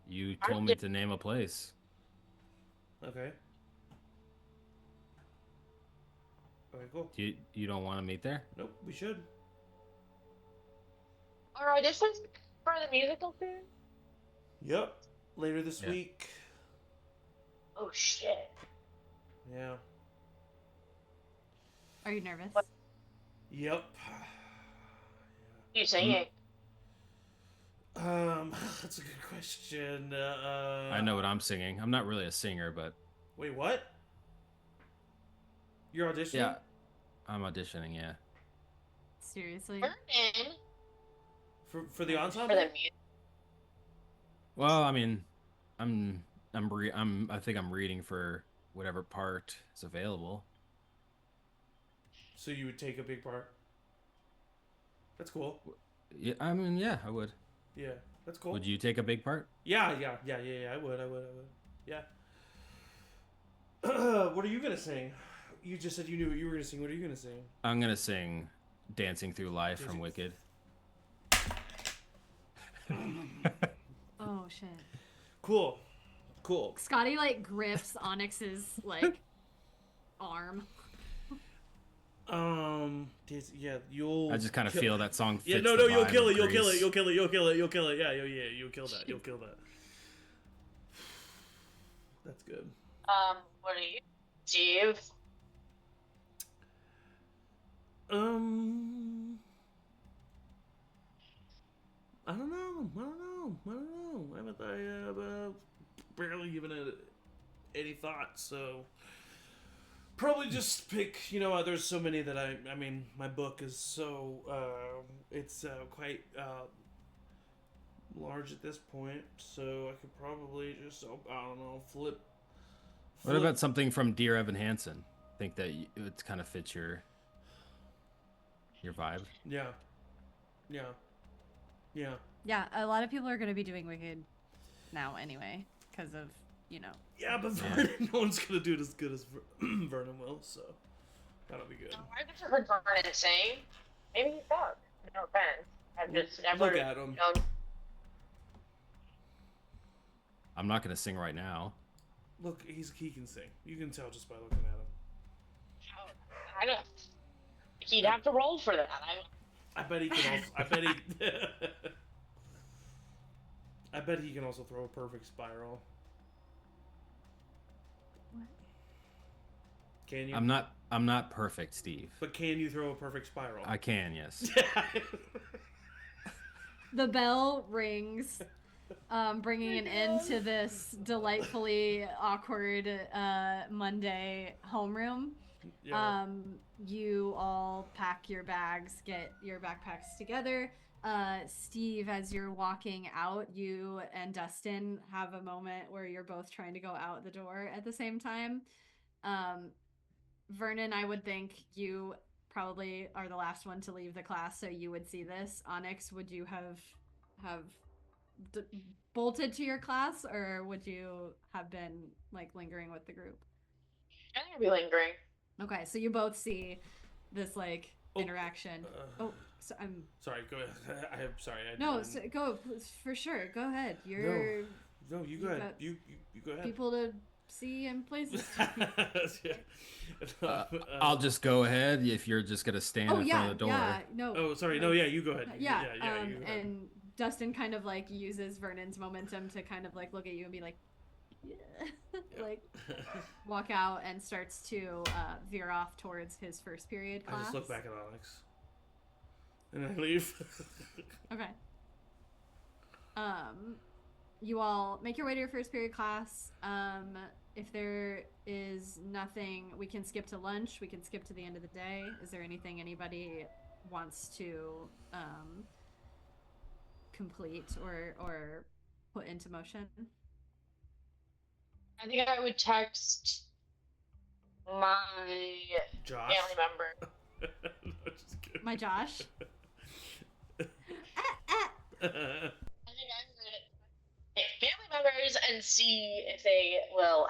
S2: You told me to name a place.
S4: Okay. Okay, cool.
S2: You don't want to meet there?
S4: Nope, we should.
S5: Or auditions for the musical soon?
S4: Yep. Later this
S2: Yeah.
S4: week.
S5: Oh shit.
S4: Yeah.
S1: Are you nervous?
S5: What?
S4: Yep.
S5: You singing?
S4: That's a good question.
S2: I know what I'm singing. I'm not really a singer, but
S4: Wait, what? You're auditioning?
S2: yeah, I'm auditioning. Yeah.
S1: Seriously?
S5: Vernon
S4: For the
S5: for
S4: ensemble?
S5: the music.
S2: Well, I mean, I think I'm reading for whatever part is available.
S4: So you would take a big part? That's cool.
S2: Yeah, I mean, yeah, I would.
S4: Yeah, that's cool.
S2: Would you take a big part?
S4: Yeah, I would. Yeah. What are you gonna sing? You just said you knew what you were gonna sing. What are you gonna sing?
S2: I'm gonna sing "Dancing Through Life" from Wicked.
S1: Oh shit.
S4: Cool.
S1: Scotty like grips Onyx's like arm.
S4: Yeah, you'll.
S2: I just kind of feel that song fits
S4: Yeah, no,
S2: the
S4: you'll
S2: vibe
S4: kill
S2: of
S4: it. You'll kill
S2: Grease.
S4: it. You'll kill it. You'll kill it. You'll kill it. Yeah, you'll kill that. You'll kill that. That's good.
S5: What are you, Steve?
S4: I don't know. I have barely given it any thought, so probably just pick. There's so many that I mean, my book is so it's quite large at this point, so I could probably just I don't know flip.
S2: What about something from Dear Evan Hansen? Think that it kind of fits your vibe?
S4: Yeah.
S1: Yeah, a lot of people are going to be doing Wicked now anyway, because of,
S4: Yeah, but Vernon, no one's gonna do it as good as Vernon will, so that'll be good.
S5: I've never heard Vernon sing. Maybe he's sucks. No offense. I've just never
S4: Look at him.
S5: known.
S2: I'm not gonna sing right now.
S4: Look, he can sing. You can tell just by looking at him.
S5: I don't. He'd have to roll for that.
S4: I bet he can also. I bet he. I bet he can also throw a perfect spiral.
S1: What?
S4: Can you?
S2: I'm not perfect, Steve.
S4: But can you throw a perfect spiral?
S2: I can, yes.
S1: The bell rings, bringing an end to this delightfully awkward Monday homeroom.
S4: Yeah.
S1: You all pack your bags, get your backpacks together. Steve, as you're walking out, you and Dustin have a moment where you're both trying to go out the door at the same time. Vernon, I would think you probably are the last one to leave the class, so you would see this. Onyx, would you have bolted to your class, or would you have been like lingering with the group?
S5: I think I'd be lingering.
S1: Okay, so you both see this like interaction. So I'm
S4: sorry. Go ahead. I'm sorry.
S1: Go for sure. Go ahead. You're
S4: no. You go ahead. You go ahead.
S1: People to see and places.
S2: I'll just go ahead if you're just gonna stand in front of the door.
S1: Yeah, no.
S4: Oh, sorry. No, yeah, you go ahead.
S1: Yeah,
S4: you go ahead.
S1: And Dustin kind of like uses Vernon's momentum to kind of like look at you and be like, yeah. Like walk out and starts to veer off towards his first period class.
S4: I just look back at Onyx. And I leave.
S1: Okay. You all make your way to your first period class. If there is nothing, we can skip to lunch. We can skip to the end of the day. Is there anything anybody wants to complete or put into motion?
S5: I think I would text my
S4: Josh?
S5: family member.
S4: No, just kidding.
S1: My Josh?
S5: I think I would pick family members and see if they will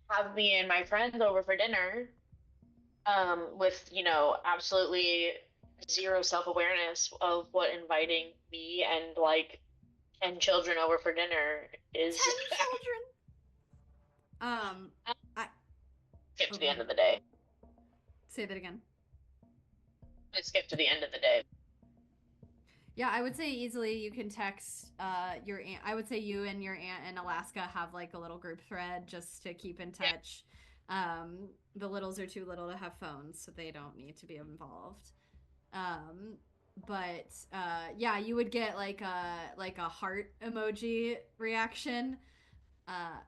S5: have me and my friends over for dinner. With absolutely zero self-awareness of what inviting me and like 10 children over for dinner is.
S1: 10 children.
S5: Skip to the end of the day.
S1: Say that again.
S5: I skip to the end of the day.
S1: Yeah, I would say easily you can text your aunt. I would say you and your aunt in Alaska have like a little group thread just to keep in touch. Yeah. The littles are too little to have phones, so they don't need to be involved. But yeah, you would get like a heart emoji reaction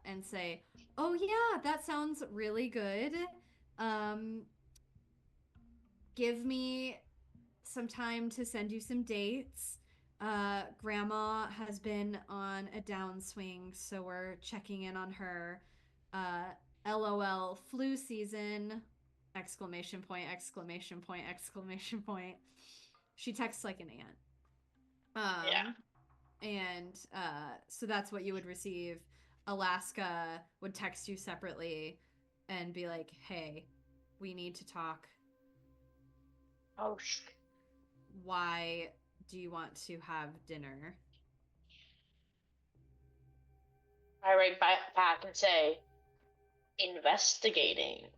S1: and say, "Oh yeah, that sounds really good. Give me some time to send you some dates. Grandma has been on a downswing, so we're checking in on her. LOL flu season, exclamation point, exclamation point, exclamation point." She texts like an aunt.
S5: Yeah.
S1: And so that's what you would receive. Alaska would text you separately and be like, "Hey, we need to talk.
S5: Oh shit.
S1: Why do you want to have dinner?"
S5: I write back and say, investigating.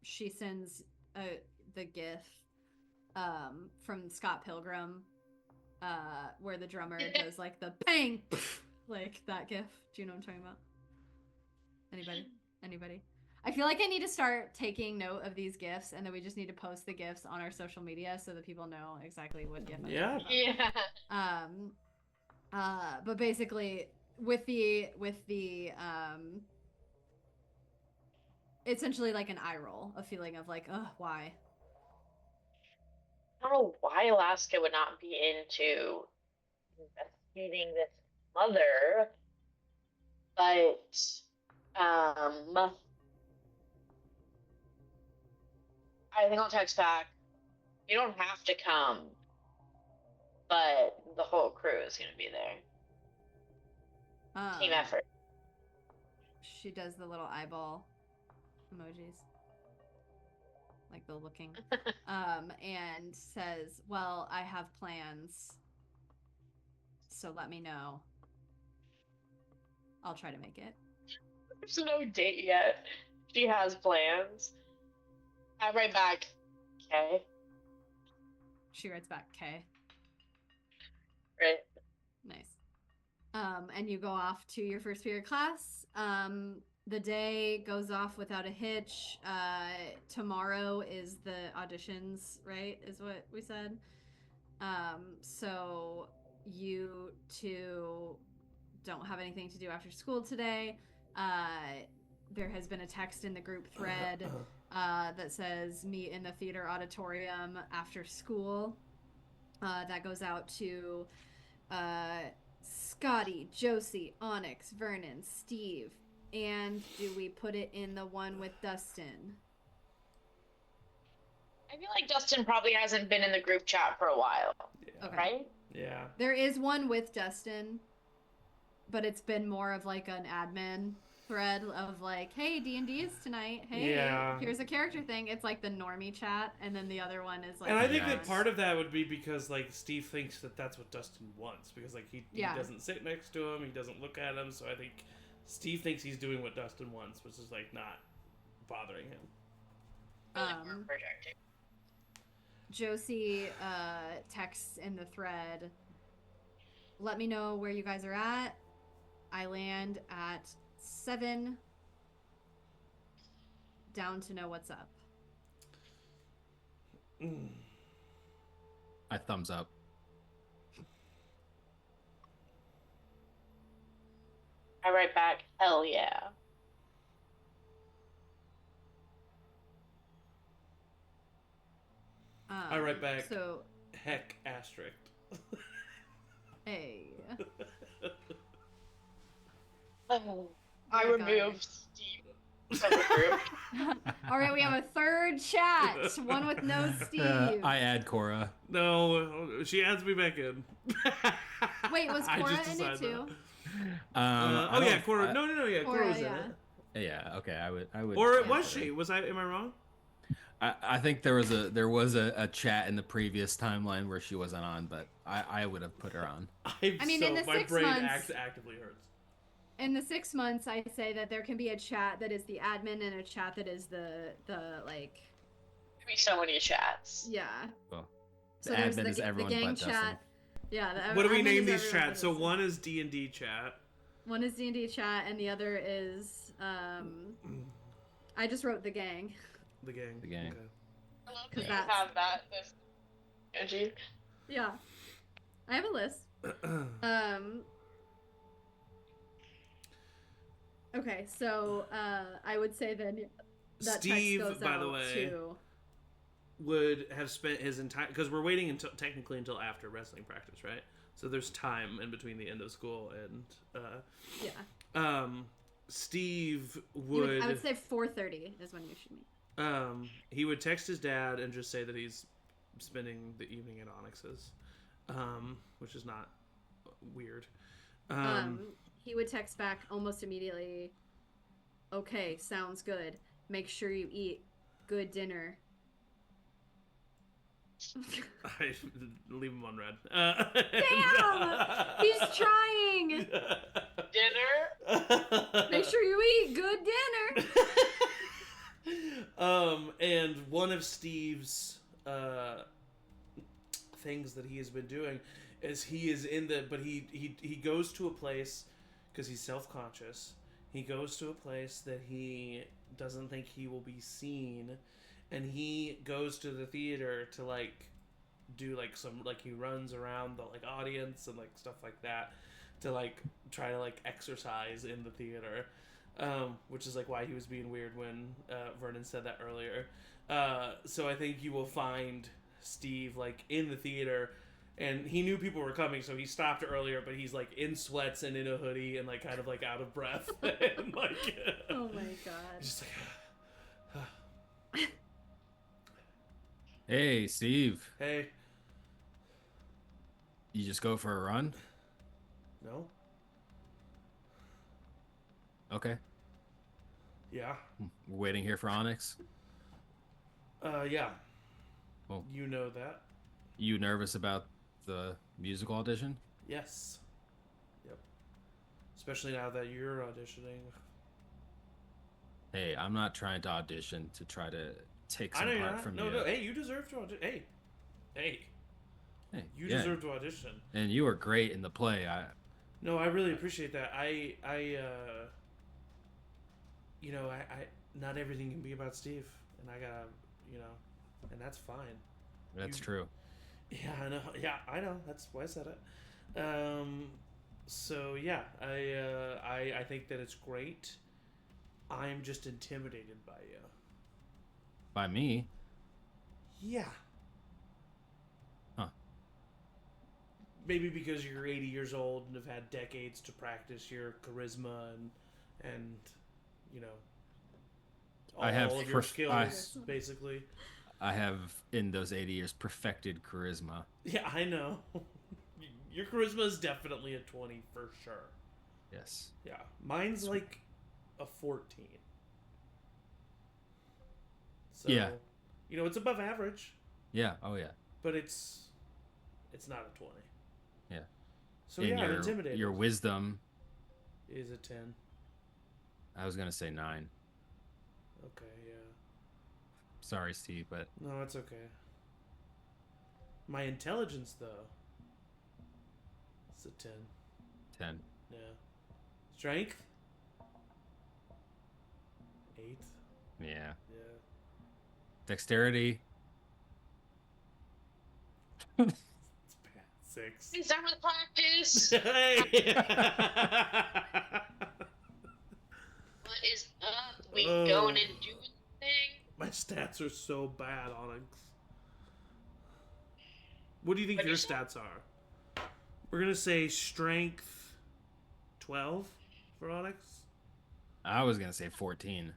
S1: She sends the GIF from Scott Pilgrim, where the drummer does like the bang, Like that gif. Do you know what I'm talking about? Anybody? I feel like I need to start taking note of these gifs, and then we just need to post the gifs on our social media so that people know exactly what gif I'm talking about.
S5: Yeah.
S1: But basically with the essentially like an eye roll, a feeling of like, why?
S5: I don't know why Alaska would not be into investigating this mother, but I think I'll text back. You don't have to come, but the whole crew is going to be there. Team effort.
S1: She does the little eyeball emojis, like the looking, and says, "Well, I have plans, so let me know. I'll try to make it."
S5: There's no date yet. She has plans. I write back, okay.
S1: She writes back, "Okay."
S5: Right.
S1: Nice. And you go off to your first period class. The day goes off without a hitch. Tomorrow is the auditions, right? Is what we said. So you two don't have anything to do after school today. There has been a text in the group thread that says meet in the theater auditorium after school. That goes out to Scotty, Josie, Onyx, Vernon, Steve, and do we put it in the one with Dustin?
S5: I feel like Dustin probably hasn't been in the group chat for a while.
S4: Yeah.
S1: Okay.
S5: Right?
S4: Yeah.
S1: There is one with Dustin, but it's been more of like an admin thread of like, hey, D&D is tonight. Hey,
S4: Yeah.
S1: here's a character thing. It's like the normie chat, and then the other one is like.
S4: And I think
S2: Yeah.
S4: that part of that would be because like Steve thinks that that's what Dustin wants, because like he doesn't sit next to him, he doesn't look at him, so I think Steve thinks he's doing what Dustin wants, which is like not bothering him.
S5: Projecting.
S1: Josie texts in the thread, let me know where you guys are at. I land at 7. Down to know what's up.
S2: I thumbs up.
S5: I write back, hell yeah.
S4: I write back,
S1: So,
S4: heck asterisk.
S1: hey.
S5: I
S1: my
S5: removed Steve from the group.
S1: All right, we have a third chat. One with no Steve.
S2: I add Cora.
S4: No, she adds me back in.
S1: Wait, was
S4: I
S1: Cora
S4: just
S1: in it
S4: decided
S1: too?
S2: I
S4: oh yeah,
S2: don't-
S4: Cora.
S2: I-
S4: No, Cora
S1: Cora,
S4: was in
S1: yeah.
S4: it.
S2: Yeah. Okay. I would.
S4: Or
S2: add
S4: was
S2: Cora.
S4: she? Was I? Am I wrong?
S2: I think there was a chat in the previous timeline where she wasn't on, but I would have put her on.
S1: I mean, in the
S4: my
S1: 6
S4: brain
S1: months-
S4: actively hurts.
S1: In the 6 months, I say that there can be a chat that is the admin and a chat that is the like.
S5: Be so many chats.
S1: Yeah.
S2: Well,
S1: So
S2: the
S1: there's
S2: admin is everyone
S1: gang
S2: but Dustin.
S1: chat. Yeah. The
S4: What do we
S1: admin
S4: name
S1: is
S4: these
S1: everyone
S4: chats?
S1: but
S4: So
S1: Dustin.
S4: one is D&D chat.
S1: One is D&D chat, and the other is I just wrote the gang.
S4: The gang.
S2: The gang.
S4: Okay.
S5: I love
S1: Cause
S5: that you
S1: that's-
S5: have that. This Angie.
S1: Yeah. I have a list. Okay, so I would say then that
S4: Steve,
S1: text goes
S4: by
S1: out
S4: the way,
S1: to
S4: would have spent his entire, because we're waiting until technically until after wrestling practice, right? So there's time in between the end of school and
S1: yeah.
S4: Steve
S1: I would say 4:30 is when you should meet.
S4: he would text his dad and just say that he's spending the evening at Onyx's, which is not weird.
S1: He would text back almost immediately. Okay, sounds good. Make sure you eat good dinner.
S4: I leave him on red.
S1: Damn! He's trying.
S5: Dinner?
S1: Make sure you eat good dinner.
S4: And one of Steve's things that he has been doing is he is in the, but he goes to a place because he's self-conscious. He goes to a place that he doesn't think he will be seen, and he goes to the theater to like do like some like he runs around the like audience and like stuff like that to like try to like exercise in the theater, which is like why he was being weird when Vernon said that earlier. So I think you will find Steve like in the theater, and he knew people were coming, so he stopped earlier, but he's like in sweats and in a hoodie and like kind of like out of breath and like
S1: Oh my god.
S4: just like
S2: Hey, Steve.
S4: hey,
S2: You just go for a run?
S4: no,
S2: Okay.
S4: yeah,
S2: We're waiting here for Onyx.
S4: yeah,
S2: Well,
S4: you know that,
S2: you nervous about the musical audition?
S4: yes, yep, especially now that you're auditioning.
S2: Hey, I'm not trying to audition to try to take
S4: I
S2: some
S4: know you're
S2: part
S4: not.
S2: from
S4: No,
S2: you.
S4: no. Hey, you deserve to audition. Hey,
S2: Hey,
S4: you
S2: yeah.
S4: deserve to audition.
S2: And you were great in the play.
S4: No, I really appreciate that. You know, I not everything can be about Steve, and I gotta, you know, and that's fine.
S2: That's
S4: You-
S2: true.
S4: Yeah, I know. Yeah, I know. That's why I said it. So yeah, I think that it's great. I'm just intimidated by you.
S2: By me?
S4: Yeah.
S2: Huh.
S4: Maybe because you're 80 years old and have had decades to practice your charisma and you know all
S2: I have
S4: of your
S2: I-
S4: skills, basically.
S2: I have, in those 80 years, perfected charisma.
S4: Yeah, I know. Your charisma is definitely a 20 for sure.
S2: Yes.
S4: Yeah, mine's like a 14. So,
S2: Yeah.
S4: you know, it's above average,
S2: Yeah. Oh, yeah.
S4: but it's not a 20.
S2: Yeah.
S4: So
S2: And
S4: yeah, I'm intimidated.
S2: your wisdom,
S4: Is a 10.
S2: I was going to say 9.
S4: Okay, yeah.
S2: Sorry, Steve, but
S4: No, it's okay. My intelligence, though, it's a 10.
S2: 10.
S4: Yeah. Strength? 8.
S2: Yeah.
S4: Yeah.
S2: Dexterity?
S4: It's bad. 6.
S5: Is that with practice?
S4: Hey!
S5: What is up? We
S4: Oh.
S5: going and doing thing?
S4: My stats are so bad, Onyx. What do you think
S5: What'd
S4: your
S5: you say?
S4: stats are? We're gonna say strength 12 for Onyx.
S2: I was going to say 14.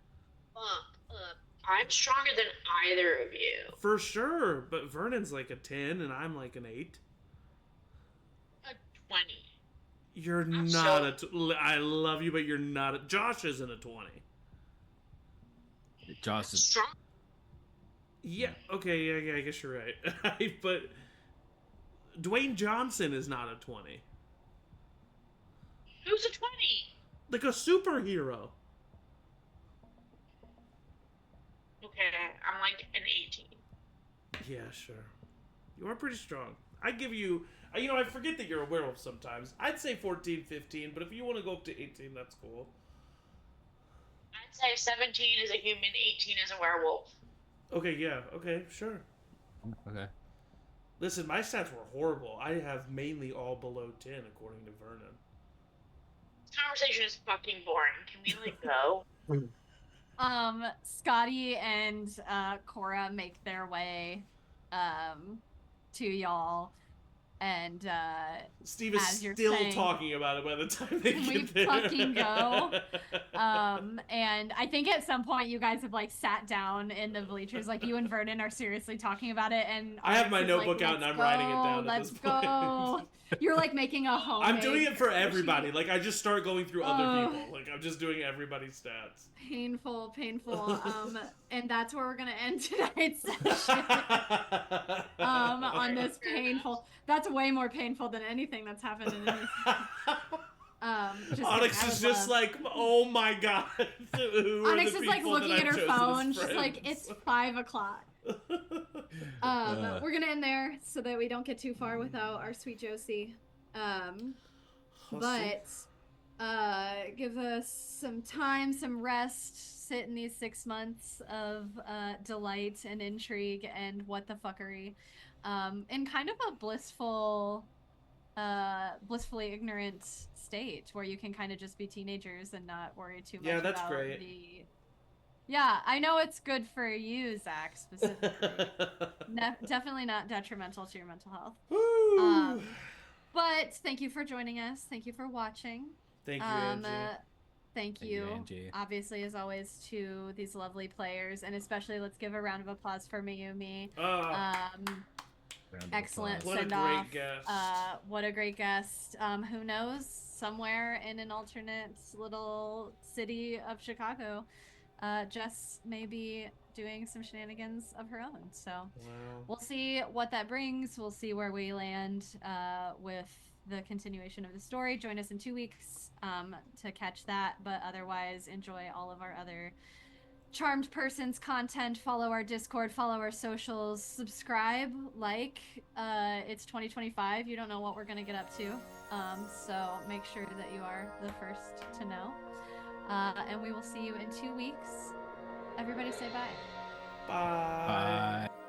S5: I'm stronger than either of you.
S4: For sure, but Vernon's like a 10 and I'm like an 8.
S5: A 20.
S4: You're
S5: I'm
S4: not I love you, but you're not a... Josh isn't a 20.
S2: Josh is...
S5: Strong.
S4: Yeah, okay, yeah, I guess you're right. But Dwayne Johnson is not a 20.
S5: Who's a 20?
S4: Like a superhero.
S5: Okay, I'm like an 18.
S4: Yeah, sure. You are pretty strong. I'd give you... You know, I forget that you're a werewolf sometimes. I'd say 14, 15, but if you want to go up to 18, that's cool.
S5: I'd say 17 is a human, 18 is a werewolf.
S4: Okay, yeah, okay, sure.
S2: Okay.
S4: Listen, my stats were horrible. I have mainly all below 10, according to Vernon.
S5: This conversation is fucking boring. Can we, like, go?
S1: Scotty and Cora make their way to y'all, and
S4: Steve is
S1: as you're
S4: still
S1: saying,
S4: talking about it by the time they
S1: can
S4: get
S1: we
S4: there.
S1: fucking go? And I think at some point you guys have like sat down in the bleachers, like you and Vernon are seriously talking about it, and
S4: I have my
S1: Onyx is
S4: notebook
S1: like,
S4: out and
S1: "Let's
S4: I'm writing it
S1: go,
S4: down at
S1: Let's
S4: this
S1: go.
S4: point.
S1: You're like making a home.
S4: I'm doing it for everybody. Like, I just start going through other
S1: Oh.
S4: people. Like, I'm just doing everybody's stats.
S1: Painful. And that's where we're gonna end tonight's session. On this painful. That's way more painful than anything that's happened in this. Just
S4: Onyx
S1: kidding, I
S4: is
S1: would
S4: just
S1: love-
S4: like, oh my god. Who are
S1: Onyx
S4: the
S1: is like
S4: people that
S1: looking at
S4: I've
S1: her
S4: chosen as
S1: phone, just like
S4: friends?
S1: it's 5 o'clock. We're gonna end there so that we don't get too far without our sweet Josie. But give us some time, some rest, sit in these 6 months of delight and intrigue and what the fuckery, in kind of a blissfully ignorant state where you can kind of just be teenagers and not worry too much
S4: Yeah, that's
S1: about
S4: great.
S1: the. Yeah, I know it's good for you, Zach, specifically. Definitely not detrimental to your mental health.
S4: Woo!
S1: But thank you for joining us. Thank you for watching.
S4: Thank you, Angie.
S1: Thank
S2: Thank you,
S1: you,
S2: Angie.
S1: obviously, as always, to these lovely players, and especially let's give a round of applause for Mayumi.
S2: Round of
S1: Excellent
S2: applause.
S4: What a
S1: send
S4: great
S1: off.
S4: guest.
S1: What a great guest. Who knows? Somewhere in an alternate little city of Chicago, Jess may be doing some shenanigans of her own. So
S4: Wow.
S1: we'll see what that brings. We'll see where we land with the continuation of the story. Join us in 2 weeks to catch that. But otherwise, enjoy all of our other Charmed Persons content. Follow our Discord, follow our socials, subscribe, like. It's 2025. You don't know what we're going to get up to. So make sure that you are the first to know. And we will see you in 2 weeks. Everybody say bye.
S4: Bye.
S2: Bye.